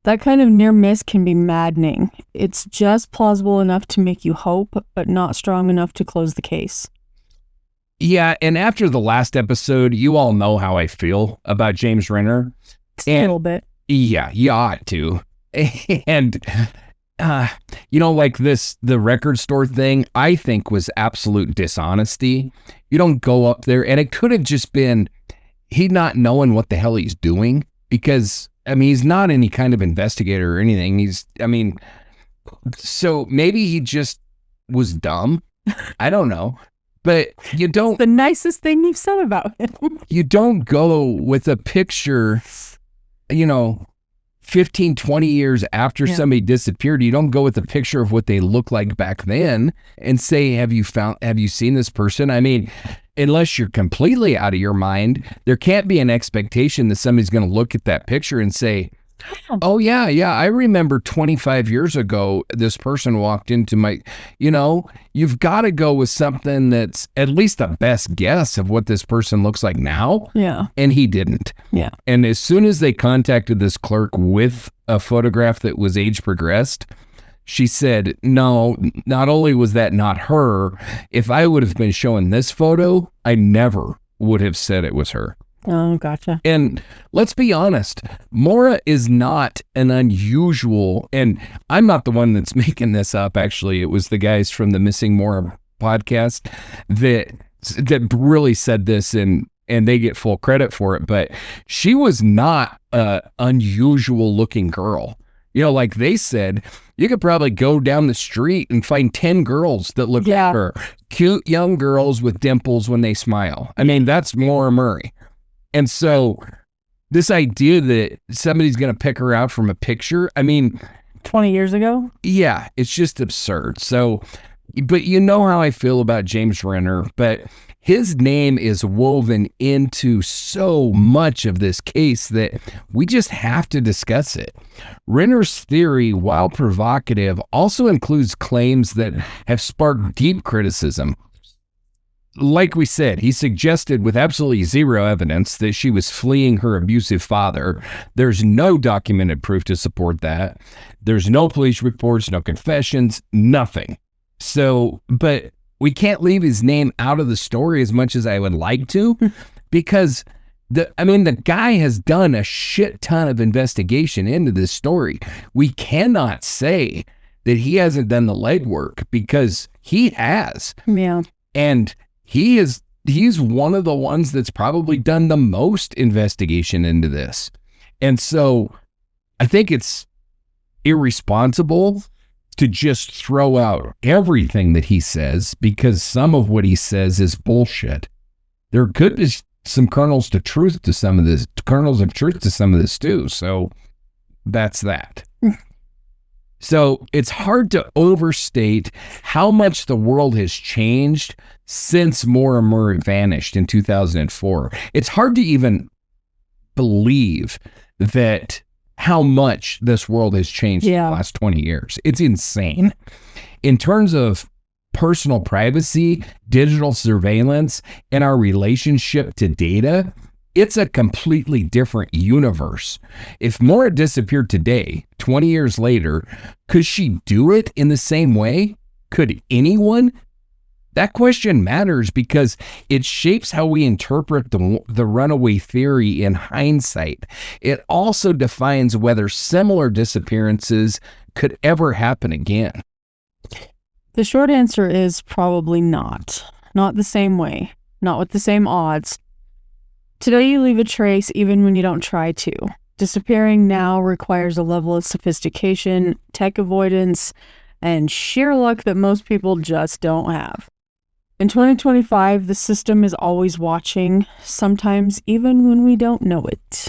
That kind of near miss can be maddening. It's just plausible enough to make you hope, but not strong enough to close the case. Yeah, and after the last episode, you all know how I feel about James Renner. A little bit. Yeah, you ought to. And, like the record store thing, I think was absolute dishonesty. You don't go up there, and it could have just been he not knowing what the hell he's doing, because, he's not any kind of investigator or anything. So maybe he just was dumb. I don't know. But you don't... It's the nicest thing you've said about him. You don't go with a picture, 15, 20 years after somebody disappeared. You don't go with a picture of what they look like back then and say, have you seen this person? Unless you're completely out of your mind, there can't be an expectation that somebody's going to look at that picture and say, oh, yeah, I remember 25 years ago, this person walked into my, you've got to go with something that's at least the best guess of what this person looks like now. Yeah. And he didn't. Yeah. And as soon as they contacted this clerk with a photograph that was age progressed, she said, no, not only was that not her, if I would have been showing this photo, I never would have said it was her. Oh, gotcha. And let's be honest, Maura is not an unusual, and I'm not the one that's making this up, actually. It was the guys from the Missing Maura podcast that really said this, and they get full credit for it, but she was not an unusual looking girl. Like they said, you could probably go down the street and find 10 girls that look like her. Cute young girls with dimples when they smile. That's Maura Murray. And so this idea that somebody's going to pick her out from a picture, 20 years ago? Yeah, it's just absurd. So, but you know how I feel about James Renner, but his name is woven into so much of this case that we just have to discuss it. Renner's theory, while provocative, also includes claims that have sparked deep criticism. Like we said, he suggested with absolutely zero evidence that she was fleeing her abusive father. There's no documented proof to support that. There's no police reports, no confessions, nothing. So, but we can't leave his name out of the story as much as I would like to, because the guy has done a shit ton of investigation into this story. We cannot say that he hasn't done the legwork, because he has. Yeah. And he's one of the ones that's probably done the most investigation into this. And so I think it's irresponsible to just throw out everything that he says, because some of what he says is bullshit. There could be some kernels of truth to some of this too. So that's that. So it's hard to overstate how much the world has changed since Maura Murray vanished in 2004. It's hard to even believe that how much this world has changed in the last 20 years. It's insane. In terms of personal privacy, digital surveillance, and our relationship to data, it's a completely different universe. If Maura disappeared today, 20 years later, could she do it in the same way? Could anyone? That question matters because it shapes how we interpret the runaway theory in hindsight. It also defines whether similar disappearances could ever happen again. The short answer is probably not. Not the same way. Not with the same odds. Today you leave a trace even when you don't try to. Disappearing now requires a level of sophistication, tech avoidance, and sheer luck that most people just don't have. In 2025, the system is always watching, sometimes even when we don't know it.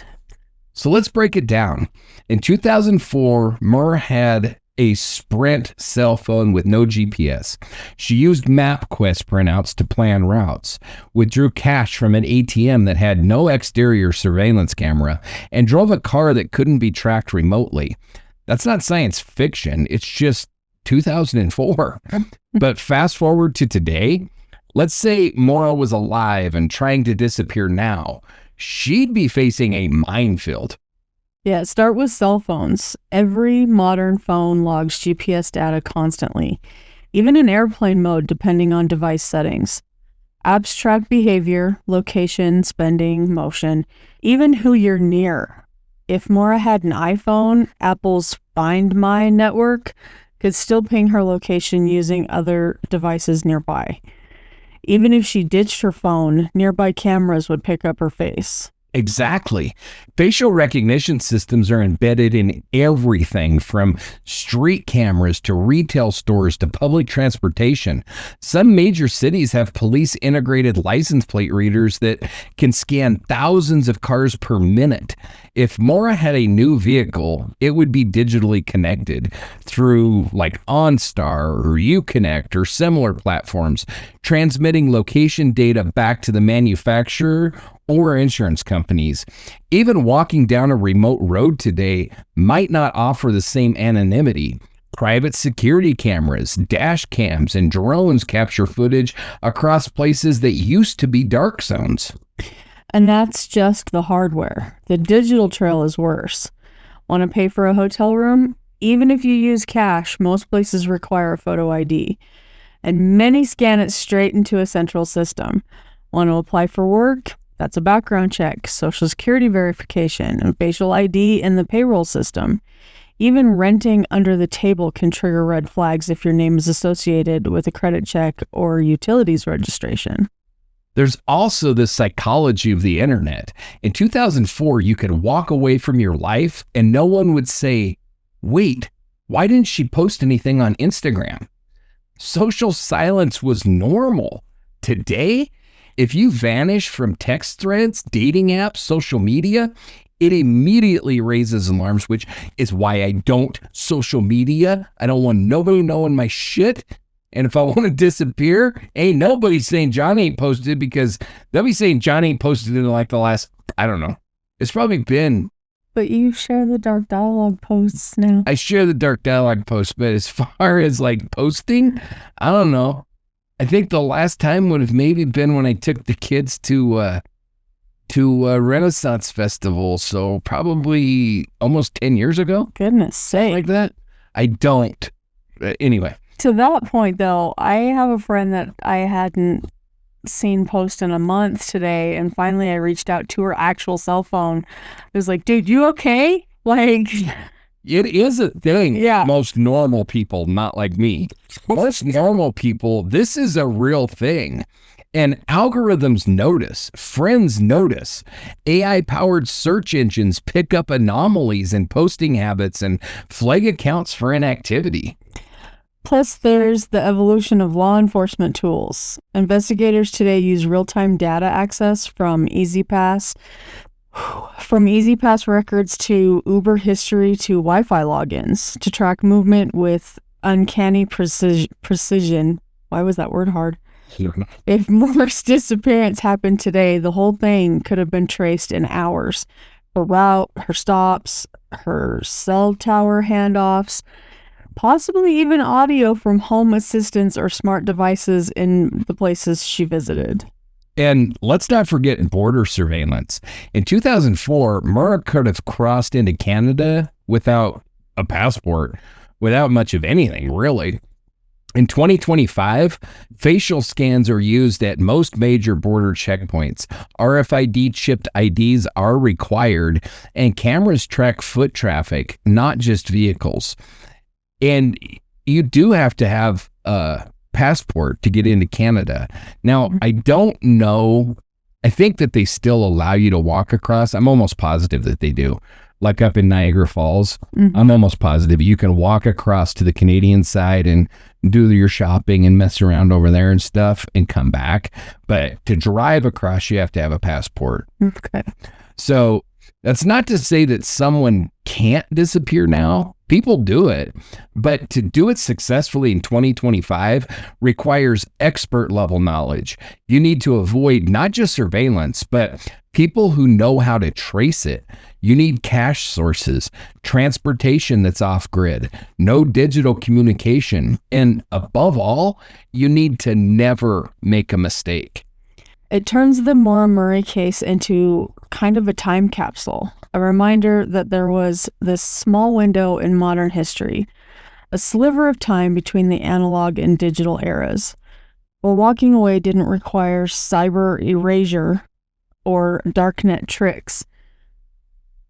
So let's break it down. In 2004, Maura had a Sprint cell phone with no GPS. She used MapQuest printouts to plan routes, withdrew cash from an ATM that had no exterior surveillance camera, and drove a car that couldn't be tracked remotely. That's not science fiction, it's just 2004. But fast forward to today, let's say Maura was alive and trying to disappear now. She'd be facing a minefield. Yeah, start with cell phones. Every modern phone logs GPS data constantly, even in airplane mode depending on device settings. Apps track behavior, location, spending, motion, even who you're near. If Maura had an iPhone, Apple's Find My network could still ping her location using other devices nearby. Even if she ditched her phone, nearby cameras would pick up her face. Exactly. Facial recognition systems are embedded in everything from street cameras to retail stores to public transportation. Some major cities have police integrated license plate readers that can scan thousands of cars per minute. If Maura had a new vehicle, it would be digitally connected through like OnStar or Uconnect or similar platforms, transmitting location data back to the manufacturer or insurance companies. Even walking down a remote road today might not offer the same anonymity. Private security cameras, dash cams, and drones capture footage across places that used to be dark zones. And that's just the hardware. The digital trail is worse. Want to pay for a hotel room? Even if you use cash, most places require a photo ID. And many scan it straight into a central system. Want to apply for work? That's a background check, social security verification, and facial ID in the payroll system. Even renting under the table can trigger red flags if your name is associated with a credit check or utilities registration. There's also the psychology of the internet. In 2004, you could walk away from your life and no one would say, wait, why didn't she post anything on Instagram? Social silence was normal. Today, if you vanish from text threads, dating apps, social media, it immediately raises alarms, which is why I don't social media. I don't want nobody knowing my shit. And if I want to disappear, ain't nobody saying John ain't posted, because they'll be saying John ain't posted in like the last, I don't know. It's probably been. But you share the dark dialogue posts now. I share the dark dialogue posts, but as far as like posting, I don't know. I think the last time would have maybe been when I took the kids to a Renaissance festival. So probably almost 10 years ago. Goodness sake. Like that. I don't. Anyway. To that point, though, I have a friend that I hadn't seen post in a month today. And finally, I reached out to her actual cell phone. I was like, dude, you okay? Like... It is a thing. Yeah. Most normal people, not like me. Most normal people, this is a real thing. And algorithms notice, friends notice. AI-powered search engines pick up anomalies in posting habits and flag accounts for inactivity. Plus, there's the evolution of law enforcement tools. Investigators today use real-time data access from EasyPass records to Uber history to Wi-Fi logins to track movement with uncanny precision. Why was that word hard? If Maura's disappearance happened today, the whole thing could have been traced in hours. Her route, her stops, her cell tower handoffs, possibly even audio from home assistants or smart devices in the places she visited. And let's not forget border surveillance. In 2004, Maura could have crossed into Canada without a passport, without much of anything, really. In 2025, facial scans are used at most major border checkpoints. RFID chipped IDs are required, and cameras track foot traffic, not just vehicles. And you do have to have a passport to get into Canada. Now, I don't know. I think that they still allow you to walk across. I'm almost positive that they do. Like up in Niagara Falls, I'm almost positive you can walk across to the Canadian side and do your shopping and mess around over there and stuff and come back. But to drive across, you have to have a passport. Okay. So that's not to say that someone can't disappear now. People do it, but to do it successfully in 2025 requires expert level knowledge. You need to avoid not just surveillance, but people who know how to trace it. You need cash sources, transportation that's off grid, no digital communication, and above all, you need to never make a mistake. It turns the Maura Murray case into kind of a time capsule, a reminder that there was this small window in modern history, a sliver of time between the analog and digital eras. While walking away didn't require cyber erasure or darknet tricks,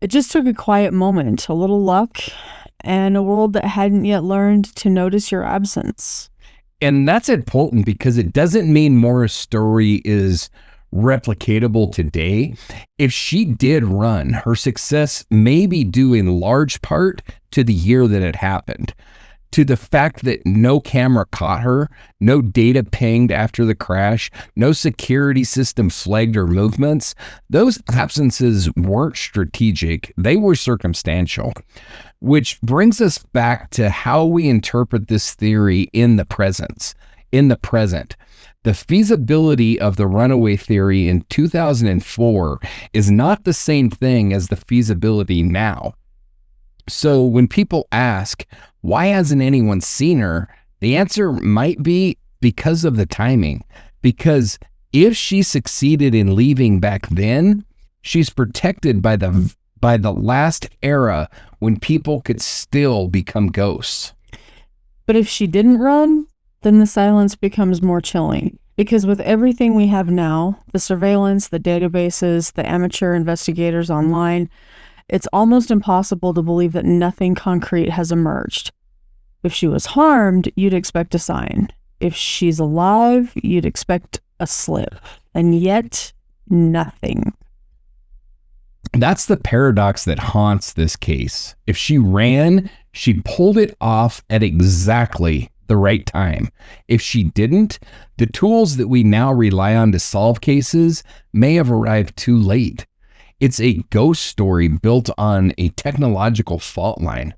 it just took a quiet moment, a little luck, and a world that hadn't yet learned to notice your absence. And that's important because it doesn't mean Maura's story is replicatable today. If she did run, her success may be due in large part to the year that it happened, to the fact that no camera caught her, no data pinged after the crash, no security system flagged her movements. Those absences weren't strategic, they were circumstantial. Which brings us back to how we interpret this theory in the present. The feasibility of the runaway theory in 2004 is not the same thing as the feasibility now. So when people ask, why hasn't anyone seen her? The answer might be because of the timing. Because if she succeeded in leaving back then, she's protected by the last era when people could still become ghosts. But if she didn't run, then the silence becomes more chilling. Because with everything we have now, the surveillance, the databases, the amateur investigators online, it's almost impossible to believe that nothing concrete has emerged. If she was harmed, you'd expect a sign. If she's alive, you'd expect a slip. And yet, nothing. That's the paradox that haunts this case. If she ran, she pulled it off at exactly the right time. If she didn't, the tools that we now rely on to solve cases may have arrived too late. It's a ghost story built on a technological fault line.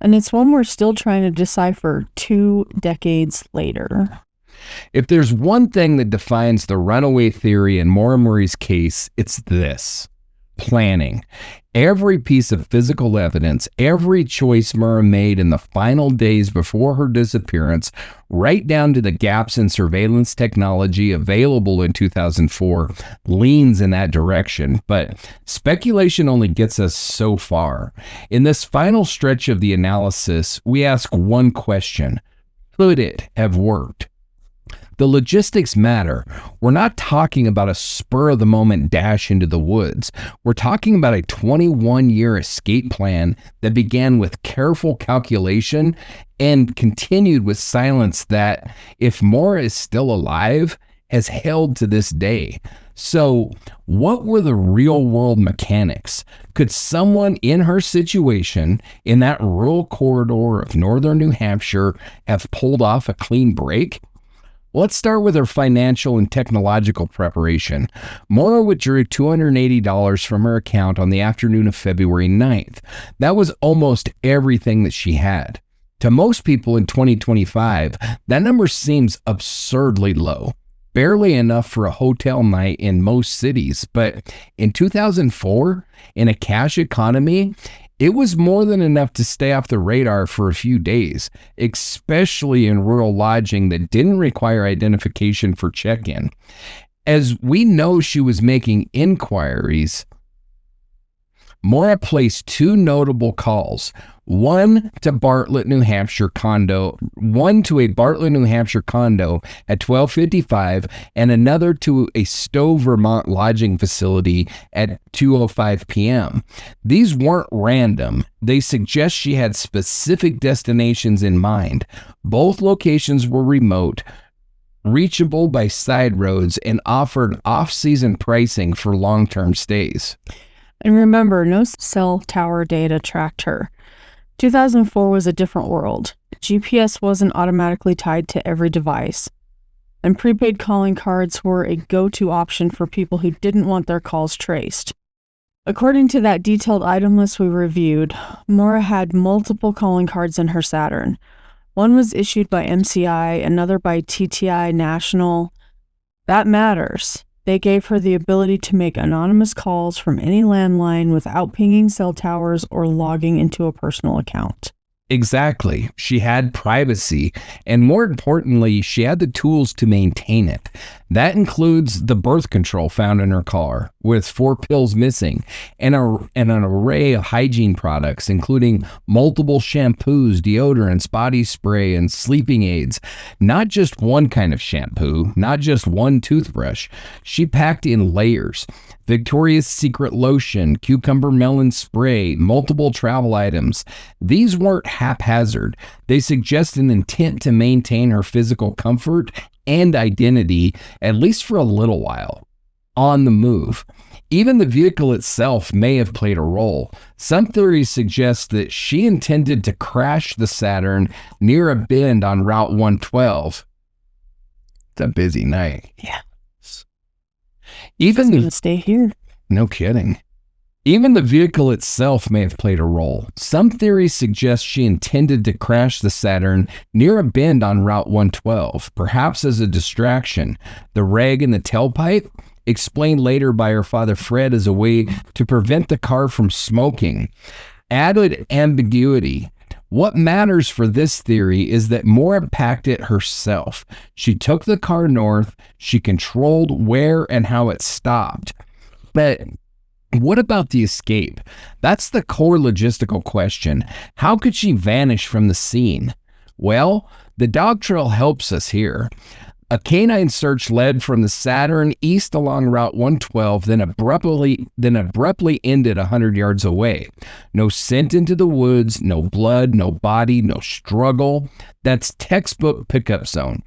And it's one we're still trying to decipher 2 decades later. If there's one thing that defines the runaway theory in Maura Murray's case, it's this: planning. Every piece of physical evidence, every choice Maura made in the final days before her disappearance, right down to the gaps in surveillance technology available in 2004, leans in that direction. But speculation only gets us so far. In this final stretch of the analysis, we ask one question: could it have worked? The logistics matter. We're not talking about a spur-of-the-moment dash into the woods. We're talking about a 21-year escape plan that began with careful calculation and continued with silence that, if Maura is still alive, has held to this day. So, what were the real-world mechanics? Could someone in her situation, in that rural corridor of northern New Hampshire, have pulled off a clean break? Let's start with her financial and technological preparation. Maura withdrew $280 from her account on the afternoon of February 9th. That was almost everything that she had. To most people in 2025, that number seems absurdly low. Barely enough for a hotel night in most cities, but in 2004, in a cash economy, it was more than enough to stay off the radar for a few days, especially in rural lodging that didn't require identification for check-in. As we know, she was making inquiries Maura placed two notable calls, one to a Bartlett, New Hampshire condo at 12:55 and another to a Stowe, Vermont lodging facility at 2:05 p.m. These weren't random. They suggest she had specific destinations in mind. Both locations were remote, reachable by side roads, and offered off-season pricing for long-term stays. And remember, no cell tower data tracked her. 2004 was a different world. GPS wasn't automatically tied to every device. And prepaid calling cards were a go-to option for people who didn't want their calls traced. According to that detailed item list we reviewed, Maura had multiple calling cards in her Saturn. One was issued by MCI, another by TTI National. That matters. They gave her the ability to make anonymous calls from any landline without pinging cell towers or logging into a personal account. Exactly. She had privacy, and more importantly, she had the tools to maintain it. That includes the birth control found in her car, with 4 pills missing, and an array of hygiene products, including multiple shampoos, deodorants, body spray, and sleeping aids. Not just one kind of shampoo, not just one toothbrush. She packed in layers. Victoria's Secret lotion, cucumber melon spray, multiple travel items. These weren't haphazard. They suggest an intent to maintain her physical comfort and identity, at least for a little while, on the move. Even the vehicle itself may have played a role. Some theories suggest that she intended to crash the Saturn near a bend on Route 112. It's a busy night. Yeah. Even gonna stay here. No kidding. Even the vehicle itself may have played a role. Some theories suggest she intended to crash the Saturn near a bend on Route 112, perhaps as a distraction. The rag in the tailpipe, explained later by her father Fred as a way to prevent the car from smoking, added ambiguity. What matters for this theory is that Maura packed it herself. She took the car north. She controlled where and how it stopped. But what about the escape? That's the core logistical question. How could she vanish from the scene? Well, the dog trail helps us here. A canine search led from the Saturn east along Route 112, then abruptly ended 100 yards away. No scent into the woods, no blood, no body, no struggle. That's textbook pickup zone.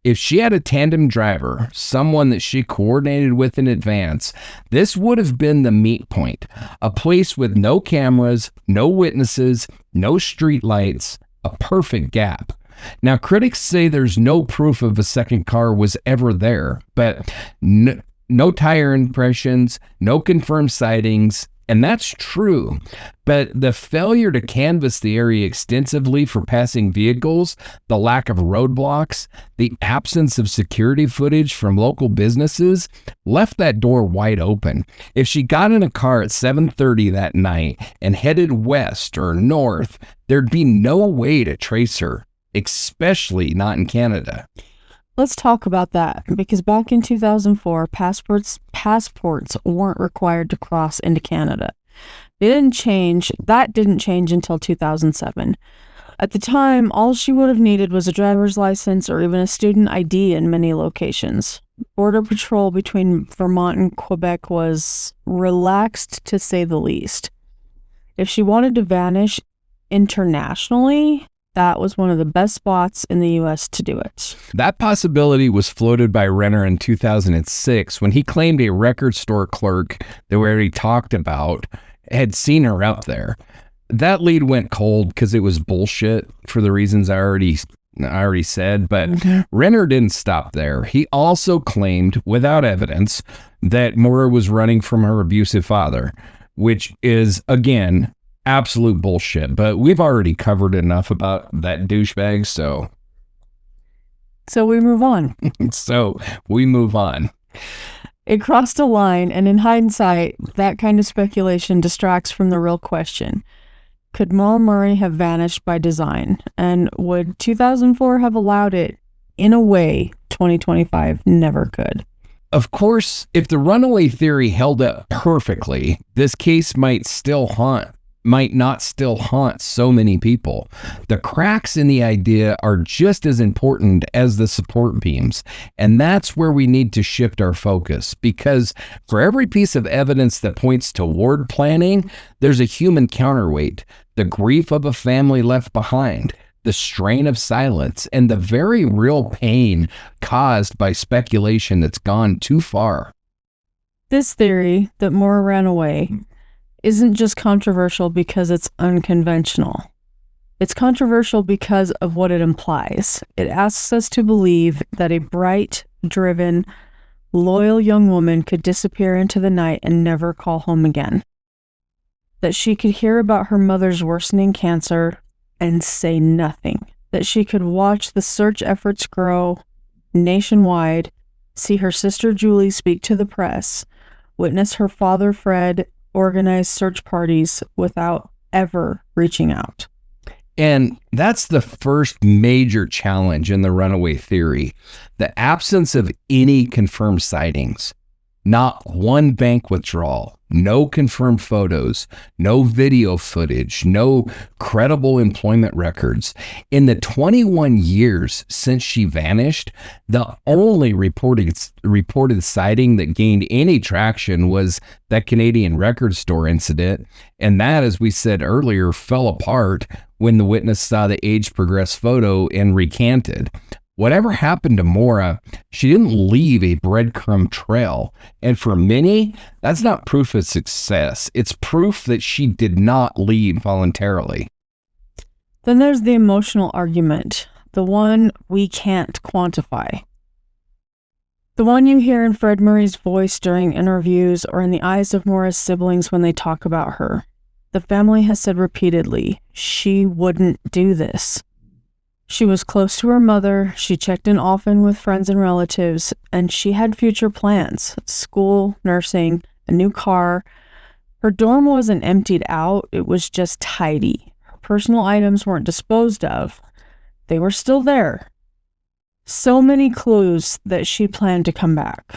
If she had a tandem driver, someone that she coordinated with in advance, this would have been the meet point. A place with no cameras, no witnesses, no street lights, a perfect gap. Now, critics say there's no proof of a second car was ever there, but no tire impressions, no confirmed sightings, and that's true. But the failure to canvass the area extensively for passing vehicles, the lack of roadblocks, the absence of security footage from local businesses left that door wide open. If she got in a car at 7:30 that night and headed west or north, there'd be no way to trace her. Especially not in Canada. Let's talk about that, because back in 2004, passports weren't required to cross into Canada. That didn't change until 2007. At the time, all she would have needed was a driver's license or even a student ID in many locations. Border patrol between Vermont and Quebec was relaxed, to say the least. If she wanted to vanish internationally, that was one of the best spots in the U.S. to do it. That possibility was floated by Renner in 2006 when he claimed a record store clerk that we already talked about had seen her out there. That lead went cold because it was bullshit for the reasons I already said, but Renner didn't stop there. He also claimed, without evidence, that Maura was running from her abusive father, which is, again, absolute bullshit, but we've already covered enough about that douchebag, so we move on. It crossed a line, and in hindsight, that kind of speculation distracts from the real question. Could Maura Murray have vanished by design? And would 2004 have allowed it? In a way, 2025 never could. Of course, if the runaway theory held up perfectly, this case might not still haunt so many people. The cracks in the idea are just as important as the support beams, and that's where we need to shift our focus, because for every piece of evidence that points toward planning, there's a human counterweight: the grief of a family left behind, the strain of silence, and the very real pain caused by speculation that's gone too far. This theory that Maura ran away isn't just controversial because it's unconventional. It's controversial because of what it implies. It asks us to believe that a bright, driven, loyal young woman could disappear into the night and never call home again. That she could hear about her mother's worsening cancer and say nothing. That she could watch the search efforts grow nationwide, see her sister Julie speak to the press, witness her father Fred organize search parties without ever reaching out. And that's the first major challenge in the runaway theory: the absence of any confirmed sightings. Not one bank withdrawal, no confirmed photos, no video footage, no credible employment records. In the 21 years since she vanished, the only reported sighting that gained any traction was that Canadian record store incident. And that, as we said earlier, fell apart when the witness saw the age-progressed photo and recanted. Whatever happened to Maura, she didn't leave a breadcrumb trail. And for many, that's not proof of success. It's proof that she did not leave voluntarily. Then there's the emotional argument, the one we can't quantify. The one you hear in Fred Murray's voice during interviews or in the eyes of Maura's siblings when they talk about her. The family has said repeatedly, she wouldn't do this. She was close to her mother, she checked in often with friends and relatives, and she had future plans: school, nursing, a new car. Her dorm wasn't emptied out, it was just tidy. Her personal items weren't disposed of. They were still there. So many clues that she planned to come back.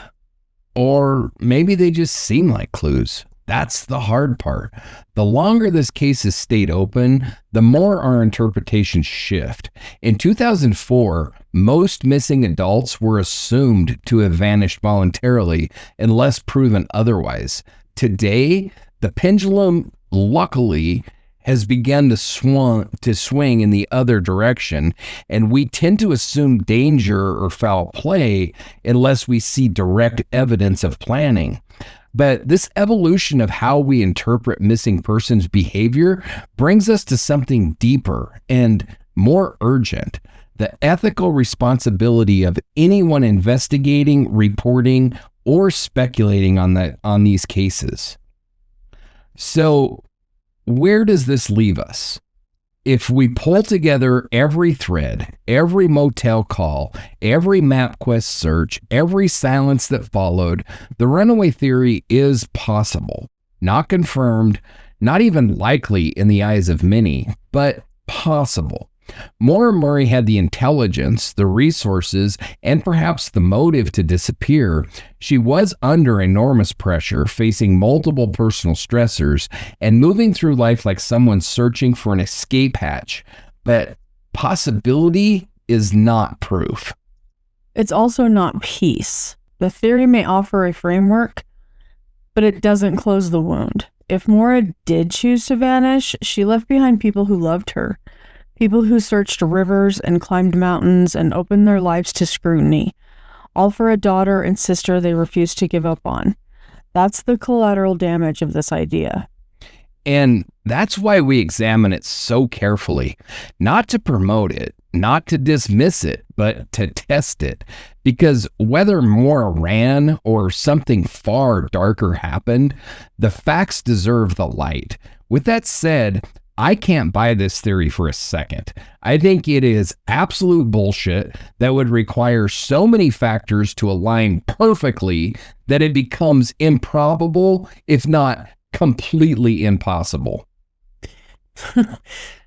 Or maybe they just seem like clues. That's the hard part. The longer this case has stayed open, the more our interpretations shift. In 2004, most missing adults were assumed to have vanished voluntarily unless proven otherwise. Today, the pendulum, luckily, has begun to swing in the other direction, and we tend to assume danger or foul play unless we see direct evidence of planning. But this evolution of how we interpret missing persons' behavior brings us to something deeper and more urgent: the ethical responsibility of anyone investigating, reporting, or speculating on these cases. So, where does this leave us? If we pull together every thread, every motel call, every MapQuest search, every silence that followed, the runaway theory is possible. Not confirmed, not even likely in the eyes of many, but possible. Maura Murray had the intelligence, the resources, and perhaps the motive to disappear. She was under enormous pressure, facing multiple personal stressors, and moving through life like someone searching for an escape hatch. But possibility is not proof. It's also not peace. The theory may offer a framework, but it doesn't close the wound. If Maura did choose to vanish, she left behind people who loved her. People who searched rivers and climbed mountains and opened their lives to scrutiny, all for a daughter and sister they refused to give up on. That's the collateral damage of this idea. And that's why we examine it so carefully, not to promote it, not to dismiss it, but to test it. Because whether Maura ran or something far darker happened, the facts deserve the light. With that said, I can't buy this theory for a second. I think it is absolute bullshit that would require so many factors to align perfectly that it becomes improbable, if not completely impossible.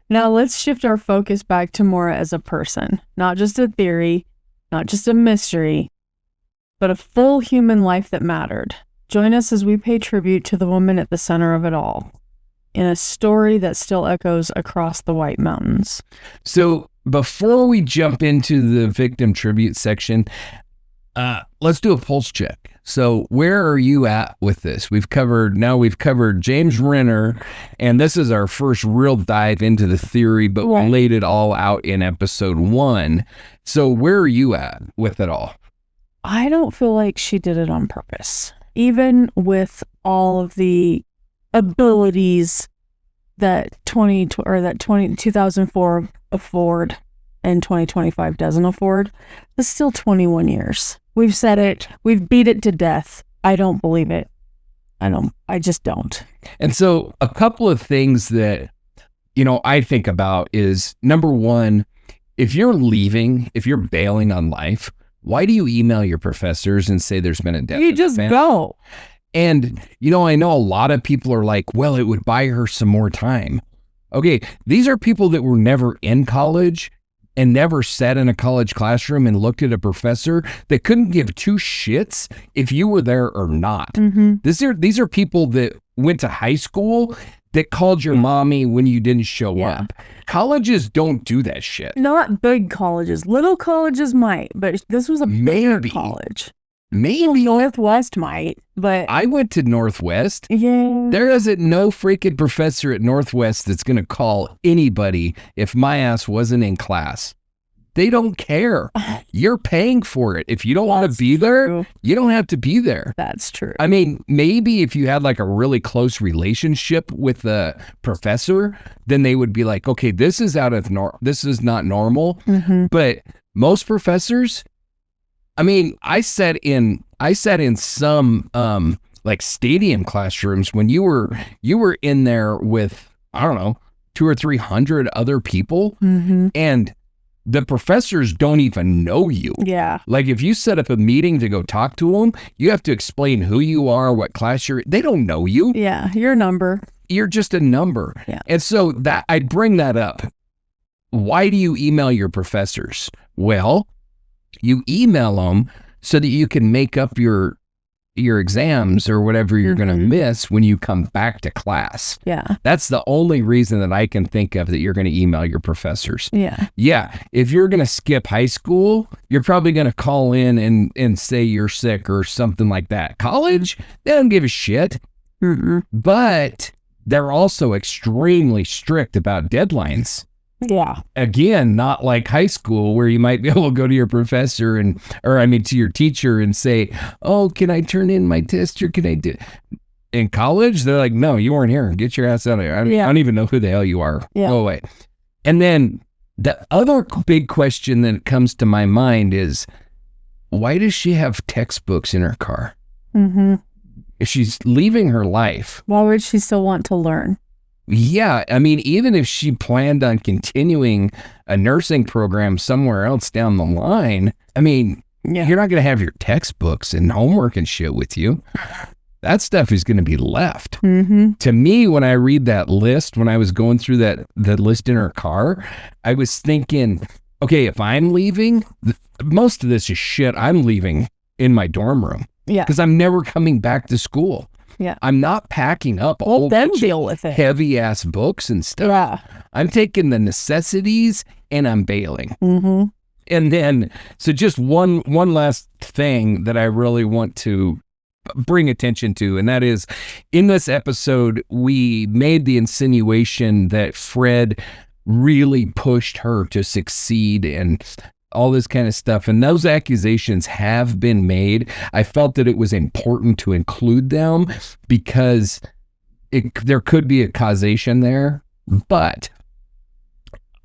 Now let's shift our focus back to Maura as a person. Not just a theory, not just a mystery, but a full human life that mattered. Join us as we pay tribute to the woman at the center of it all, in a story that still echoes across the White Mountains. So before we jump into the victim tribute section, let's do a pulse check. So where are you at with this? We've covered James Renner, and this is our first real dive into the theory, but we laid it all out in episode 1. So where are you at with it all? I don't feel like she did it on purpose. Even with all of the abilities that 2004 afford and 2025 doesn't afford, it's still 21 years. We've said it. We've beat it to death. I don't believe it. I just don't. And so a couple of things that, I think about is, number one, if you're bailing on life, why do you email your professors and say there's been a death? You just go. And, I know a lot of people are like, well, it would buy her some more time. Okay, these are people that were never in college and never sat in a college classroom and looked at a professor that couldn't give two shits if you were there or not. Mm-hmm. These are people that went to high school that called your mommy when you didn't show up. Colleges don't do that shit. Not big colleges. Little colleges might, but this was a big college. Maybe Northwest might, but I went to Northwest. Yeah. There isn't no freaking professor at Northwest that's going to call anybody if my ass wasn't in class. They don't care. You're paying for it. If you don't want to be there, you don't have to be there. That's true. I mean, maybe if you had like a really close relationship with the professor, then they would be like, okay, this is this is not normal. Mm-hmm. But most professors, I mean, I sat in some like stadium classrooms when you were in there with, I don't know, 200 or 300 other people, mm-hmm. and the professors don't even know you. Yeah. Like if you set up a meeting to go talk to them, you have to explain who you are, what class they don't know you. Yeah. You're a number. You're just a number. Yeah. And so that I bring that up. Why do you email your professors? Well, you email them so that you can make up your exams or whatever you're going to miss when you come back to class. Yeah. That's the only reason that I can think of that you're going to email your professors. Yeah. Yeah. If you're going to skip high school, you're probably going to call in and say you're sick or something like that. College, they don't give a shit. Mm-mm. But they're also extremely strict about deadlines. Yeah. Again, not like high school where you might be able to go to your professor to your teacher and say, oh, can I turn in my test or can I do? In college, they're like, no, you weren't here. Get your ass out of here. I don't even know who the hell you are. Yeah. Go away. And then the other big question that comes to my mind is, why does she have textbooks in her car? Mm-hmm. If she's leaving her life. Why would she still want to learn? Yeah, I mean, even if she planned on continuing a nursing program somewhere else down the line, I mean, you're not going to have your textbooks and homework and shit with you. That stuff is going to be left. Mm-hmm. To me, when I read that list, when I was going through the list in her car, I was thinking, okay, if I'm leaving, most of this is shit I'm leaving in my dorm room. Yeah. Because I'm never coming back to school. Yeah. I'm not packing up all deal with it. Heavy ass books and stuff. Yeah. I'm taking the necessities and I'm bailing. Mm-hmm. And then, so just one last thing that I really want to bring attention to, and that is, in this episode, we made the insinuation that Fred really pushed her to succeed and all this kind of stuff. And those accusations have been made. I felt that it was important to include them because there could be a causation there. But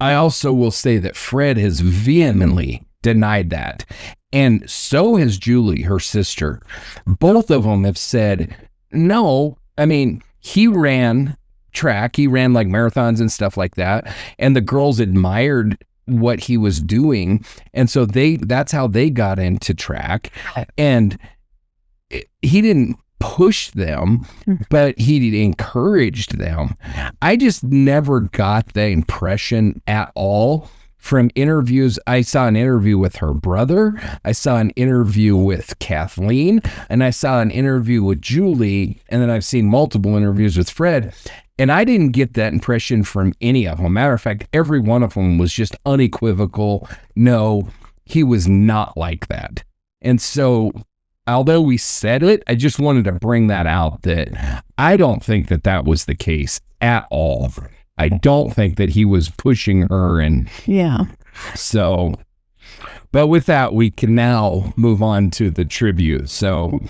I also will say that Fred has vehemently denied that. And so has Julie, her sister. Both of them have said, no, I mean, he ran track. He ran like marathons and stuff like that. And the girls admired what he was doing, and so that's how they got into track. And he didn't push them, but he encouraged them. I just never got the impression at all from interviews. I saw an interview with her brother. I saw an interview with Kathleen, and I saw an interview with Julie. And then I've seen multiple interviews with Fred. And I didn't get that impression from any of them. Matter of fact, every one of them was just unequivocal. No, he was not like that. And so, although we said it, I just wanted to bring that out, that I don't think that that was the case at all. I don't think that he was pushing her. And yeah. So, but with that, we can now move on to the tribute. So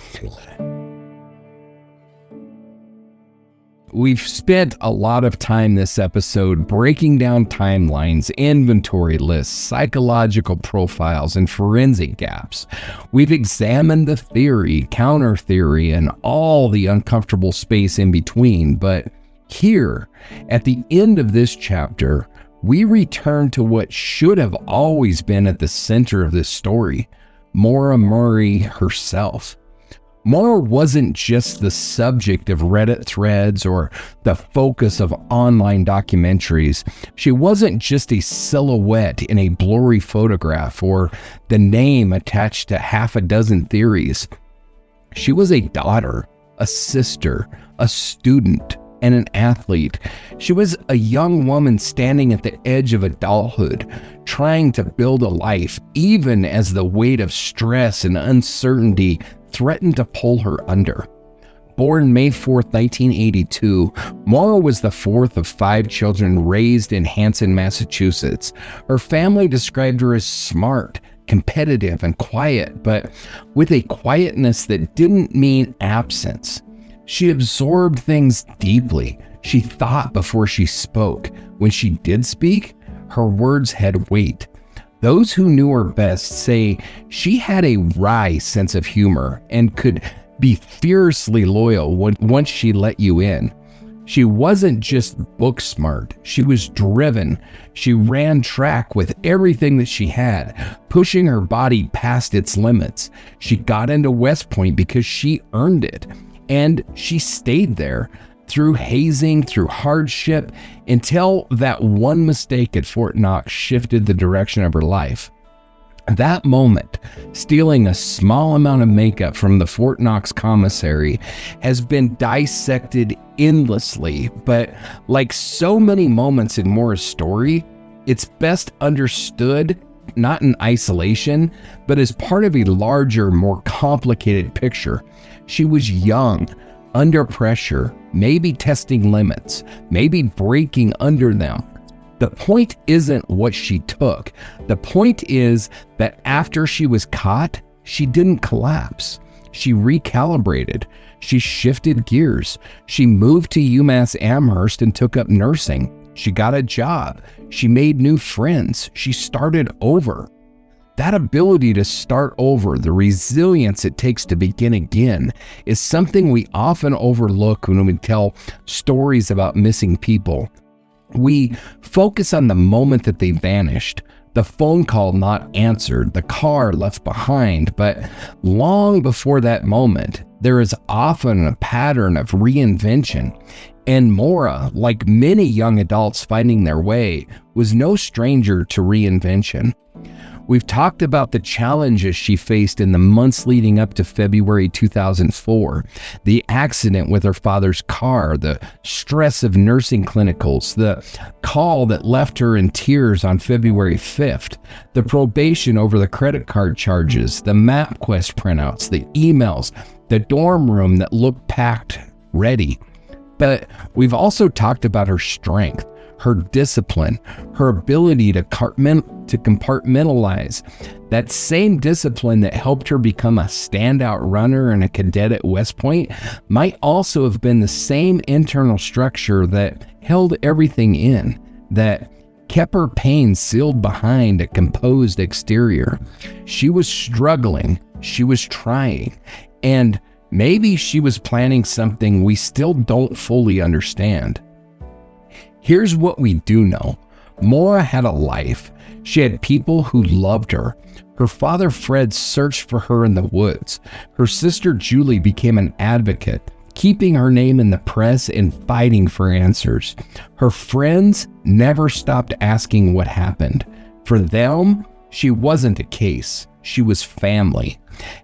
we've spent a lot of time this episode breaking down timelines, inventory lists, psychological profiles, and forensic gaps. We've examined the theory, counter theory, and all the uncomfortable space in between. But here, at the end of this chapter, we return to what should have always been at the center of this story, Maura Murray herself. Maura wasn't just the subject of Reddit threads or the focus of online documentaries. She wasn't just a silhouette in a blurry photograph or the name attached to half a dozen theories. She was a daughter, a sister, a student, and an athlete. She was a young woman standing at the edge of adulthood, trying to build a life, even as the weight of stress and uncertainty threatened to pull her under. Born May 4th, 1982, Maura was the fourth of 5 children raised in Hanson, Massachusetts. Her family described her as smart, competitive, and quiet, but with a quietness that didn't mean absence. She absorbed things deeply. She thought before she spoke. When she did speak, her words had weight. Those who knew her best say she had a wry sense of humor and could be fiercely loyal once she let you in. She wasn't just book smart. She was driven. She ran track with everything that she had, pushing her body past its limits. She got into West Point because she earned it, and she stayed there through hazing, through hardship, until that one mistake at Fort Knox shifted the direction of her life. That moment, stealing a small amount of makeup from the Fort Knox commissary, has been dissected endlessly, but like so many moments in Maura's story, it's best understood not in isolation, but as part of a larger, more complicated picture. She was young, under pressure, maybe testing limits, maybe breaking under them. The point isn't what she took. The point is that after she was caught, she didn't collapse. She recalibrated. She shifted gears. She moved to UMass Amherst and took up nursing. She got a job. She made new friends. She started over. That ability to start over, the resilience it takes to begin again, is something we often overlook when we tell stories about missing people. We focus on the moment that they vanished, the phone call not answered, the car left behind, but long before that moment, there is often a pattern of reinvention. And Maura, like many young adults finding their way, was no stranger to reinvention. We've talked about the challenges she faced in the months leading up to February 2004, the accident with her father's car, the stress of nursing clinicals, the call that left her in tears on February 5th, the probation over the credit card charges, the MapQuest printouts, the emails, the dorm room that looked packed, ready. But we've also talked about her strength, her discipline, her ability to compartmentalize. That same discipline that helped her become a standout runner and a cadet at West Point might also have been the same internal structure that held everything in, that kept her pain sealed behind a composed exterior. She was struggling, she was trying, and maybe she was planning something we still don't fully understand. Here's what we do know. Maura had a life. She had people who loved her. Her father Fred searched for her in the woods. Her sister Julie became an advocate, keeping her name in the press and fighting for answers. Her friends never stopped asking what happened. For them, she wasn't a case. She was family.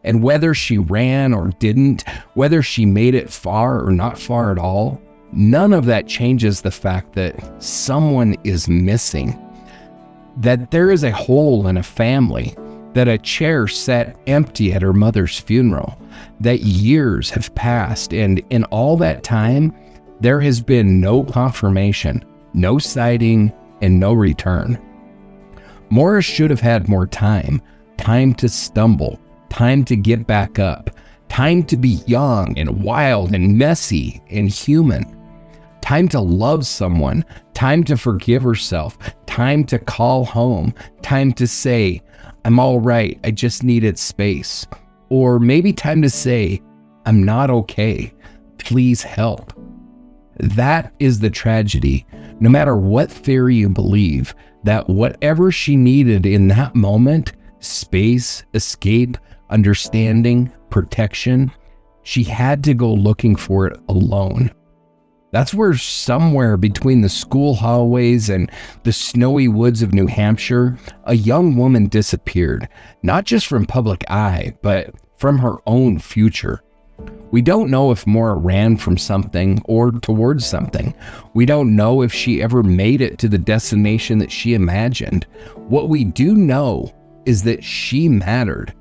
And whether she ran or didn't, whether she made it far or not far at all, none of that changes the fact that someone is missing. That there is a hole in a family, that a chair sat empty at her mother's funeral, that years have passed, and in all that time, there has been no confirmation, no sighting, and no return. Maura should have had more time to stumble, time to get back up, time to be young and wild and messy and human, time to love someone, time to forgive herself, time to call home, time to say, I'm all right, I just needed space. Or maybe time to say, I'm not okay, please help. That is the tragedy. No matter what theory you believe, that whatever she needed in that moment, space, escape, understanding, protection, she had to go looking for it alone. That's where somewhere between the school hallways and the snowy woods of New Hampshire, a young woman disappeared, not just from public eye, but from her own future. We don't know if Maura ran from something or towards something. We don't know if she ever made it to the destination that she imagined. What we do know is that she mattered,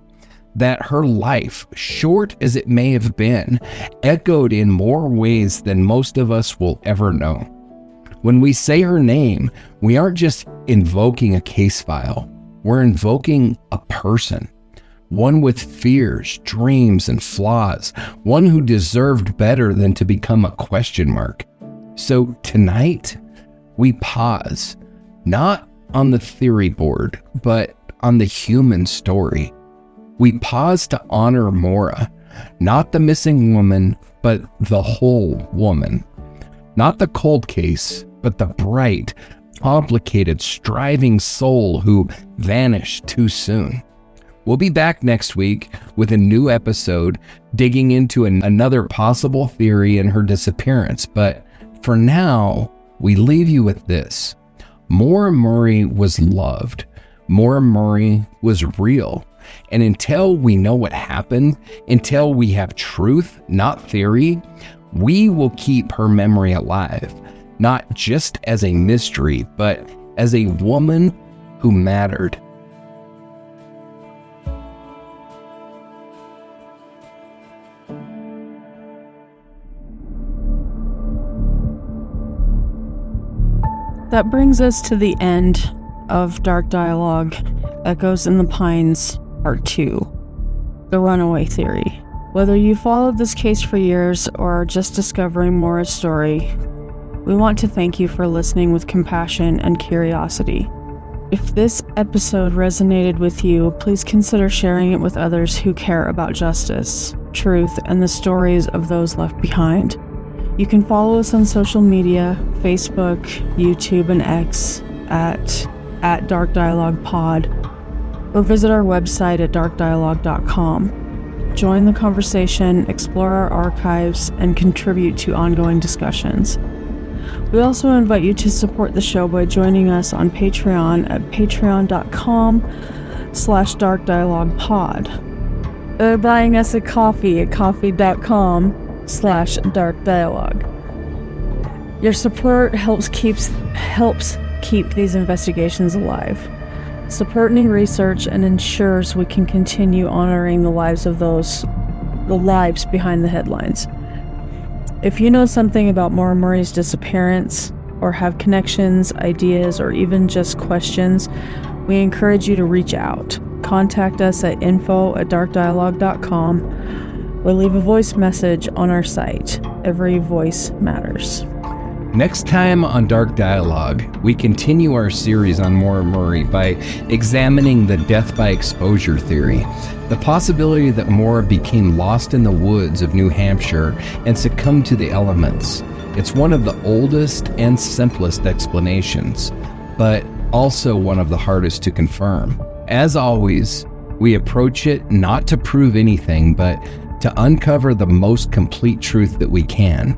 that her life, short as it may have been, echoed in more ways than most of us will ever know. When we say her name, we aren't just invoking a case file. We're invoking a person. One with fears, dreams, and flaws. One who deserved better than to become a question mark. So tonight, we pause, not on the theory board, but on the human story. We pause to honor Maura, not the missing woman, but the whole woman. Not the cold case, but the bright, complicated, striving soul who vanished too soon. We'll be back next week with a new episode digging into another possible theory in her disappearance. But for now, we leave you with this. Maura Murray was loved. Maura Murray was real. And until we know what happened, until we have truth, not theory, we will keep her memory alive, not just as a mystery, but as a woman who mattered. That brings us to the end of Dark Dialogue, Echoes in the Pines, Part 2, The Runaway Theory. Whether you followed this case for years or are just discovering Maura's story, we want to thank you for listening with compassion and curiosity. If this episode resonated with you, please consider sharing it with others who care about justice, truth, and the stories of those left behind. You can follow us on social media, Facebook, YouTube, and X at Dark Dialogue Pod, or visit our website at darkdialogue.com. Join the conversation, explore our archives, and contribute to ongoing discussions. We also invite you to support the show by joining us on Patreon at patreon.com/darkdialoguepod, or buying us a coffee at coffee.com/darkdialogue. Your support helps keep these investigations alive, support new research, and ensures we can continue honoring the lives behind the headlines. If you know something about Maura Murray's disappearance, or have connections, ideas, or even just questions, we encourage you to reach out. Contact us at info@darkdialogue.com or leave a voice message on our site. Every voice matters. Next time on Dark Dialogue, we continue our series on Maura Murray by examining the death by exposure theory, the possibility that Maura became lost in the woods of New Hampshire and succumbed to the elements. It's one of the oldest and simplest explanations, but also one of the hardest to confirm. As always, we approach it not to prove anything, but to uncover the most complete truth that we can.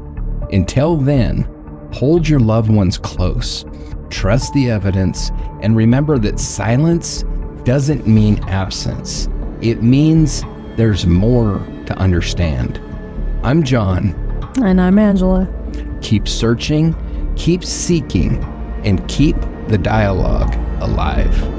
Until then, Hold your loved ones close. Trust the evidence, and remember that silence doesn't mean absence. It means there's more to understand. I'm John. And I'm Angela. Keep searching, keep seeking, and keep the dialogue alive.